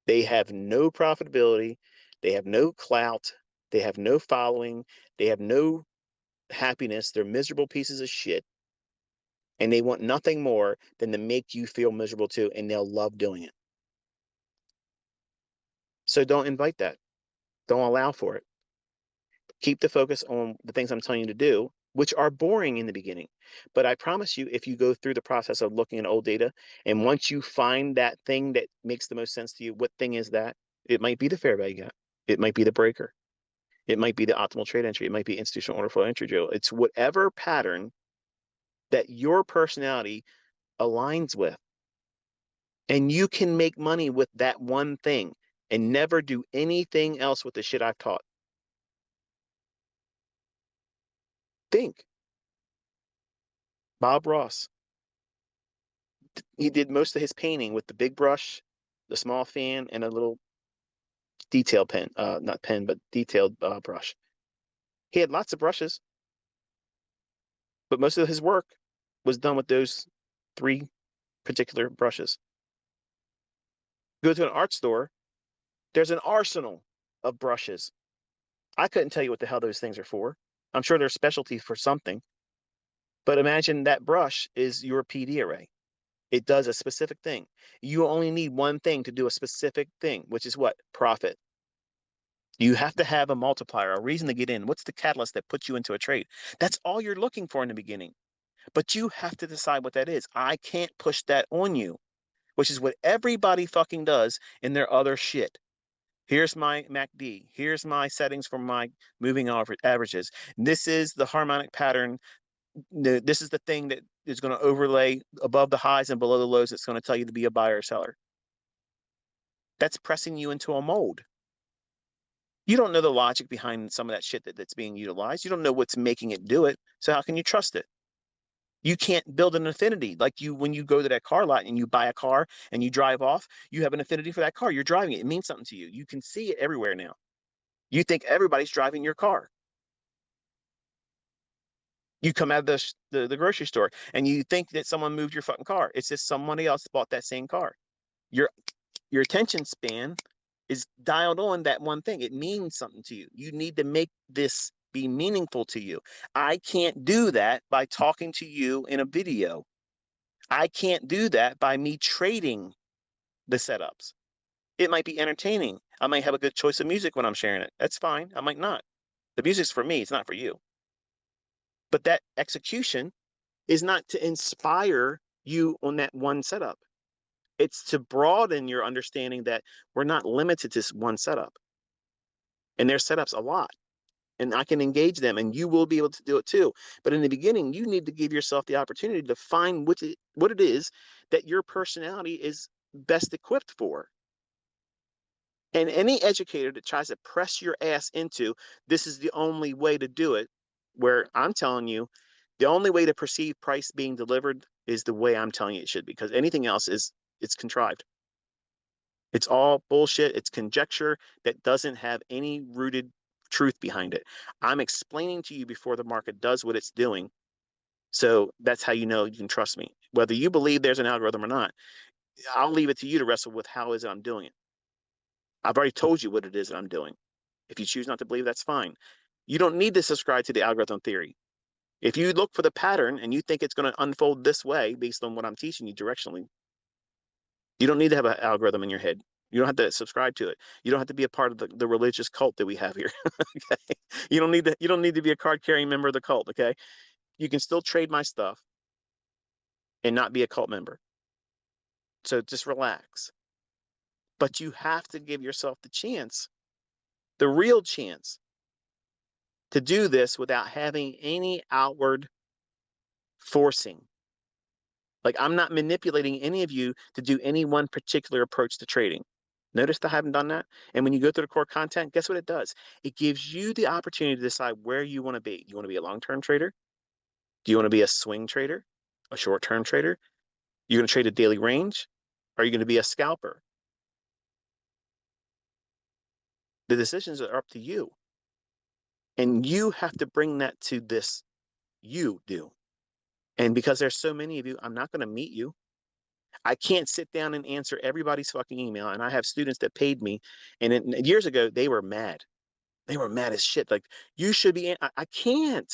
They have no profitability. They have no clout. They have no following. They have no happiness. They're miserable pieces of shit. And they want nothing more than to make you feel miserable too. And they'll love doing it. So don't invite that. Don't allow for it. Keep the focus on the things I'm telling you to do, which are boring in the beginning. But I promise you, if you go through the process of looking at old data, and once you find that thing that makes the most sense to you, what thing is that? It might be the fair value gap. It might be the breaker. It might be the optimal trade entry. It might be institutional order flow entry drill. It's whatever pattern that your personality aligns with. And you can make money with that one thing and never do anything else with the shit I've taught. Think. Bob Ross. He did most of his painting with the big brush, the small fan, and a little detail pen, not pen, but detailed brush. He had lots of brushes, but most of his work was done with those three particular brushes. Go to an art store, there's an arsenal of brushes. I couldn't tell you what the hell those things are for. I'm sure they're specialty for something. But imagine that brush is your PD array. It does a specific thing. You only need one thing to do a specific thing, which is what? Profit. You have to have a multiplier, a reason to get in. What's the catalyst that puts you into a trade? That's all you're looking for in the beginning. But you have to decide what that is. I can't push that on you, which is what everybody fucking does in their other shit. Here's my MACD. Here's my settings for my moving averages. This is the harmonic pattern. This is the thing that is going to overlay above the highs and below the lows. It's going to tell you to be a buyer or seller. That's pressing you into a mold. You don't know the logic behind some of that shit that's being utilized. You don't know what's making it do it. So how can you trust it? You can't build an affinity. Like when you go to that car lot and you buy a car and you drive off, you have an affinity for that car. You're driving it. It means something to you. You can see it everywhere now. You think everybody's driving your car. You come out of the grocery store and you think that someone moved your fucking car. It's just somebody else bought that same car. Your attention span is dialed on that one thing. It means something to you. You need to make this be meaningful to you. I can't do that by talking to you in a video. I can't do that by me trading the setups. It might be entertaining. I might have a good choice of music when I'm sharing it. That's fine. I might not. The music's for me. It's not for you. But that execution is not to inspire you on that one setup. It's to broaden your understanding that we're not limited to one setup. And there's setups a lot. And I can engage them and you will be able to do it too. But in the beginning, you need to give yourself the opportunity to find what it is that your personality is best equipped for. And any educator that tries to press your ass into this is the only way to do it, where I'm telling you, the only way to perceive price being delivered is the way I'm telling you it should be, because anything else it's contrived. It's all bullshit. It's conjecture that doesn't have any rooted truth behind it. I'm explaining to you before the market does what it's doing. So that's how you know you can trust me. Whether you believe there's an algorithm or not, I'll leave it to you to wrestle with how is it I'm doing it. I've already told you what it is that I'm doing. If you choose not to believe, that's fine. You don't need to subscribe to the algorithm theory. If you look for the pattern and you think it's going to unfold this way based on what I'm teaching you directionally, you don't need to have an algorithm in your head. You don't have to subscribe to it. You don't have to be a part of the religious cult that we have here. Okay? You don't need to be a card carrying member of the cult, okay? You can still trade my stuff and not be a cult member. So just relax. But you have to give yourself the chance, the real chance, to do this without having any outward forcing. Like I'm not manipulating any of you to do any one particular approach to trading. Notice that I haven't done that. And when you go through the core content, guess what it does? It gives you the opportunity to decide where you want to be. Do you want to be a long-term trader? Do you want to be a swing trader? A short-term trader? You're going to trade a daily range? Or are you going to be a scalper? The decisions are up to you. And you have to bring that to this you do. And because there's so many of you, I'm not going to meet you. I can't sit down and answer everybody's fucking email. And I have students that paid me. And years ago, they were mad. They were mad as shit. Like, you should be. I can't.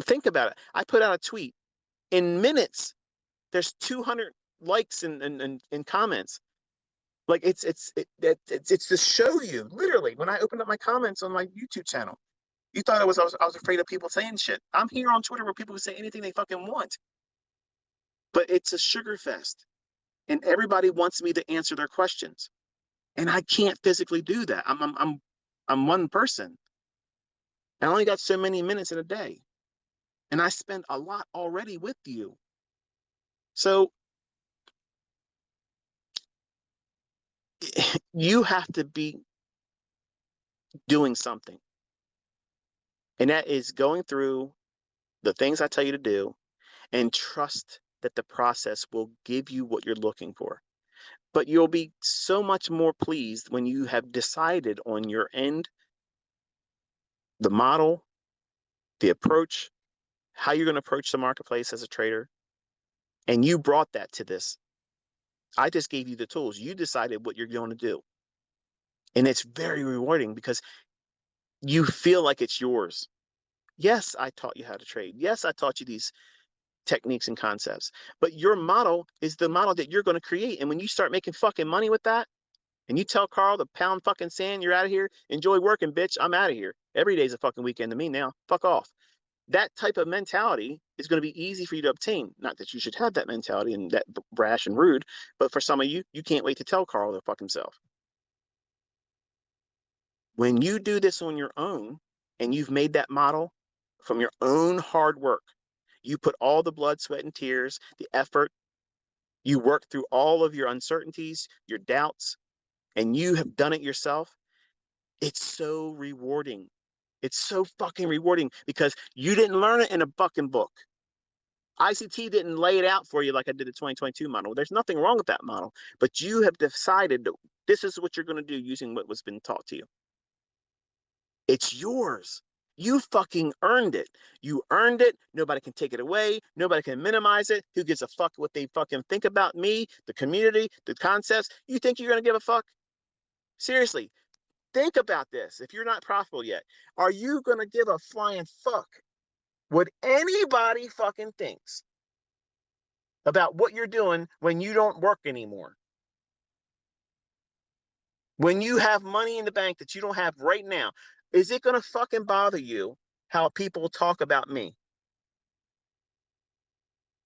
Think about it. I put out a tweet. In minutes, there's 200 likes and comments. Like, it's to show you, literally, when I opened up my comments on my YouTube channel, you thought I was afraid of people saying shit. I'm here on Twitter where people can say anything they fucking want. But it's a sugar fest. And everybody wants me to answer their questions. And I can't physically do that. I'm one person. I only got so many minutes in a day. And I spend a lot already with you. So you have to be doing something. And that is going through the things I tell you to do and trust that the process will give you what you're looking for. But you'll be so much more pleased when you have decided on your end, the model, the approach, how you're going to approach the marketplace as a trader. And you brought that to this. I just gave you the tools. You decided what you're going to do. And it's very rewarding because you feel like it's yours. Yes, I taught you how to trade. Yes, I taught you these techniques and concepts. But your model is the model that you're going to create. And when you start making fucking money with that, and you tell Carl to pound fucking sand, you're out of here. Enjoy working, bitch. I'm out of here. Every day's a fucking weekend to me now. Fuck off. That type of mentality is going to be easy for you to obtain. Not that you should have that mentality and that brash and rude, but for some of you, you can't wait to tell Carl to fuck himself. When you do this on your own and you've made that model from your own hard work, you put all the blood, sweat, and tears, the effort, you work through all of your uncertainties, your doubts, and you have done it yourself. It's so rewarding. It's so fucking rewarding because you didn't learn it in a fucking book. ICT didn't lay it out for you like I did the 2022 model. There's nothing wrong with that model, but you have decided that this is what you're going to do using what was been taught to you. It's yours. You fucking earned it. You earned it. Nobody can take it away. Nobody can minimize it. Who gives a fuck what they fucking think about me, the community, the concepts? You think you're going to give a fuck? Seriously, think about this. If you're not profitable yet, are you going to give a flying fuck what anybody fucking thinks about what you're doing when you don't work anymore? When you have money in the bank that you don't have right now, is it going to fucking bother you how people talk about me?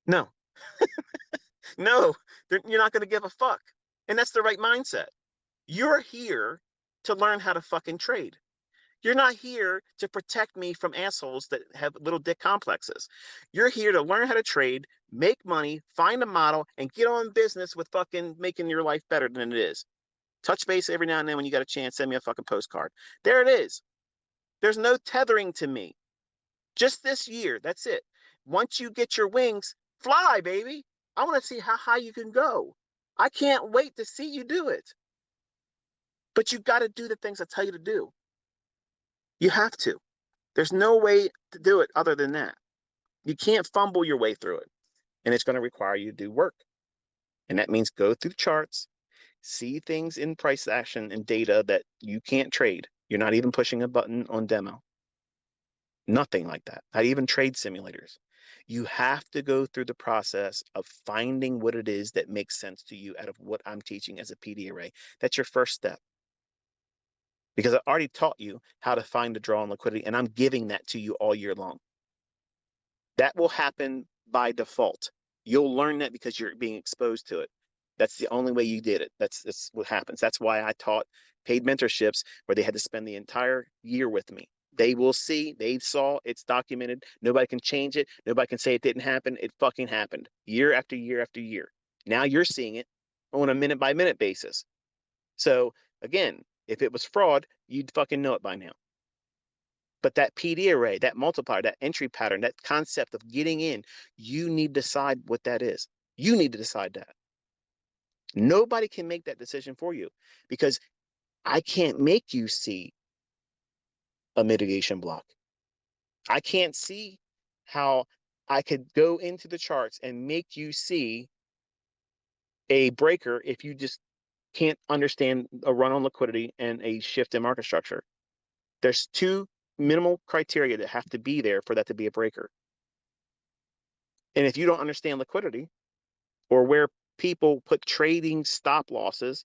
No. No, you're not going to give a fuck. And that's the right mindset. You're here to learn how to fucking trade. You're not here to protect me from assholes that have little dick complexes. You're here to learn how to trade, make money, find a model, and get on business with fucking making your life better than it is. Touch base every now and then when you got a chance. Send me a fucking postcard. There it is. There's no tethering to me. Just this year. That's it. Once you get your wings, fly, baby. I want to see how high you can go. I can't wait to see you do it. But you got to do the things I tell you to do. You have to. There's no way to do it other than that. You can't fumble your way through it. And it's going to require you to do work. And that means go through the charts, see things in price action and data that you can't trade. You're not even pushing a button on demo. Nothing like that. Not even trade simulators. You have to go through the process of finding what it is that makes sense to you out of what I'm teaching as a PD array. That's your first step. Because I already taught you how to find the draw on liquidity, and I'm giving that to you all year long. That will happen by default. You'll learn that because you're being exposed to it. That's the only way you did it. That's what happens. That's why I taught paid mentorships where they had to spend the entire year with me. They will see, they saw, it's documented. Nobody can change it. Nobody can say it didn't happen. It fucking happened year after year after year. Now you're seeing it on a minute by minute basis. So again, if it was fraud, you'd fucking know it by now. But that PD array, that multiplier, that entry pattern, that concept of getting in, you need to decide what that is. You need to decide that. Nobody can make that decision for you because I can't make you see a mitigation block. I can't see how I could go into the charts and make you see a breaker if you just can't understand a run on liquidity and a shift in market structure. There's two minimal criteria that have to be there for that to be a breaker. And if you don't understand liquidity or where people put trading stop losses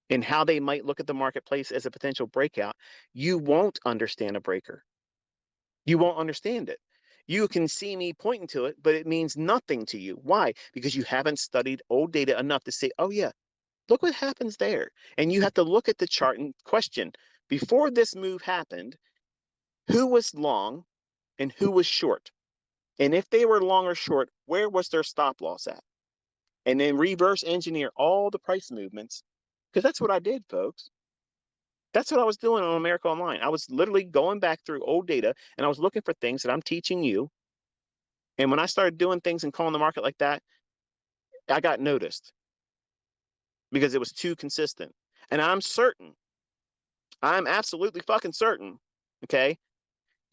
and how they might look at the marketplace as a potential breakout, you won't understand a breaker. You won't understand it. You can see me pointing to it, but it means nothing to you. Why? Because you haven't studied old data enough to say, oh yeah, look what happens there. And you have to look at the chart and question, before this move happened, who was long and who was short? And if they were long or short, where was their stop loss at? And then reverse engineer all the price movements, because that's what I did, folks. That's what I was doing on America Online. I was literally going back through old data and I was looking for things that I'm teaching you. And when I started doing things and calling the market like that, I got noticed because it was too consistent. And I'm certain, I'm absolutely fucking certain, okay,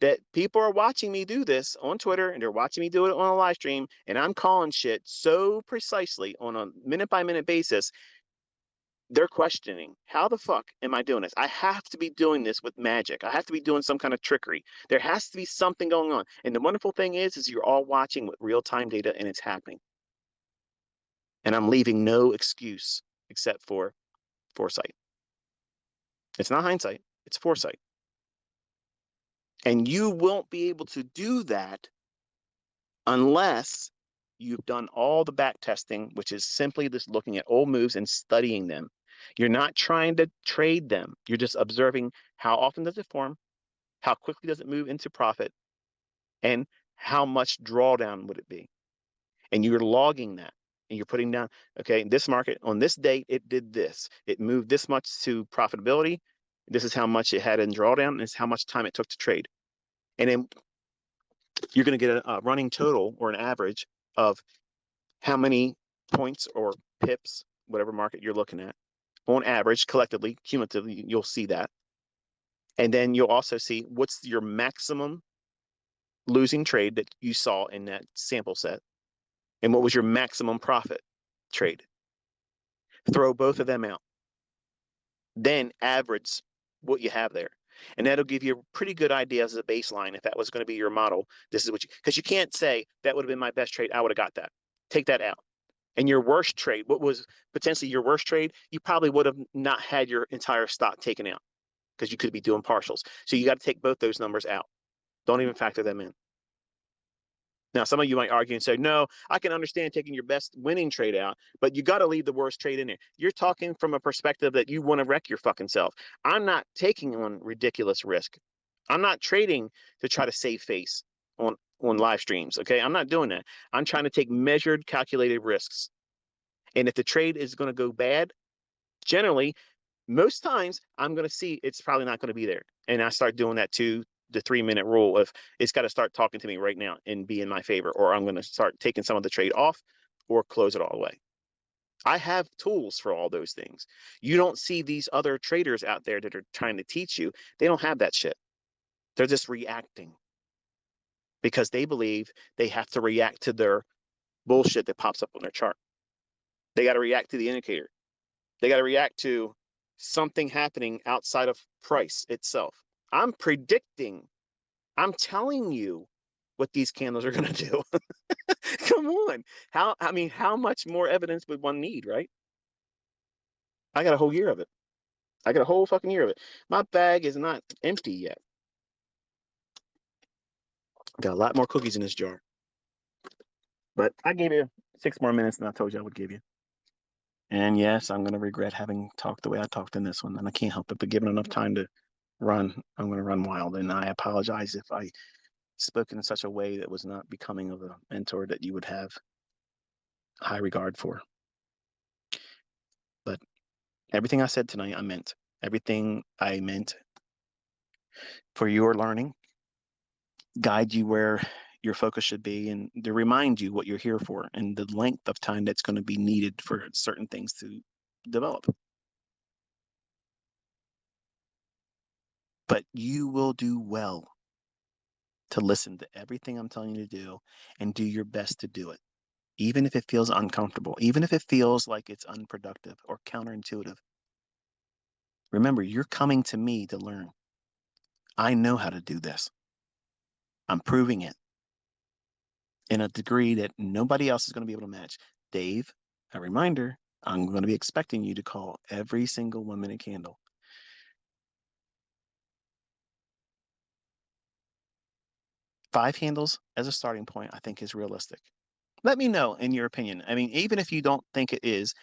that people are watching me do this on Twitter and they're watching me do it on a live stream. And I'm calling shit so precisely on a minute by minute basis. They're questioning, how the fuck am I doing this? I have to be doing this with magic. I have to be doing some kind of trickery. There has to be something going on. And the wonderful thing is you're all watching with real-time data and it's happening. And I'm leaving no excuse except for foresight. It's not hindsight, it's foresight. And you won't be able to do that unless you've done all the back testing, which is simply just looking at old moves and studying them. You're not trying to trade them. You're just observing how often does it form, how quickly does it move into profit, and how much drawdown would it be. And you're logging that. And you're putting down, okay, this market on this date, it did this. It moved this much to profitability. This is how much it had in drawdown, and this is how much time it took to trade. And then you're going to get a running total or an average of how many points or pips, whatever market you're looking at, on average, collectively, cumulatively, you'll see that. And then you'll also see what's your maximum losing trade that you saw in that sample set, and what was your maximum profit trade. Throw both of them out. Then average what you have there. And that'll give you a pretty good idea as a baseline. If that was going to be your model, this is what you, because you can't say that would have been my best trade, I would have got that. Take that out. And your worst trade, what was potentially your worst trade, you probably would have not had your entire stock taken out because you could be doing partials. So you got to take both those numbers out. Don't even factor them in. Now, some of you might argue and say, no, I can understand taking your best winning trade out, but you got to leave the worst trade in there. You're talking from a perspective that you want to wreck your fucking self. I'm not taking on ridiculous risk. I'm not trading to try to save face on live streams, okay? I'm not doing that. I'm trying to take measured, calculated risks. And if the trade is going to go bad, generally, most times I'm going to see it's probably not going to be there. And I start doing that too. The 3-minute rule of it's got to start talking to me right now and be in my favor, or I'm going to start taking some of the trade off or close it all away. I have tools for all those things. You don't see these other traders out there that are trying to teach you. They don't have that shit. They're just reacting because they believe they have to react to their bullshit that pops up on their chart. They got to react to the indicator. They got to react to something happening outside of price itself. I'm predicting, I'm telling you what these candles are going to do. Come on. How much more evidence would one need, right? I got a whole year of it. I got a whole fucking year of it. My bag is not empty yet. Got a lot more cookies in this jar. But I gave you 6 more minutes than I told you I would give you. And yes, I'm going to regret having talked the way I talked in this one. And I can't help it, but given enough time to run, I'm going to run wild. And I apologize if I spoke in such a way that was not becoming of a mentor that you would have high regard for. But everything I said tonight, I meant. Everything I meant for your learning, guide you where your focus should be, and to remind you what you're here for and the length of time that's going to be needed for certain things to develop. But you will do well to listen to everything I'm telling you to do and do your best to do it, even if it feels uncomfortable, even if it feels like it's unproductive or counterintuitive. Remember, you're coming to me to learn. I know how to do this. I'm proving it in a degree that nobody else is going to be able to match. Dave, a reminder, I'm going to be expecting you to call every single 1 minute candle. Five handles as a starting point, I think, is realistic. Let me know in your opinion. I mean, even if you don't think it is,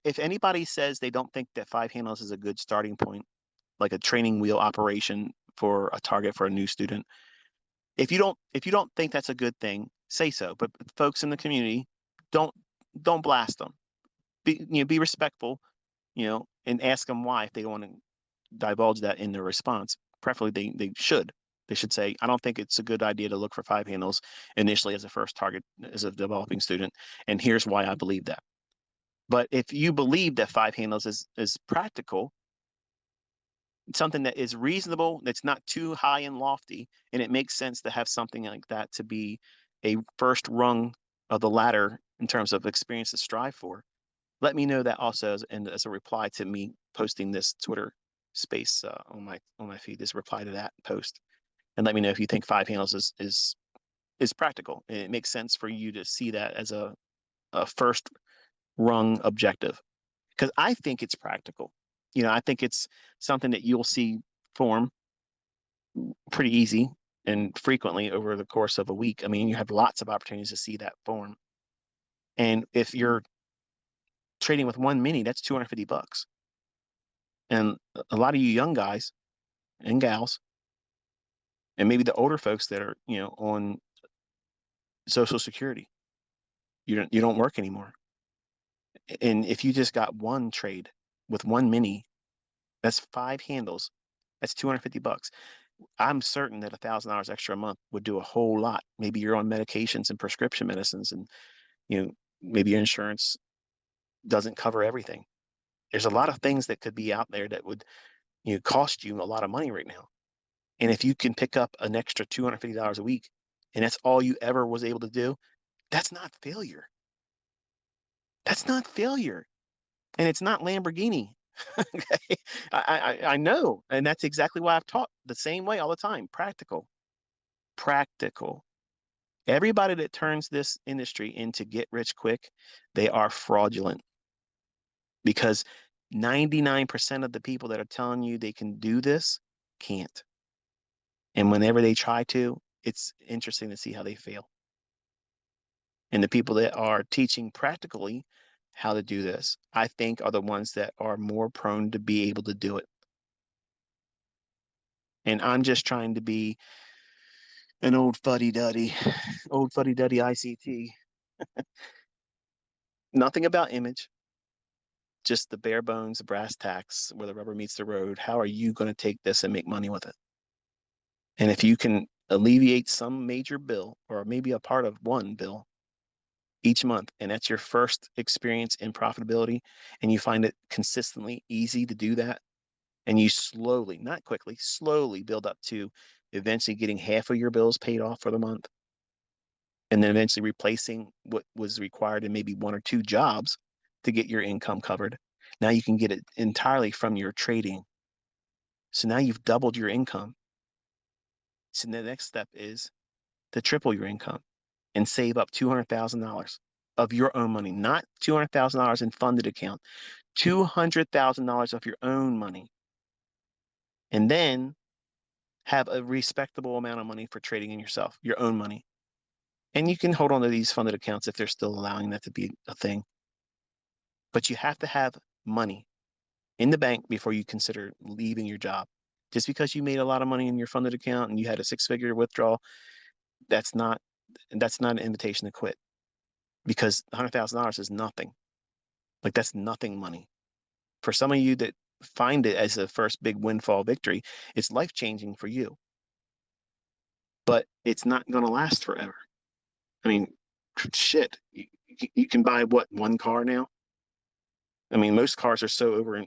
if anybody says they don't think that 5 handles is a good starting point, like a training wheel operation for a target for a new student, if you don't think that's a good thing, say so. But folks in the community, don't blast them. Be respectful, and ask them why if they don't want to divulge that in their response. Preferably, they should. They should say, I don't think it's a good idea to look for 5 handles initially as a first target as a developing student, and here's why I believe that. But if you believe that 5 handles is practical, something that is reasonable, that's not too high and lofty, and it makes sense to have something like that to be a first rung of the ladder in terms of experience to strive for, let me know that also as a reply to me posting this Twitter space on my feed. This reply to that post, and let me know if you think 5 handles is practical and it makes sense for you to see that as a first rung objective, because I think it's practical. I think it's something that you'll see form pretty easy and frequently over the course of a week. I mean, you have lots of opportunities to see that form. And if you're trading with one mini, that's $250. And a lot of you young guys and gals, and maybe the older folks that are, on Social Security, you don't work anymore. And if you just got one trade with one mini, that's 5 handles. That's $250. I'm certain that $1,000 extra a month would do a whole lot. Maybe you're on medications and prescription medicines, and maybe your insurance doesn't cover everything. There's a lot of things that could be out there that would cost you a lot of money right now. And if you can pick up an extra $250 a week, and that's all you ever was able to do, that's not failure. That's not failure. And it's not Lamborghini. Okay. I know. And that's exactly why I've taught the same way all the time. Practical. Practical. Everybody that turns this industry into get rich quick, they are fraudulent, because 99% of the people that are telling you they can do this can't. And whenever they try to, it's interesting to see how they fail. And the people that are teaching practically how to do this, I think, are the ones that are more prone to be able to do it. And I'm just trying to be an old fuddy-duddy ICT. Nothing about image, just the bare bones, brass tacks, where the rubber meets the road. How are you going to take this and make money with it? And if you can alleviate some major bill, or maybe a part of one bill each month, and that's your first experience in profitability, and you find it consistently easy to do that, and you slowly, not quickly, slowly build up to eventually getting half of your bills paid off for the month, and then eventually replacing what was required in maybe 1 or 2 jobs to get your income covered. Now you can get it entirely from your trading. So now you've doubled your income. So the next step is to triple your income and save up $200,000 of your own money, not $200,000 in funded account, $200,000 of your own money. And then have a respectable amount of money for trading in yourself, your own money. And you can hold on to these funded accounts if they're still allowing that to be a thing. But you have to have money in the bank before you consider leaving your job. Just because you made a lot of money in your funded account and you had a 6-figure withdrawal, that's not an invitation to quit, because $100,000 is nothing. Like, that's nothing money. For some of you that find it as a first big windfall victory, it's life-changing for you. But it's not going to last forever. I mean, shit, you can buy what, 1 car now? I mean, most cars are so over,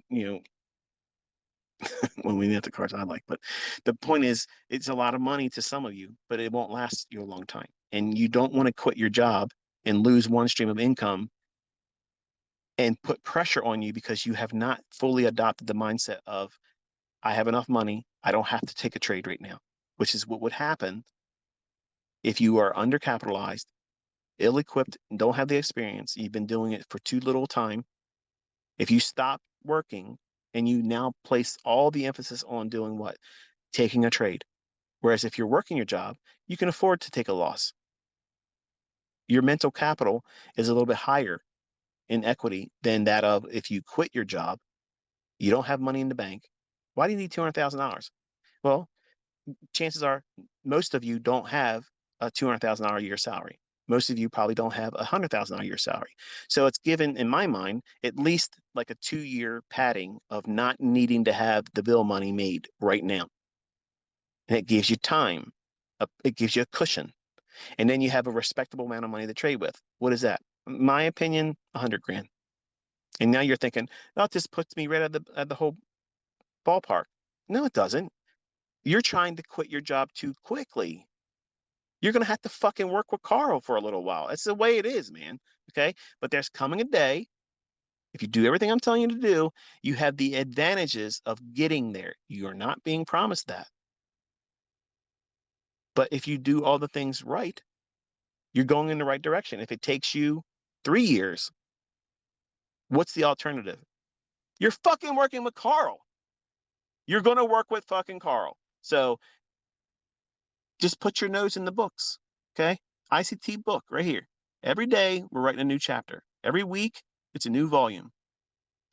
when we get the cars I like. But the point is, it's a lot of money to some of you, but it won't last you a long time. And you don't want to quit your job and lose one stream of income and put pressure on you because you have not fully adopted the mindset of, I have enough money, I don't have to take a trade right now, which is what would happen if you are undercapitalized, ill-equipped, and don't have the experience. You've been doing it for too little time. If you stop working and you now place all the emphasis on doing what? Taking a trade. Whereas if you're working your job, you can afford to take a loss. Your mental capital is a little bit higher in equity than that of if you quit your job, you don't have money in the bank. Why do you need $200,000? Well, chances are most of you don't have a $200,000 a year salary. Most of you probably don't have a $100,000 a year salary. So it's given, in my mind, at least like a 2-year padding of not needing to have the bill money made right now. And it gives you time. It gives you a cushion. And then you have a respectable amount of money to trade with. What is that? My opinion, 100 grand. And now you're thinking, oh, this puts me right at the whole ballpark. No, it doesn't. You're trying to quit your job too quickly. You're going to have to fucking work with Carl for a little while. That's the way it is, man. Okay. But there's coming a day, if you do everything I'm telling you to do, you have the advantages of getting there. You're not being promised that. But if you do all the things right, you're going in the right direction. If it takes you 3 years, what's the alternative? You're fucking working with Carl. You're going to work with fucking Carl. So just put your nose in the books. Okay. ICT book right here. Every day we're writing a new chapter. Every week it's a new volume.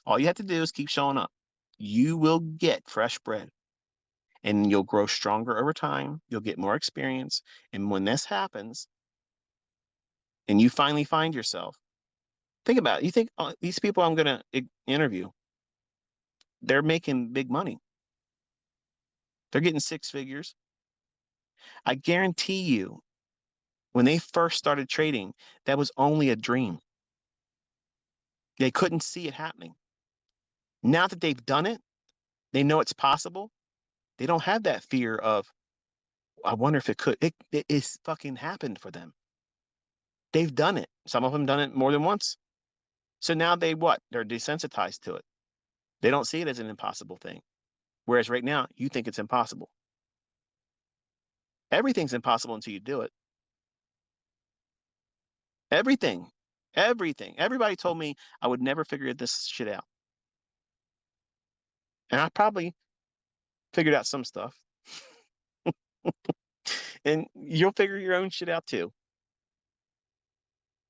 All you have to do is keep showing up. you will get fresh bread and you'll grow stronger over time. You'll get more experience. And when this happens and you finally find yourself, think about it. You think these people I'm going to interview, they're making big money. They're getting six figures. I guarantee you, when they first started trading, that was only a dream. They couldn't see it happening. Now that they've done it, they know it's possible. They don't have that fear of, I wonder if it could. It is fucking happened for them. They've done it. Some of them done it more than once. So now they're desensitized to it. They don't see it as an impossible thing. Whereas right now, you think it's impossible. Everything's impossible until you do it. Everything. Everything. Everybody told me I would never figure this shit out. And I probably figured out some stuff. And you'll figure your own shit out too.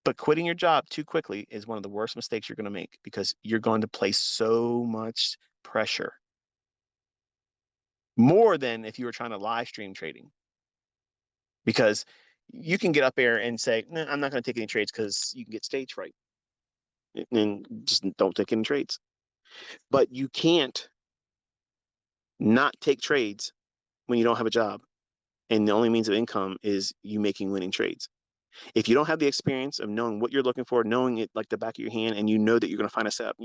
But quitting your job too quickly is one of the worst mistakes you're going to make because you're going to place so much pressure. More than if you were trying to live stream trading. Because you can get up there and say, no, I'm not going to take any trades because you can get stage fright. And just don't take any trades. But you can't not take trades when you don't have a job. And the only means of income is you making winning trades. If you don't have the experience of knowing what you're looking for, knowing it like the back of your hand, and you know that you're going to find a setup,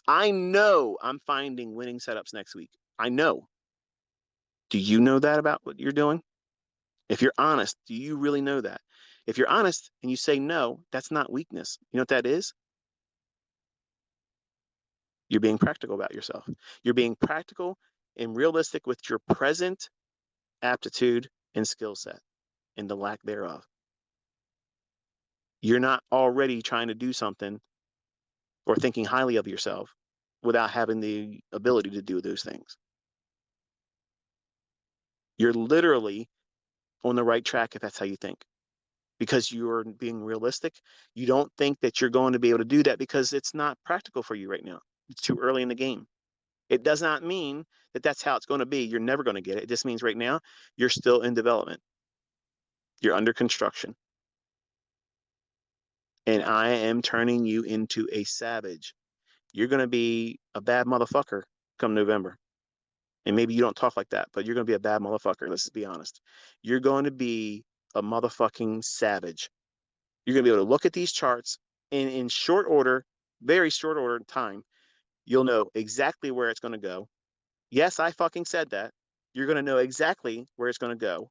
I know I'm finding winning setups next week. I know. Do you know that about what you're doing? If you're honest, do you really know that? If you're honest and you say no, that's not weakness. You know what that is? You're being practical about yourself. You're being practical and realistic with your present aptitude and skill set and the lack thereof. You're not already trying to do something or thinking highly of yourself without having the ability to do those things. You're literally on the right track if that's how you think. Because you're being realistic, you don't think that you're going to be able to do that because it's not practical for you right now. It's too early in the game. It does not mean that that's how it's going to be. You're never going to get it. It just means right now you're still in development. You're under construction. And I am turning you into a savage. You're going to be a bad motherfucker come November. And maybe you don't talk like that, but you're going to be a bad motherfucker. Let's just be honest. You're going to be a motherfucking savage. You're going to be able to look at these charts in short order, very short order time. You'll know exactly where it's going to go. Yes, I fucking said that. You're going to know exactly where it's going to go.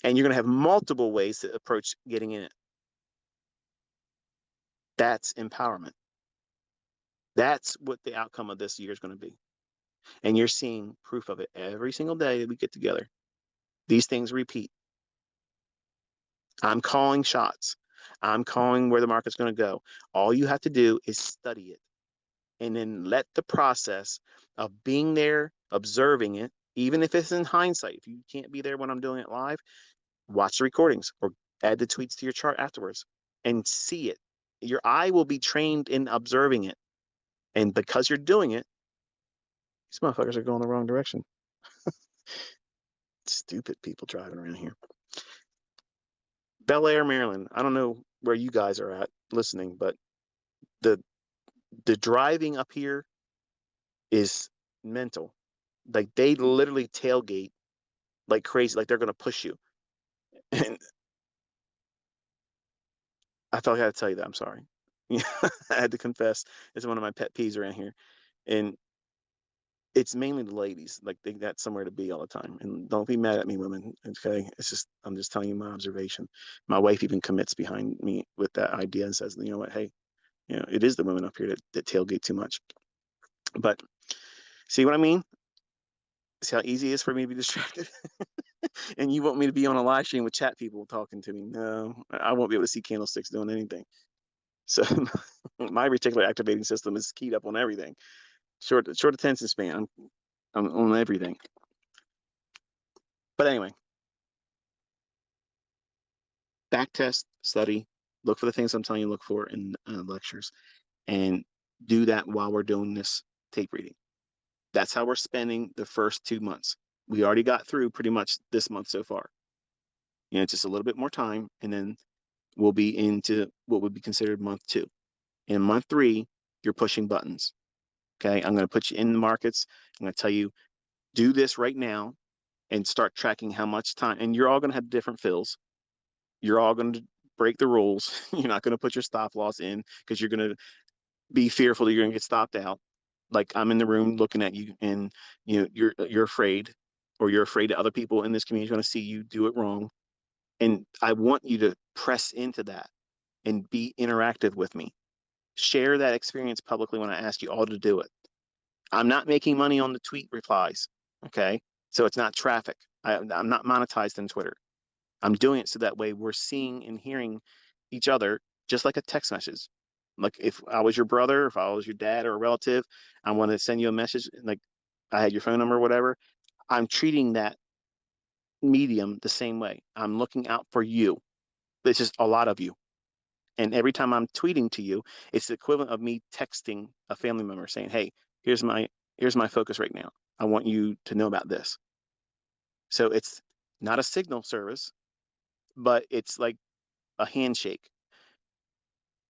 And you're going to have multiple ways to approach getting in it. That's empowerment. That's what the outcome of this year is going to be. And you're seeing proof of it every single day that we get together. These things repeat. I'm calling shots. I'm calling where the market's going to go. All you have to do is study it and then let the process of being there, observing it, even if it's in hindsight, if you can't be there when I'm doing it live, watch the recordings or add the tweets to your chart afterwards and see it. Your eye will be trained in observing it. And because you're doing it, these motherfuckers are going the wrong direction. Stupid people driving around here. Bel Air, Maryland. I don't know where you guys are at listening, but the driving up here is mental. Like they literally tailgate like crazy, like they're gonna push you. And I felt like I had to tell you that. I'm sorry. I had to confess. It's one of my pet peeves around here. And it's mainly the ladies. Like they got somewhere to be all the time. And don't be mad at me, women. Okay. It's just I'm just telling you my observation. My wife even commits behind me with that idea and says, you know what, hey, it is the women up here that tailgate too much. But see what I mean? See how easy it is for me to be distracted? And you want me to be on a live stream with chat people talking to me? No, I won't be able to see candlesticks doing anything. So my reticular activating system is keyed up on everything. Short attention span. I'm on everything. But anyway, backtest, study, look for the things I'm telling you to look for in lectures, and do that while we're doing this tape reading. That's how we're spending the first 2 months. We already got through pretty much this month so far. Just a little bit more time, and then we'll be into what would be considered month 2. In month 3, you're pushing buttons. Okay, I'm going to put you in the markets. I'm going to tell you, do this right now and start tracking how much time. And you're all going to have different fills. You're all going to break the rules. You're not going to put your stop loss in because you're going to be fearful that you're going to get stopped out. Like I'm in the room looking at you, and you're afraid, or you're afraid that other people in this community are going to see you do it wrong. And I want you to press into that and be interactive with me. Share that experience publicly when I ask you all to do it. I'm not making money on the tweet replies, okay? So it's not traffic. I'm not monetized in Twitter. I'm doing it so that way we're seeing and hearing each other just like a text message. Like if I was your brother, if I was your dad or a relative, I want to send you a message, like I had your phone number or whatever. I'm treating that medium the same way. I'm looking out for you. It's just a lot of you. And every time I'm tweeting to you, it's the equivalent of me texting a family member saying, hey, here's my focus right now. I want you to know about this. So it's not a signal service, but it's like a handshake.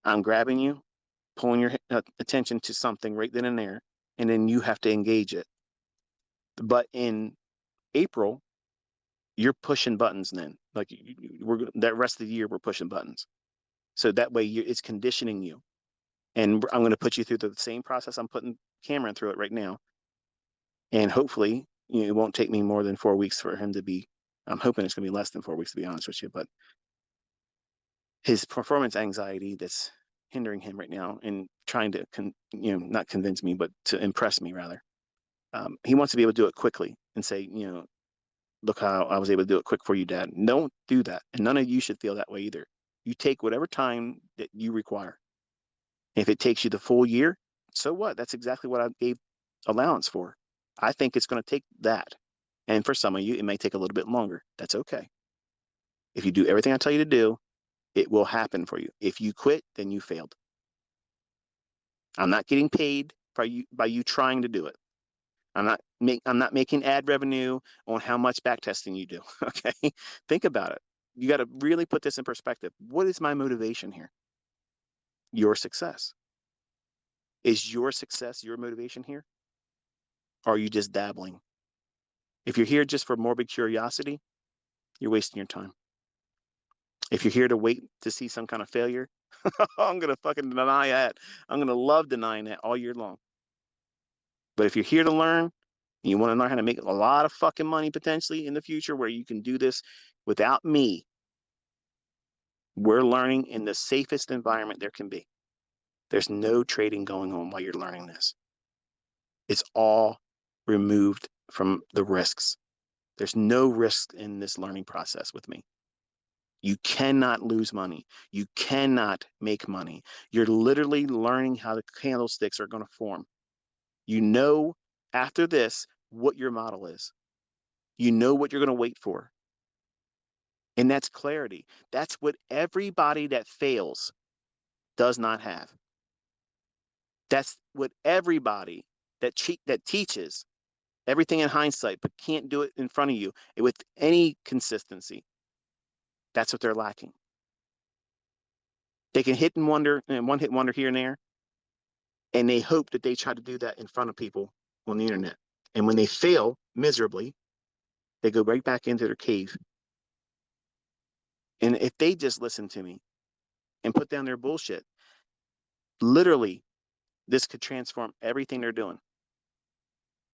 I'm grabbing you, pulling your attention to something right then and there, and then you have to engage it. But in April, you're pushing buttons then. Like that rest of the year, we're pushing buttons. So that way it's conditioning you. And I'm going to put you through the same process I'm putting Cameron through it right now. And hopefully, it won't take me more than 4 weeks for him to be, I'm hoping it's going to be less than 4 weeks, to be honest with you. But his performance anxiety that's hindering him right now and trying to, not convince me, but to impress me rather. He wants to be able to do it quickly and say, look how I was able to do it quick for you, Dad. Don't do that. And none of you should feel that way either. You take whatever time that you require. If it takes you the full year, so what? That's exactly what I gave allowance for. I think it's going to take that. And for some of you, it may take a little bit longer. That's okay. If you do everything I tell you to do, it will happen for you. If you quit, then you failed. I'm not getting paid by you trying to do it. I'm not making ad revenue on how much backtesting you do. Okay. Think about it. You got to really put this in perspective. What is my motivation here? Your success. Is your success your motivation here? Or are you just dabbling? If you're here just for morbid curiosity, you're wasting your time. If you're here to wait to see some kind of failure, I'm going to fucking deny that. I'm going to love denying that all year long. But if you're here to learn, and you want to learn how to make a lot of fucking money potentially in the future where you can do this without me, we're learning in the safest environment there can be. There's no trading going on while you're learning this. It's all removed from the risks. There's no risk in this learning process with me. You cannot lose money. You cannot make money. You're literally learning how the candlesticks are going to form. You know after this what your model is. You know what you're going to wait for. And that's clarity. That's what everybody that fails does not have. That's what everybody that teaches everything in hindsight but can't do it in front of you with any consistency. That's what they're lacking. They can hit and wonder, and one hit wonder here and there, and they hope that they try to do that in front of people on the internet. And when they fail miserably, they go right back into their cave. And if they just listen to me and put down their bullshit, literally, this could transform everything they're doing.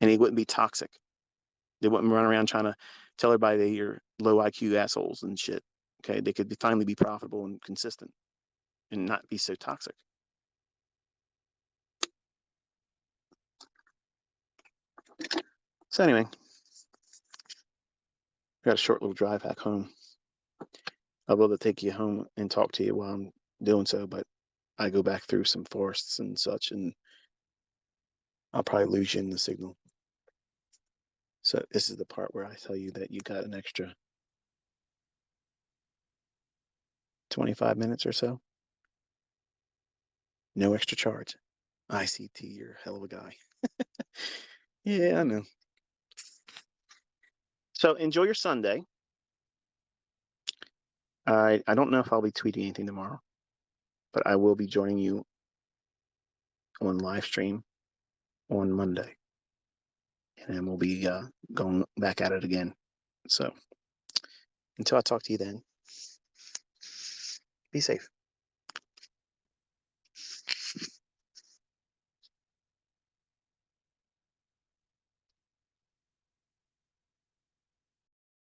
And it wouldn't be toxic. They wouldn't run around trying to tell everybody they're low IQ assholes and shit. Okay, they could finally be profitable and consistent and not be so toxic. So anyway, got a short little drive back home. I'd love to take you home and talk to you while I'm doing so, but I go back through some forests and such, and I'll probably lose you in the signal. So this is the part where I tell you that you got an extra 25 minutes or so. No extra charge. ICT, you're a hell of a guy. Yeah, I know. So enjoy your Sunday. I don't know if I'll be tweeting anything tomorrow, but I will be joining you on live stream on Monday, and then we'll be going back at it again. So until I talk to you then, be safe.